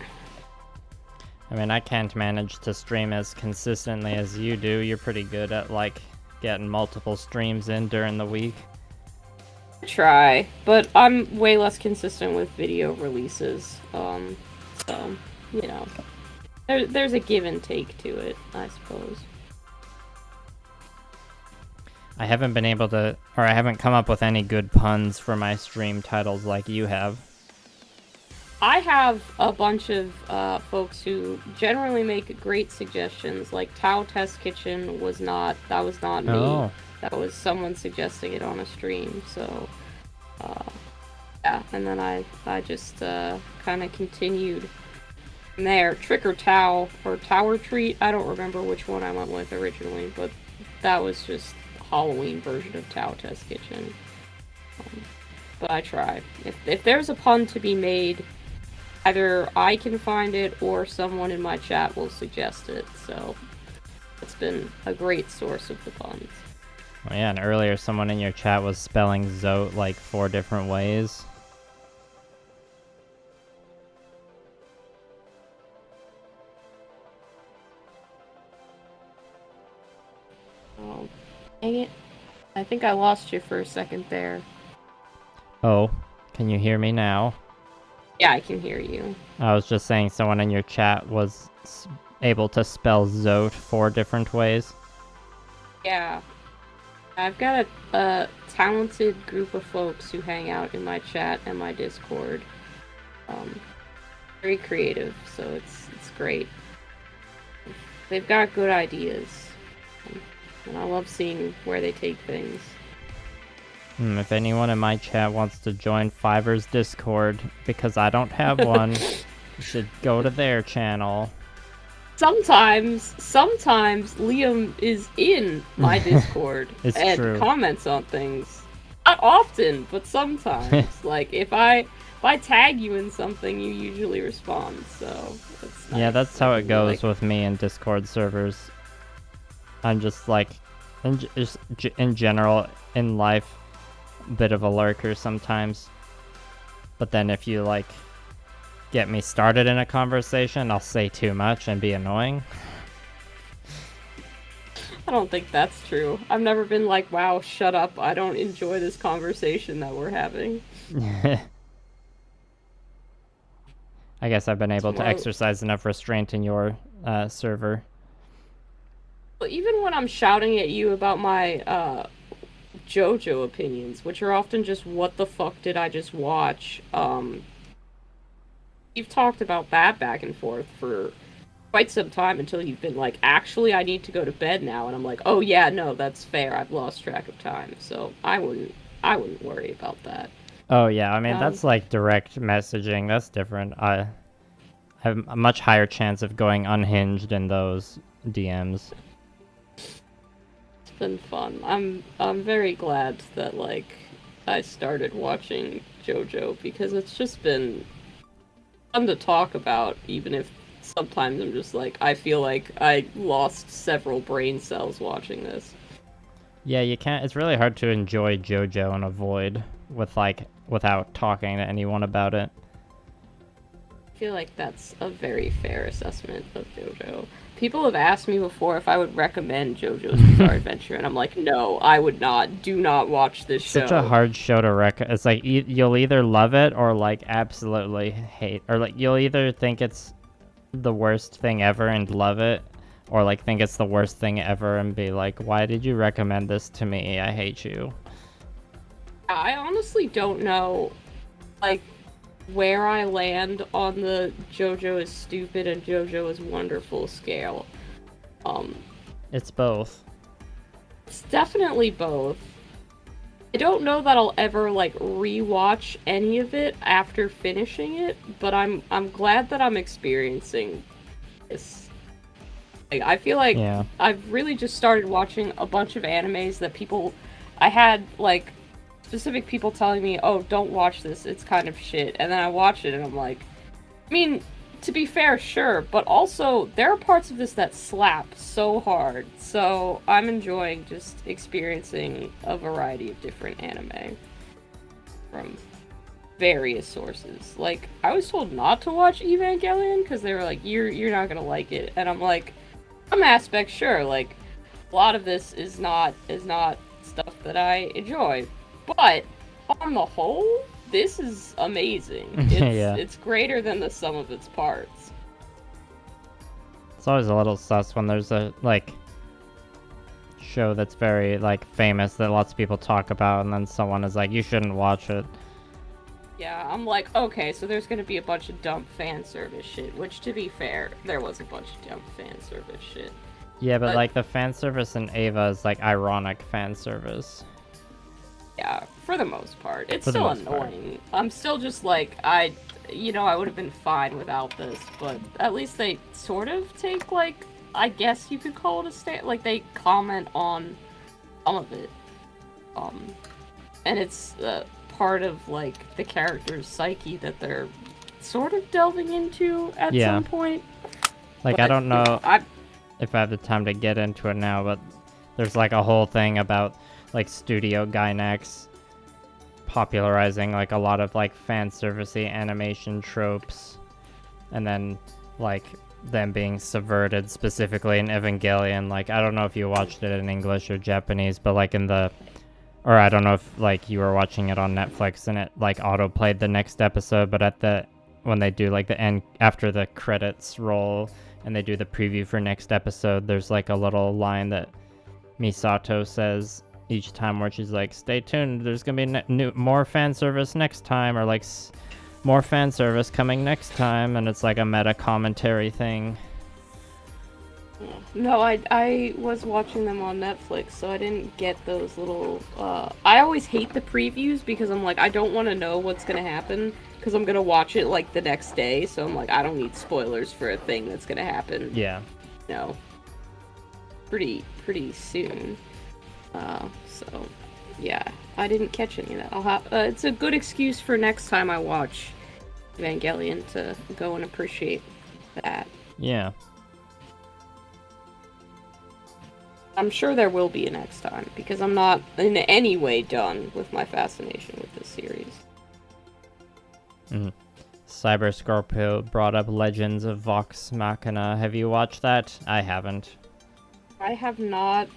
S2: I mean, I can't manage to stream as consistently as you do. You're pretty good at like getting multiple streams in during the week.
S1: Try, but I'm way less consistent with video releases. So you know, there's a give and take to it, I suppose.
S2: I haven't been able to, or I haven't come up with any good puns for my stream titles like you have.
S1: I have a bunch of folks who generally make great suggestions. Like Tao Test Kitchen was not me. That was someone suggesting it on a stream. So yeah, and then I just kind of continued from there. Trick or Tao or Tower Treat. I don't remember which one I went with originally, but that was just a Halloween version of Tao Test Kitchen. But I try. If there's a pun to be made, either I can find it or someone in my chat will suggest it, so it's been a great source of the puns.
S2: Well, yeah, and earlier someone in your chat was spelling Zote like 4 different ways.
S1: Oh, dang it. I think I lost you for a second there.
S2: Oh, can you hear me now?
S1: Yeah, I can hear you.
S2: I was just saying someone in your chat was able to spell Zote 4 different ways.
S1: Yeah. I've got a talented group of folks who hang out in my chat and my Discord. Very creative, so it's great. They've got good ideas. And I love seeing where they take things.
S2: If anyone in my chat wants to join Fiverr's Discord, because I don't have one, you should go to their channel.
S1: Sometimes Liam is in my Discord and
S2: true.
S1: comments on things. Not often, but sometimes. Like if I tag you in something, you usually respond. So that's nice.
S2: Yeah, that's how it goes with me in Discord servers. I'm just like, in general in life, a bit of a lurker sometimes. But then if you like get me started in a conversation, I'll say too much and be annoying.
S1: I don't think that's true. I've never been like, wow, shut up, I don't enjoy this conversation that we're having.
S2: I guess I've been able to exercise enough restraint in your server.
S1: Well, even when I'm shouting at you about my JoJo opinions, which are often just, what the fuck did I just watch? You've talked about that back and forth for quite some time until you've been like, actually, I need to go to bed now. And I'm like, oh yeah, no, that's fair. I've lost track of time. So I wouldn't worry about that.
S2: Oh yeah, I mean, that's like direct messaging. That's different. I have a much higher chance of going unhinged in those DMs.
S1: It's been fun. I'm very glad that like I started watching JoJo, because it's just been fun to talk about, even if sometimes I'm just like, I feel like I lost several brain cells watching this.
S2: Yeah, you can't. It's really hard to enjoy JoJo and avoid without talking to anyone about it.
S1: I feel like that's a very fair assessment of JoJo. People have asked me before if I would recommend JoJo's Bizarre Adventure, and I'm like, no, I would not. Do not watch this show.
S2: Such a hard show to recommend. It's like you'll either love it or like absolutely hate, or like you'll either think it's the worst thing ever and love it, or like think it's the worst thing ever and be like, why did you recommend this to me? I hate you.
S1: I honestly don't know, like, where I land on the JoJo is stupid and JoJo is wonderful scale.
S2: It's both.
S1: It's definitely both. I don't know that I'll ever like rewatch any of it after finishing it, but I'm glad that I'm experiencing this. Like, I feel like
S2: Yeah.
S1: I've really just started watching a bunch of animes that I had like specific people telling me, "Oh, don't watch this. It's kind of shit." And then I watch it and I'm like, I mean, to be fair, sure, but also there are parts of this that slap so hard. So I'm enjoying just experiencing a variety of different anime from various sources. Like, I was told not to watch Evangelion because they were like, "You're not gonna like it," and I'm like, some aspects, sure. Like, a lot of this is not stuff that I enjoy, but on the whole, this is amazing.
S2: Yeah.
S1: It's greater than the sum of its parts.
S2: It's always a little sus when there's a, like, show that's very, like, famous that lots of people talk about, and then someone is like, you shouldn't watch it.
S1: Yeah, I'm like, okay, so there's gonna be a bunch of dumb fan service shit, which, to be fair, there was a bunch of dumb fan service shit.
S2: Yeah, but like, the fan service in Ava is, like, ironic fan service.
S1: Yeah, for the most part. It's
S2: For the
S1: still
S2: most part.
S1: annoying. I'm still just like, I would have been fine without this, but at least they sort of take, like, I guess you could call it a stand. Like, they comment on some of it. And it's part of, like, the character's psyche that they're sort of delving into at
S2: Yeah.
S1: some point.
S2: Like,
S1: But,
S2: I don't know if I have the time to get into it now, but there's, like, a whole thing about, like, Studio Gainax popularizing, like, a lot of, like, fan servicey animation tropes, and then, like, them being subverted specifically in Evangelion. Like, I don't know if you watched it in English or Japanese, but, like, or I don't know if, like, you were watching it on Netflix and it, like, auto-played the next episode, but when they do, like, the end, after the credits roll, and they do the preview for next episode, there's, like, a little line that Misato says each time where she's like, stay tuned, there's gonna be more fan service next time, or, like, more fan service coming next time, and it's, like, a meta commentary thing.
S1: No, I was watching them on Netflix, so I didn't get those little, I always hate the previews because I'm like, I don't want to know what's gonna happen, because I'm gonna watch it, like, the next day, so I'm like, I don't need spoilers for a thing that's gonna happen.
S2: Yeah.
S1: No. Pretty soon. So, yeah, I didn't catch any of that. I'll have, it's a good excuse for next time I watch Evangelion to go and appreciate that.
S2: Yeah.
S1: I'm sure there will be a next time, because I'm not in any way done with my fascination with this series.
S2: Cyber Scorpio brought up Legends of Vox Machina. Have you watched that? I haven't.
S1: I have not,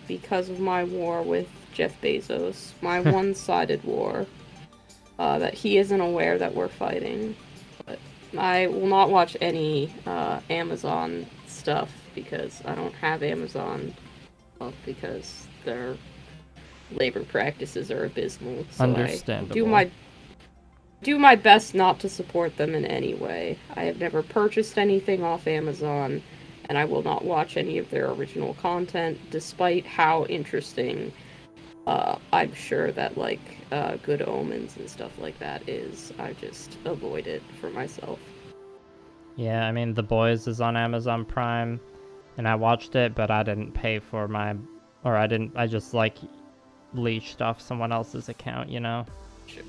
S1: because of my war with Jeff Bezos. My one-sided war. That he isn't aware that we're fighting. But I will not watch any, Amazon stuff, because I don't have Amazon. Because their labor practices are abysmal. So
S2: Understandable.
S1: I do my best not to support them in any way. I have never purchased anything off Amazon, and I will not watch any of their original content, despite how interesting I'm sure that, like, Good Omens and stuff like that is. I just avoid it for myself.
S2: Yeah, I mean, The Boys is on Amazon Prime, and I watched it, but I didn't pay for I just, like, leached off someone else's account, you know?
S1: Sure.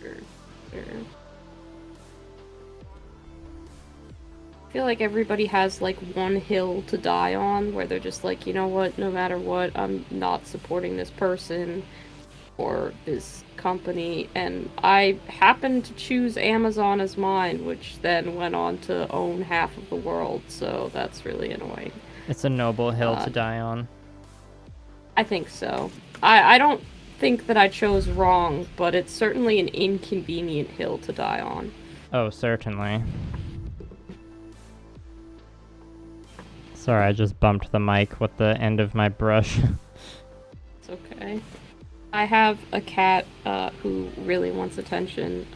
S1: I feel like everybody has, like, one hill to die on, where they're just like, you know what, no matter what, I'm not supporting this person or this company, and I happened to choose Amazon as mine, which then went on to own half of the world, so that's really annoying.
S2: It's a noble hill to die on.
S1: I think so. I don't think that I chose wrong, but it's certainly an inconvenient hill to die on.
S2: Oh, certainly. Sorry, I just bumped the mic with the end of my brush.
S1: It's okay. I have a cat who really wants attention,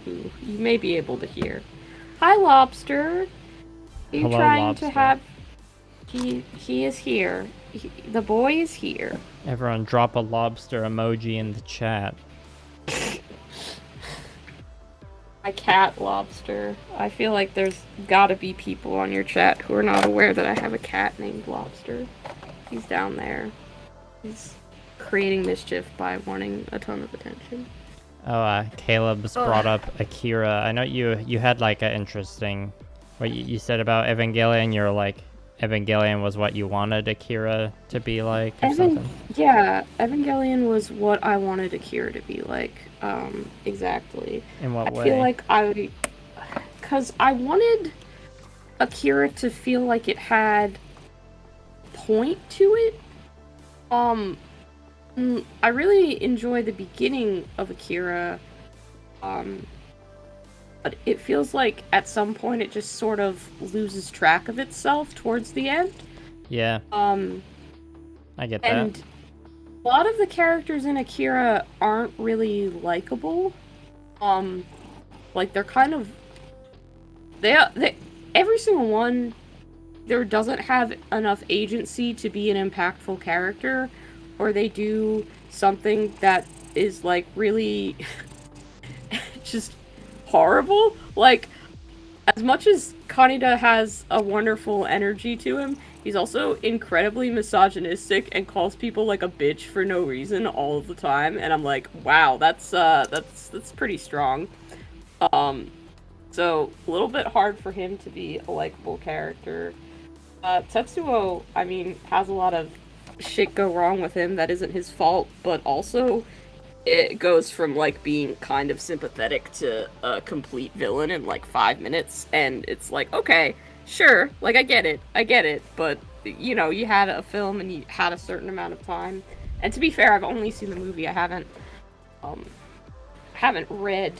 S1: who you may be able to hear. Hi, Lobster! Are you
S2: Hello,
S1: trying
S2: Lobster.
S1: to have... He is here. the boy is here.
S2: Everyone drop a lobster emoji in the chat.
S1: My cat Lobster. I feel like there's gotta be people on your chat who are not aware that I have a cat named Lobster. He's down there. He's creating mischief by wanting a ton of attention.
S2: Oh, Caleb's brought up Akira. I know you had like an interesting, what you said about Evangelion. You're like, Evangelion was what you wanted Akira to be like, or something.
S1: Yeah, Evangelion was what I wanted Akira to be like. Exactly.
S2: In what way?
S1: I feel like because I wanted Akira to feel like it had point to it. I really enjoy the beginning of Akira, but it feels like at some point it just sort of loses track of itself towards the end.
S2: Yeah. I get that.
S1: And a lot of the characters in Akira aren't really likable. Like they're kind of they every single one there doesn't have enough agency to be an impactful character, or they do something that is like really just horrible. Like, as much as Kaneda has a wonderful energy to him, he's also incredibly misogynistic and calls people like a bitch for no reason all of the time. And I'm like, wow, that's pretty strong. So a little bit hard for him to be a likable character. Tetsuo, I mean, has a lot of shit go wrong with him that isn't his fault, but also it goes from like being kind of sympathetic to a complete villain in like 5 minutes, and it's like, okay, sure, like I get it, but you know, you had a film and you had a certain amount of time. And to be fair, I've only seen the movie. I haven't read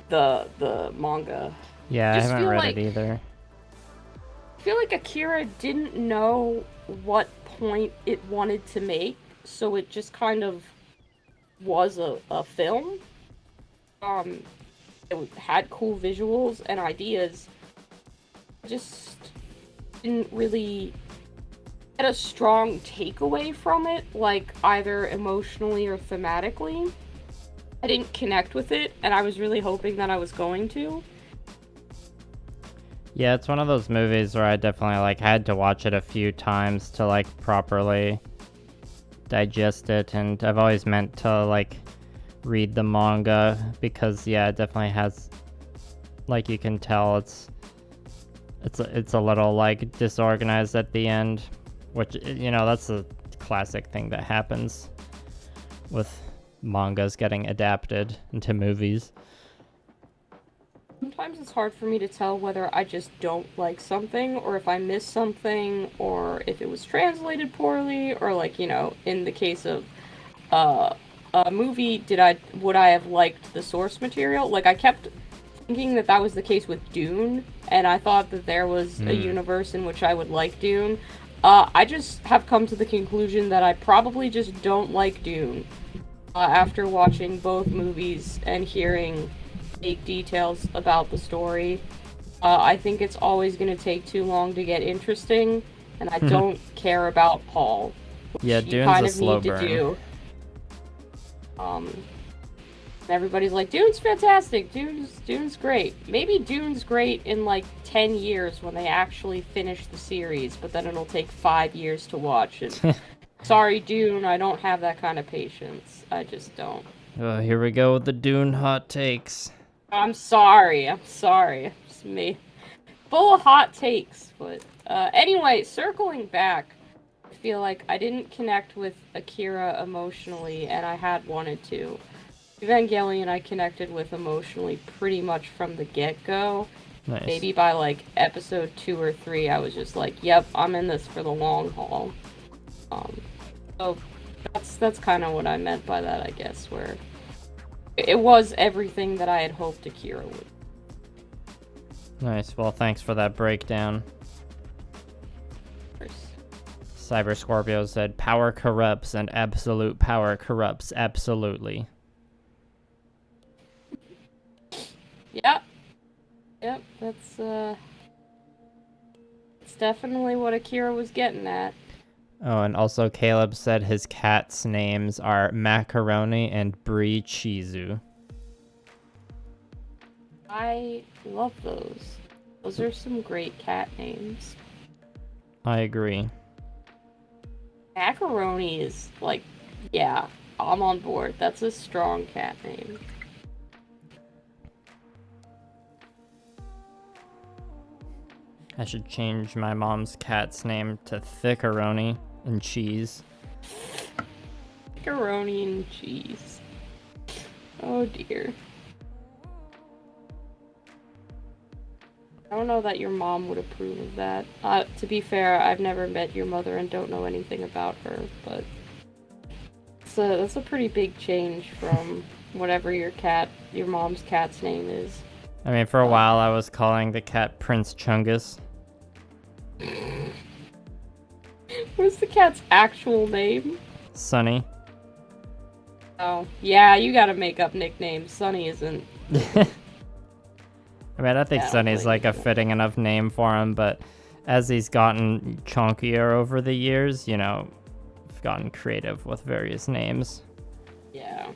S1: the manga.
S2: Yeah, I haven't read it either.
S1: I feel like Akira didn't know what point it wanted to make, so it just kind of was a film. It had cool visuals and ideas. Just didn't really get a strong takeaway from it, like either emotionally or thematically. I didn't connect with it, and I was really hoping that I was going to.
S2: Yeah, it's one of those movies where I definitely like had to watch it a few times to like properly digest it, and I've always meant to like read the manga because yeah, it definitely has, like, you can tell it's a little like disorganized at the end, which, you know, that's a classic thing that happens with mangas getting adapted into movies.
S1: Sometimes it's hard for me to tell whether I just don't like something, or if I missed something, or if it was translated poorly, or like, you know, in the case of a movie, would I have liked the source material? Like, I kept thinking that was the case with Dune, and I thought that there was a universe in which I would like Dune. I just have come to the conclusion that I probably just don't like Dune. After watching both movies and hearing fake details about the story, I think it's always going to take too long to get interesting, and I don't care about Paul.
S2: Yeah, Dune's a slow burn.
S1: Everybody's like, Dune's fantastic, Dune's great. Maybe Dune's great in like 10 years when they actually finish the series, but then it'll take 5 years to watch it. Sorry, Dune, I don't have that kind of patience. I just don't.
S2: Oh, here we go with the Dune hot takes.
S1: I'm sorry. It's me. Full of hot takes, but anyway, circling back, I feel like I didn't connect with Akira emotionally, and I had wanted to. Evangelion I connected with emotionally pretty much from the get-go.
S2: Nice.
S1: Maybe by like episode 2 or 3, I was just like, yep, I'm in this for the long haul. So that's kind of what I meant by that, I guess, where it was everything that I had hoped Akira would.
S2: Nice. Well, thanks for that breakdown. Cyber Scorpio said, power corrupts and absolute power corrupts absolutely. Yep, that's definitely what Akira was getting at. Oh, and also Caleb said his cat's names are Macaroni and Brie Chizu.
S1: I love those. Those are some great cat names.
S2: I agree.
S1: Macaroni is like, yeah, I'm on board. That's a strong cat name.
S2: I should change my mom's cat's name to Thickeroni and Cheese.
S1: Macaroni and cheese. Oh dear. I don't know that your mom would approve of that. To be fair, I've never met your mother and don't know anything about her, but that's a pretty big change from whatever your mom's cat's name is.
S2: I mean, for a while I was calling the cat Prince Chungus.
S1: What's the cat's actual name?
S2: Sunny.
S1: Oh, yeah, you gotta make up nicknames. Sunny isn't.
S2: I mean, I think Sunny's like a fitting enough name for him, but as he's gotten chunkier over the years, you know, I've gotten creative with various names.
S1: Yeah.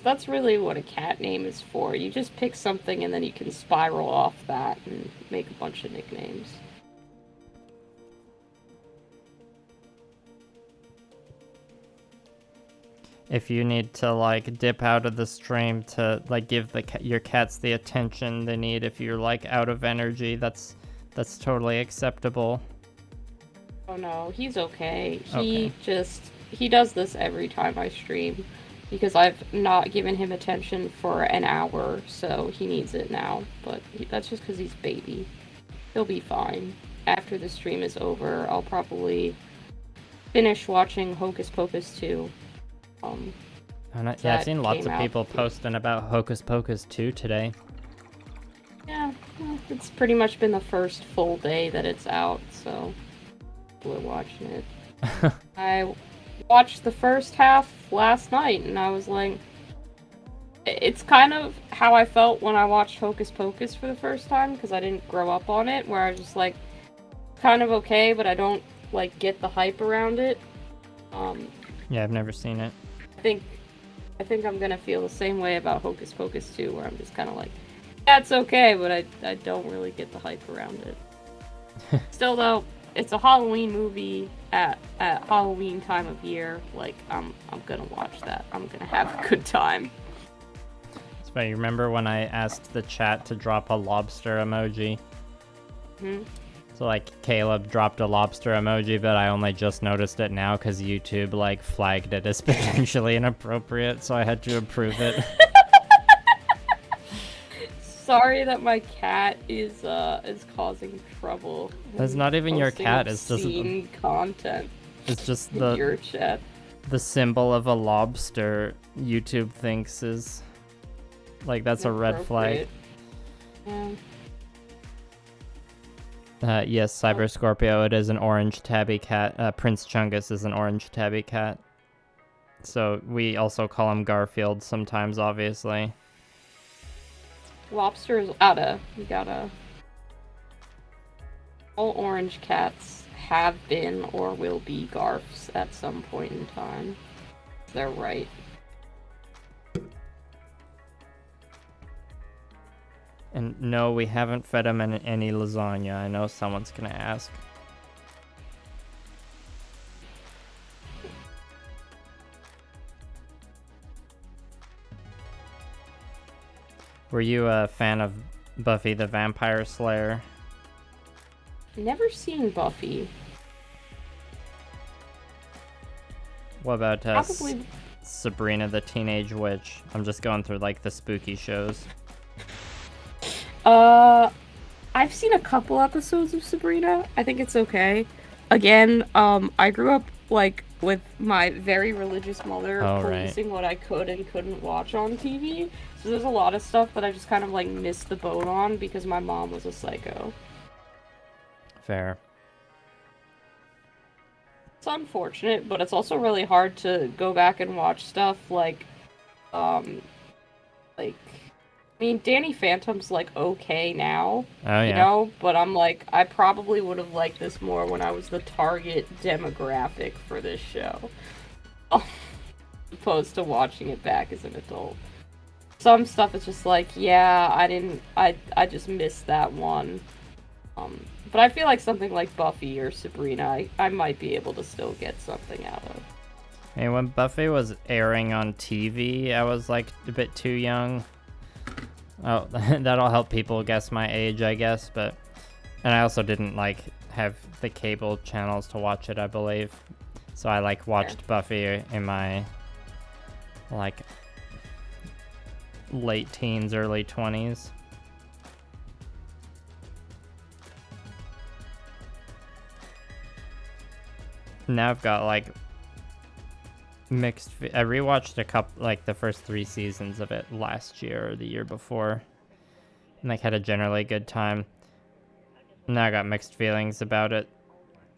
S1: That's really what a cat name is for. You just pick something and then you can spiral off that and make a bunch of nicknames.
S2: If you need to like dip out of the stream to like give your cats the attention they need, if you're like out of energy, that's totally acceptable.
S1: Oh no, he's okay. He does this every time I stream because I've not given him attention for an hour, so he needs it now. But that's just because he's baby. He'll be fine. After the stream is over, I'll probably finish watching Hocus Pocus 2.
S2: I've seen lots of people posting about Hocus Pocus 2 today.
S1: Yeah, it's pretty much been the first full day that it's out, so we're watching it. I watched the first half last night, and I was like, it's kind of how I felt when I watched Hocus Pocus for the first time, because I didn't grow up on it, where I was just like, kind of okay, but I don't like get the hype around it.
S2: Yeah, I've never seen it.
S1: I think I'm gonna feel the same way about Hocus Pocus 2, where I'm just kind of like, yeah, it's okay, but I don't really get the hype around it. Still, though, it's a Halloween movie at Halloween time of year. Like, I'm gonna watch that. I'm gonna have a good time.
S2: It's funny. You remember when I asked the chat to drop a lobster emoji?
S1: Hmm.
S2: So like Caleb dropped a lobster emoji, but I only just noticed it now because YouTube like flagged it as potentially inappropriate, so I had to approve it.
S1: Sorry that my cat is causing trouble.
S2: That's not even your cat. It's just
S1: content.
S2: It's just
S1: your chat.
S2: The symbol of a lobster. YouTube thinks is like that's a red flag.
S1: Yeah.
S2: Yes, Cyber Scorpio, it is an orange tabby cat. Prince Chungus is an orange tabby cat. So we also call him Garfield sometimes, obviously.
S1: Lobsters, you gotta. All orange cats have been or will be Garfs at some point in time. They're right.
S2: And no, we haven't fed him any lasagna. I know someone's gonna ask. Were you a fan of Buffy the Vampire Slayer?
S1: Never seen Buffy.
S2: What about
S1: Probably...
S2: Sabrina the Teenage Witch? I'm just going through like the spooky shows.
S1: I've seen a couple episodes of Sabrina. I think it's okay. Again, I grew up like with my very religious mother policing what I could and couldn't watch on TV. So there's a lot of stuff that I just kind of like missed the boat on because my mom was a psycho.
S2: Fair.
S1: It's unfortunate, but it's also really hard to go back and watch stuff like I mean, Danny Phantom's like okay now,
S2: Oh
S1: you
S2: yeah.
S1: know, but I'm like, I probably would have liked this more when I was the target demographic for this show, opposed to watching it back as an adult. Some stuff is just like, yeah, I just missed that one. But I feel like something like Buffy or Sabrina, I might be able to still get something out of.
S2: I mean, when Buffy was airing on TV, I was like a bit too young. Oh, that'll help people guess my age, I guess, but... And I also didn't, like, have the cable channels to watch it, I believe. So I, like, watched Buffy in my, like, late teens, early 20s. Now I've got, like, mixed... I rewatched a couple, like, the first 3 seasons of it last year or the year before. And, like, had a generally good time. Now I got mixed feelings about it.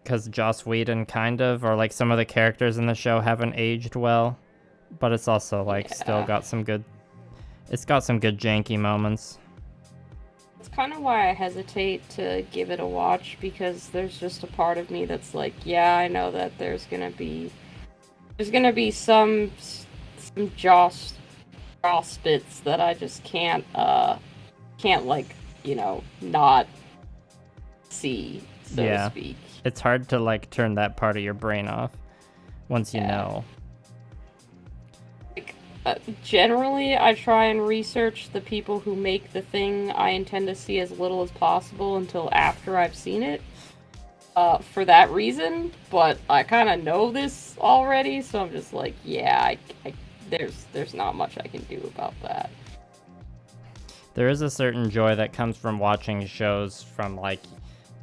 S2: Because Joss Whedon kind of, or, like, some of the characters in the show haven't aged well. But it's also, like, still got some good... It's got some good janky moments.
S1: It's kind of why I hesitate to give it a watch, because there's just a part of me that's like, yeah, I know that there's gonna be some Joss bits that I just can't like, you know, not see, so to speak.
S2: It's hard to, like, turn that part of your brain off once you know.
S1: Generally, I try and research the people who make the thing I intend to see as little as possible until after I've seen it. For that reason, but I kind of know this already, so I'm just like, yeah, there's not much I can do about that.
S2: There is a certain joy that comes from watching shows from, like,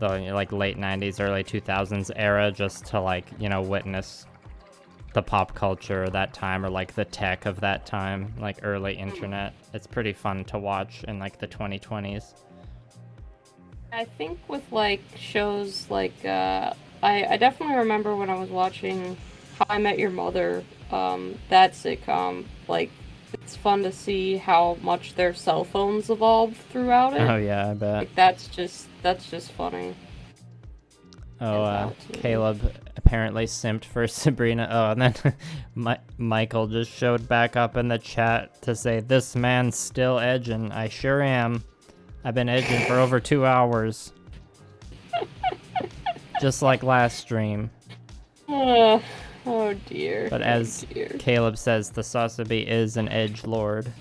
S2: the, like, late 90s, early 2000s era, just to, like, you know, witness the pop culture of that time, or, like, the tech of that time, like, early internet. It's pretty fun to watch in, like, the 2020s.
S1: I think with, like, shows like, I definitely remember when I was watching How I Met Your Mother, that sitcom, like, it's fun to see how much their cell phones evolved throughout it.
S2: Oh yeah, I bet.
S1: Like, that's just funny.
S2: Oh, Caleb apparently simped for Sabrina. Oh, and then Michael just showed back up in the chat to say, "This man's still edging." I sure am. I've been edging for over 2 hours. Just like last stream.
S1: Oh dear.
S2: But as Caleb says, the Sasabi is an edge lord.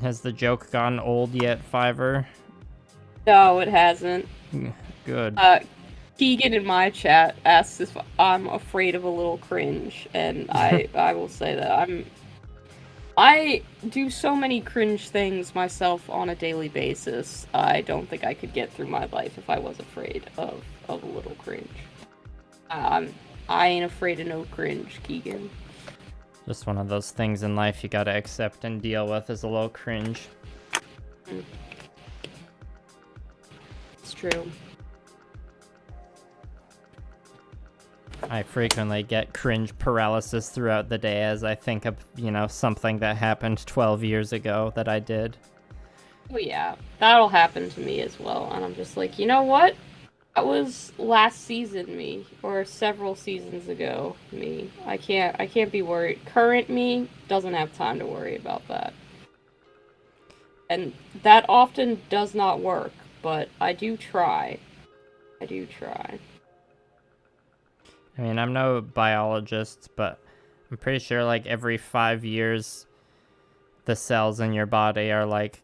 S2: Has the joke gotten old yet, Fiverr?
S1: No, it hasn't.
S2: Good.
S1: Keegan in my chat asks if I'm afraid of a little cringe, and I will say that I do so many cringe things myself on a daily basis. I don't think I could get through my life if I was afraid of a little cringe. I ain't afraid of no cringe, Keegan.
S2: Just one of those things in life you gotta accept and deal with, is a little cringe.
S1: It's true.
S2: I frequently get cringe paralysis throughout the day as I think of, you know, something that happened 12 years ago that I did.
S1: Oh yeah, that'll happen to me as well, and I'm just like, you know what? That was last season me, or several seasons ago me. I can't be worried. Current me doesn't have time to worry about that. And that often does not work, but I do try. I
S2: mean, I'm no biologist, but I'm pretty sure, like, every 5 years, the cells in your body are, like,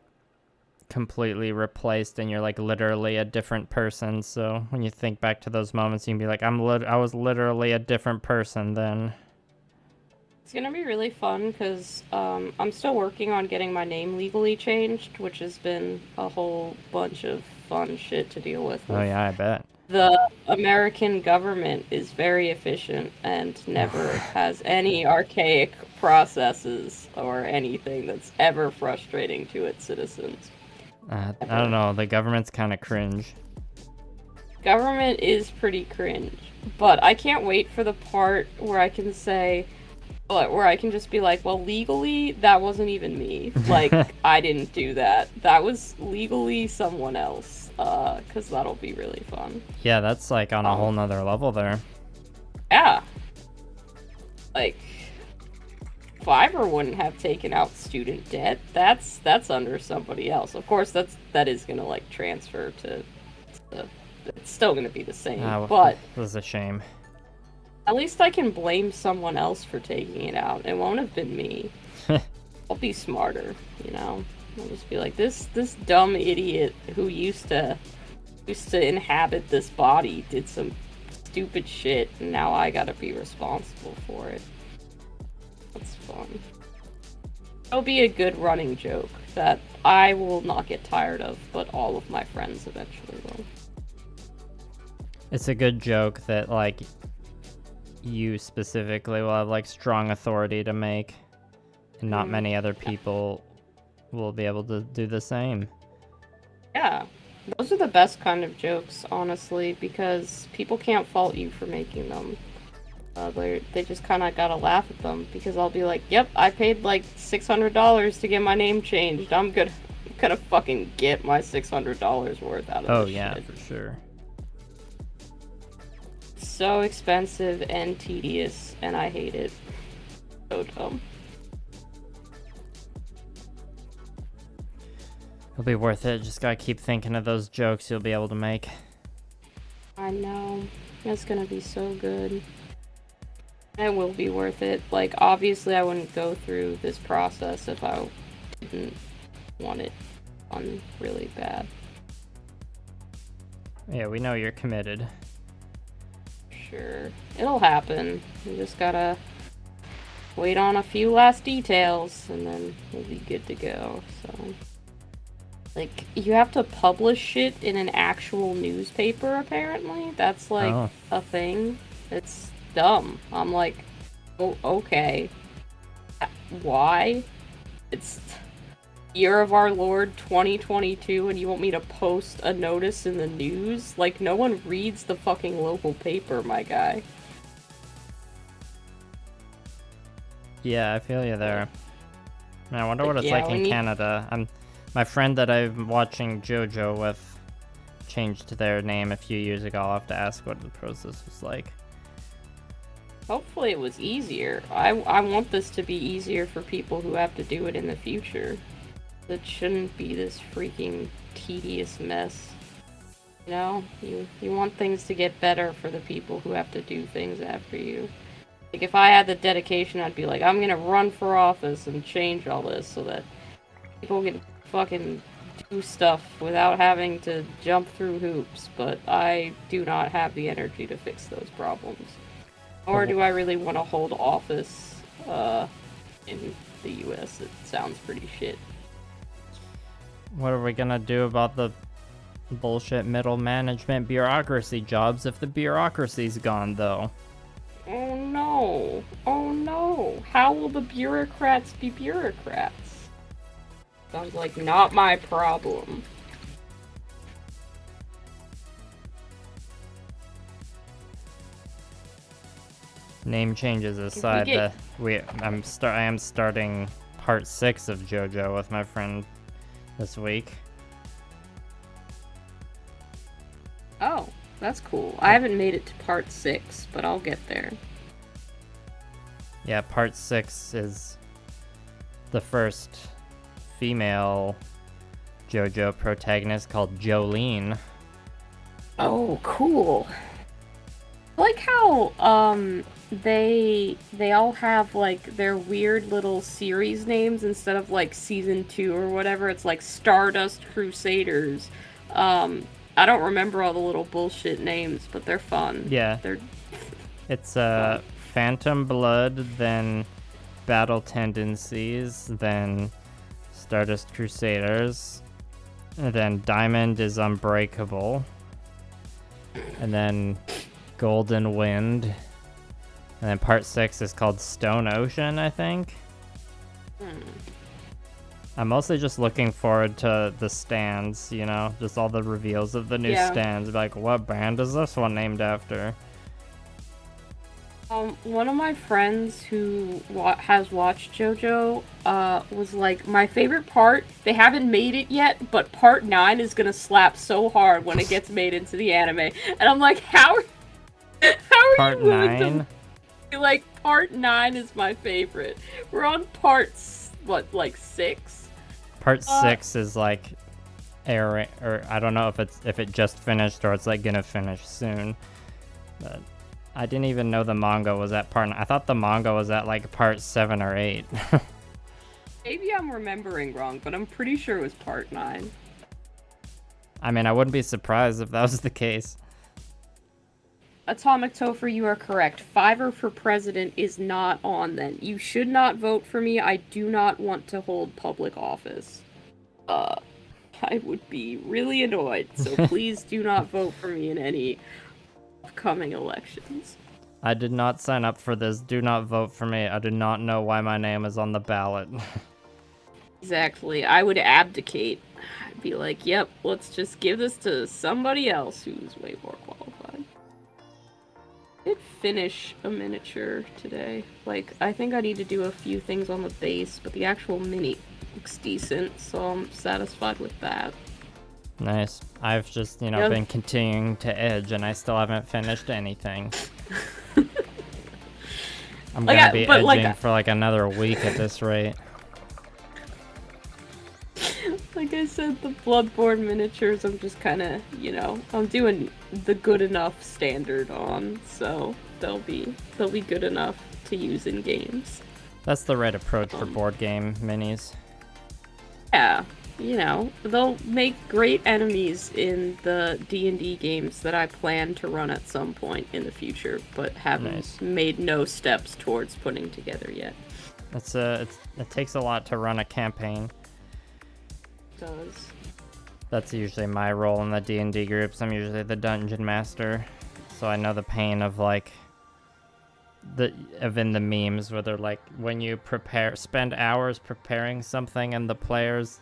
S2: completely replaced, and you're, like, literally a different person. So when you think back to those moments, you can be like, I was literally a different person then.
S1: It's gonna be really fun, because I'm still working on getting my name legally changed, which has been a whole bunch of fun shit to deal with.
S2: Oh yeah, I bet.
S1: The American government is very efficient and never has any archaic processes or anything that's ever frustrating to its citizens.
S2: I don't know, the government's kind of cringe.
S1: Government is pretty cringe, but I can't wait for the part where I can say, But where I can just be like, well, legally, that wasn't even me. Like, I didn't do that. That was legally someone else. Because that'll be really fun.
S2: Yeah, that's like on a whole nother level there.
S1: Yeah. Like, Fiverr wouldn't have taken out student debt. That's under somebody else. Of course, that is gonna like transfer to it's still gonna be the same. But
S2: it was a shame.
S1: At least I can blame someone else for taking it out. It won't have been me. I'll be smarter, you know. I'll just be like, this dumb idiot who used to inhabit this body did some stupid shit, and now I gotta be responsible for it. That's fun. It'll be a good running joke that I will not get tired of, but all of my friends eventually will.
S2: It's a good joke that, like, you specifically will have, like, strong authority to make, and not many other people will be able to do the same.
S1: Yeah. Those are the best kind of jokes, honestly, because people can't fault you for making them. They just kind of gotta laugh at them, because I'll be like, yep, I paid like $600 to get my name changed. I'm gonna fucking get my $600 worth out of this shit.
S2: For sure.
S1: So expensive and tedious, and I hate it. So dumb.
S2: It'll be worth it. Just gotta keep thinking of those jokes you'll be able to make.
S1: I know. It's gonna be so good. It will be worth it. Like, obviously I wouldn't go through this process if I didn't want it done really bad.
S2: Yeah, we know you're committed.
S1: Sure. It'll happen. You just gotta wait on a few last details, and then we'll be good to go, so... Like, you have to publish it in an actual newspaper, apparently? That's, like, a thing? It's dumb. I'm like, oh, okay. Why? It's year of our Lord 2022 and you want me to post a notice in the news? Like, no one reads the fucking local paper, my guy.
S2: Yeah, I feel you there. I wonder what it's like in Canada. My friend that I'm watching JoJo with changed their name a few years ago. I'll have to ask what the process was like.
S1: Hopefully it was easier. I want this to be easier for people who have to do it in the future. It shouldn't be this freaking tedious mess. You know? You want things to get better for the people who have to do things after you. Like, if I had the dedication, I'd be like, I'm gonna run for office and change all this so that people can fucking do stuff without having to jump through hoops, but I do not have the energy to fix those problems. Or do I really want to hold office in the US? It sounds pretty shit.
S2: What are we gonna do about the bullshit middle management bureaucracy jobs if the bureaucracy's gone, though?
S1: Oh no. Oh no. How will the bureaucrats be bureaucrats? Sounds like not my problem.
S2: Name changes aside, I am starting part 6 of JoJo with my friend this week.
S1: Oh, that's cool. I haven't made it to part 6, but I'll get there.
S2: Yeah, part 6 is the first female JoJo protagonist called Jolene.
S1: Oh, cool. I like how they all have like their weird little series names instead of like season 2 or whatever. It's like Stardust Crusaders. I don't remember all the little bullshit names, but they're fun.
S2: Yeah. It's Phantom Blood, then Battle Tendencies, then Stardust Crusaders, and then Diamond is Unbreakable, and then Golden Wind, and then part 6 is called Stone Ocean, I think. I'm mostly just looking forward to the stands, you know, just all the reveals of the new stands. Like, what brand is this one named after?
S1: One of my friends who has watched JoJo, was like, my favorite part, they haven't made it yet, but part 9 is gonna slap so hard when it gets made into the anime. And I'm like, how are
S2: Part
S1: you willing to
S2: 9?
S1: be like, part 9 is my favorite? We're on parts, what, like 6?
S2: Part 6 is like airing, or I don't know if it just finished or it's like gonna finish soon. But I didn't even know the manga was at part 9. I thought the manga was at like part 7 or 8.
S1: Maybe I'm remembering wrong, but I'm pretty sure it was part 9.
S2: I mean, I wouldn't be surprised if that was the case.
S1: Atomic Topher, you are correct. Fiverr for president is not on then. You should not vote for me. I do not want to hold public office. I would be really annoyed, so please do not vote for me in any upcoming elections.
S2: I did not sign up for this. Do not vote for me. I do not know why my name is on the ballot.
S1: Exactly. I would abdicate. I'd be like, yep, let's just give this to somebody else who's way more qualified. I did finish a miniature today. Like, I think I need to do a few things on the base, but the actual mini looks decent, so I'm satisfied with that.
S2: Nice. I've just, been continuing to edge, and I still haven't finished anything. I'm gonna be edging for like another week at this rate.
S1: Like I said, the Bloodborne miniatures, I'm just kind of, I'm doing the good enough standard on, so they'll be good enough to use in games.
S2: That's the right approach for board game minis.
S1: Yeah, they'll make great enemies in the D&D games that I plan to run at some point in the future, but haven't made no steps towards putting together yet.
S2: It takes a lot to run a campaign.
S1: It does.
S2: That's usually my role in the D&D groups. I'm usually the dungeon master, so I know the pain of in the memes where they're like, when you spend hours preparing something and the players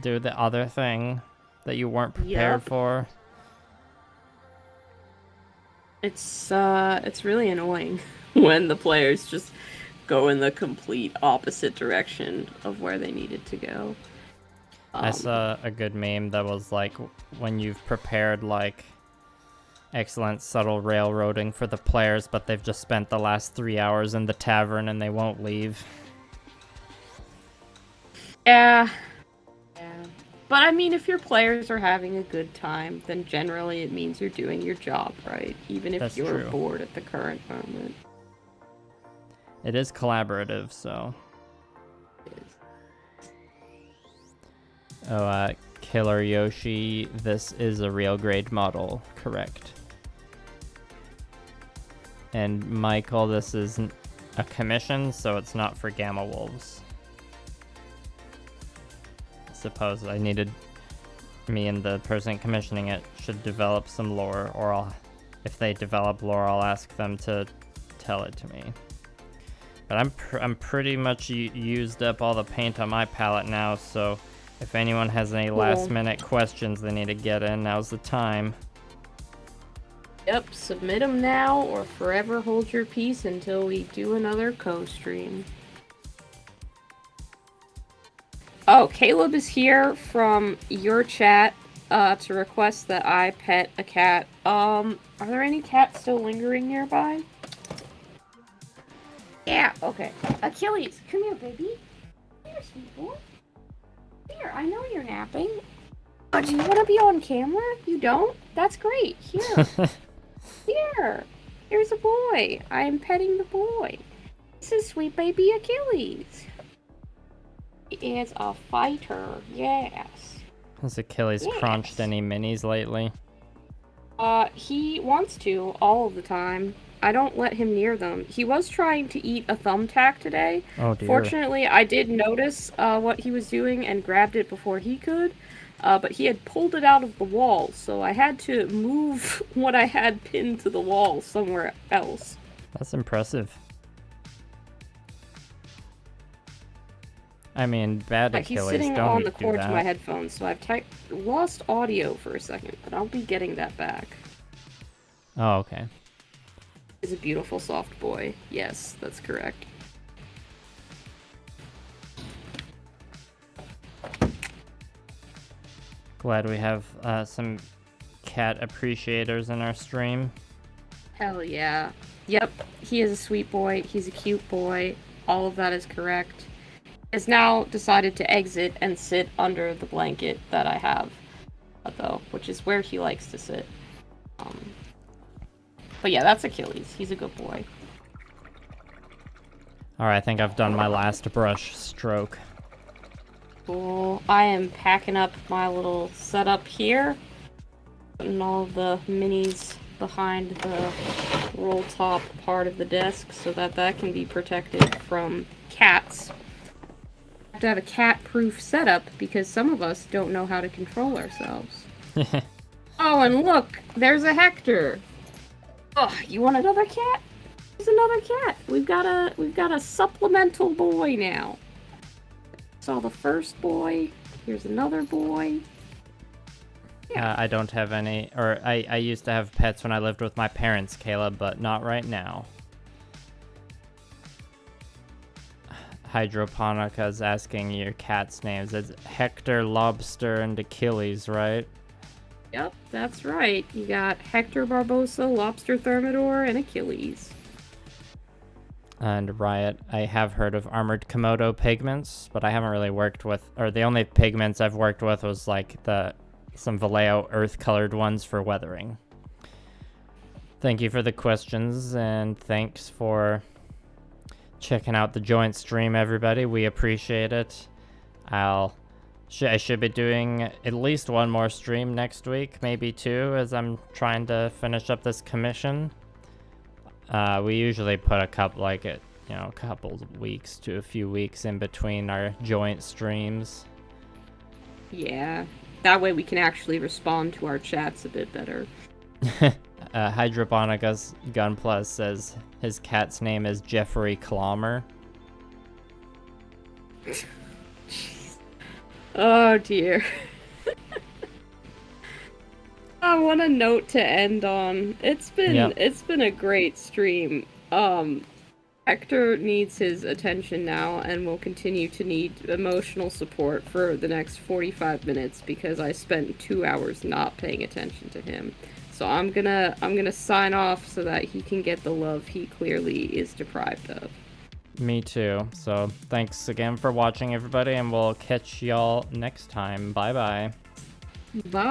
S2: do the other thing that you weren't prepared for.
S1: It's really annoying when the players just go in the complete opposite direction of where they needed to go.
S2: I saw a good meme that was like, when you've prepared excellent subtle railroading for the players, but they've just spent the last 3 hours in the tavern and they won't leave.
S1: Yeah. But I mean, if your players are having a good time, then generally it means you're doing your job right, even if you're bored at the current moment.
S2: It is collaborative, so.
S1: It is.
S2: Oh, Killer Yoshi, this is a real grade model, correct. And Michael, this is a commission, so it's not for Gamma Wolves. Suppose me and the person commissioning it should develop some lore, or if they develop lore, I'll ask them to tell it to me. But I'm pretty much used up all the paint on my palette now, so if anyone has any last minute questions they need to get in, now's the time.
S1: Yep, submit them now or forever hold your peace until we do another co-stream. Oh, Caleb is here from your chat to request that I pet a cat. Are there any cats still lingering nearby? Yeah, okay. Achilles, come here, baby. Here, sweet boy. Here, I know you're napping. Oh, do you want to be on camera? You don't? That's great. Here. Here. Here's a boy. I'm petting the boy. This is sweet baby Achilles. He is a fighter, yes.
S2: Has Achilles crunched any minis lately?
S1: He wants to all of the time. I don't let him near them. He was trying to eat a thumbtack today.
S2: Oh dear.
S1: Fortunately, I did notice what he was doing and grabbed it before he could. But he had pulled it out of the wall, so I had to move what I had pinned to the wall somewhere else.
S2: That's impressive. I mean, bad Achilles,
S1: he's sitting
S2: don't
S1: on the
S2: do
S1: cord to
S2: that.
S1: my headphones, so I've lost audio for a second, but I'll be getting that back.
S2: Oh, okay.
S1: He's a beautiful soft boy. Yes, that's correct.
S2: Glad we have some cat appreciators in our stream.
S1: Hell yeah. Yep, he is a sweet boy. He's a cute boy. All of that is correct. He has now decided to exit and sit under the blanket that I have, though, which is where he likes to sit. But yeah, that's Achilles. He's a good boy.
S2: Alright, I think I've done my last brush stroke.
S1: Cool. I am packing up my little setup here. Putting all of the minis behind the roll top part of the desk so that that can be protected from cats. Have to have a cat-proof setup because some of us don't know how to control ourselves. Oh, and look! There's a Hector! Oh, you want another cat? There's another cat! We've got a supplemental boy now. Saw the first boy. Here's another boy. Yeah.
S2: I don't have any, or I used to have pets when I lived with my parents, Caleb, but not right now. Hydroponica's asking your cat's names. It's Hector, Lobster, and Achilles, right?
S1: Yep, that's right. You got Hector Barbosa, Lobster Thermidor, and Achilles.
S2: And Riot, I have heard of armored Komodo pigments, but I haven't really worked with, or the only pigments I've worked with was like some Vallejo earth-colored ones for weathering. Thank you for the questions, and thanks for checking out the joint stream, everybody. We appreciate it. I should be doing at least one more stream next week, maybe two, as I'm trying to finish up this commission. We usually put a couple weeks to a few weeks in between our joint streams.
S1: Yeah, that way we can actually respond to our chats a bit better.
S2: Hydroponica's Gunpla says his cat's name is Jeffrey Clommer.
S1: Oh dear. I want a note to end on. It's been a great stream. Hector needs his attention now and will continue to need emotional support for the next 45 minutes because I spent 2 hours not paying attention to him. So I'm gonna sign off so that he can get the love he clearly is deprived of.
S2: Me too. So thanks again for watching, everybody, and we'll catch y'all next time. Bye bye.
S1: Bye.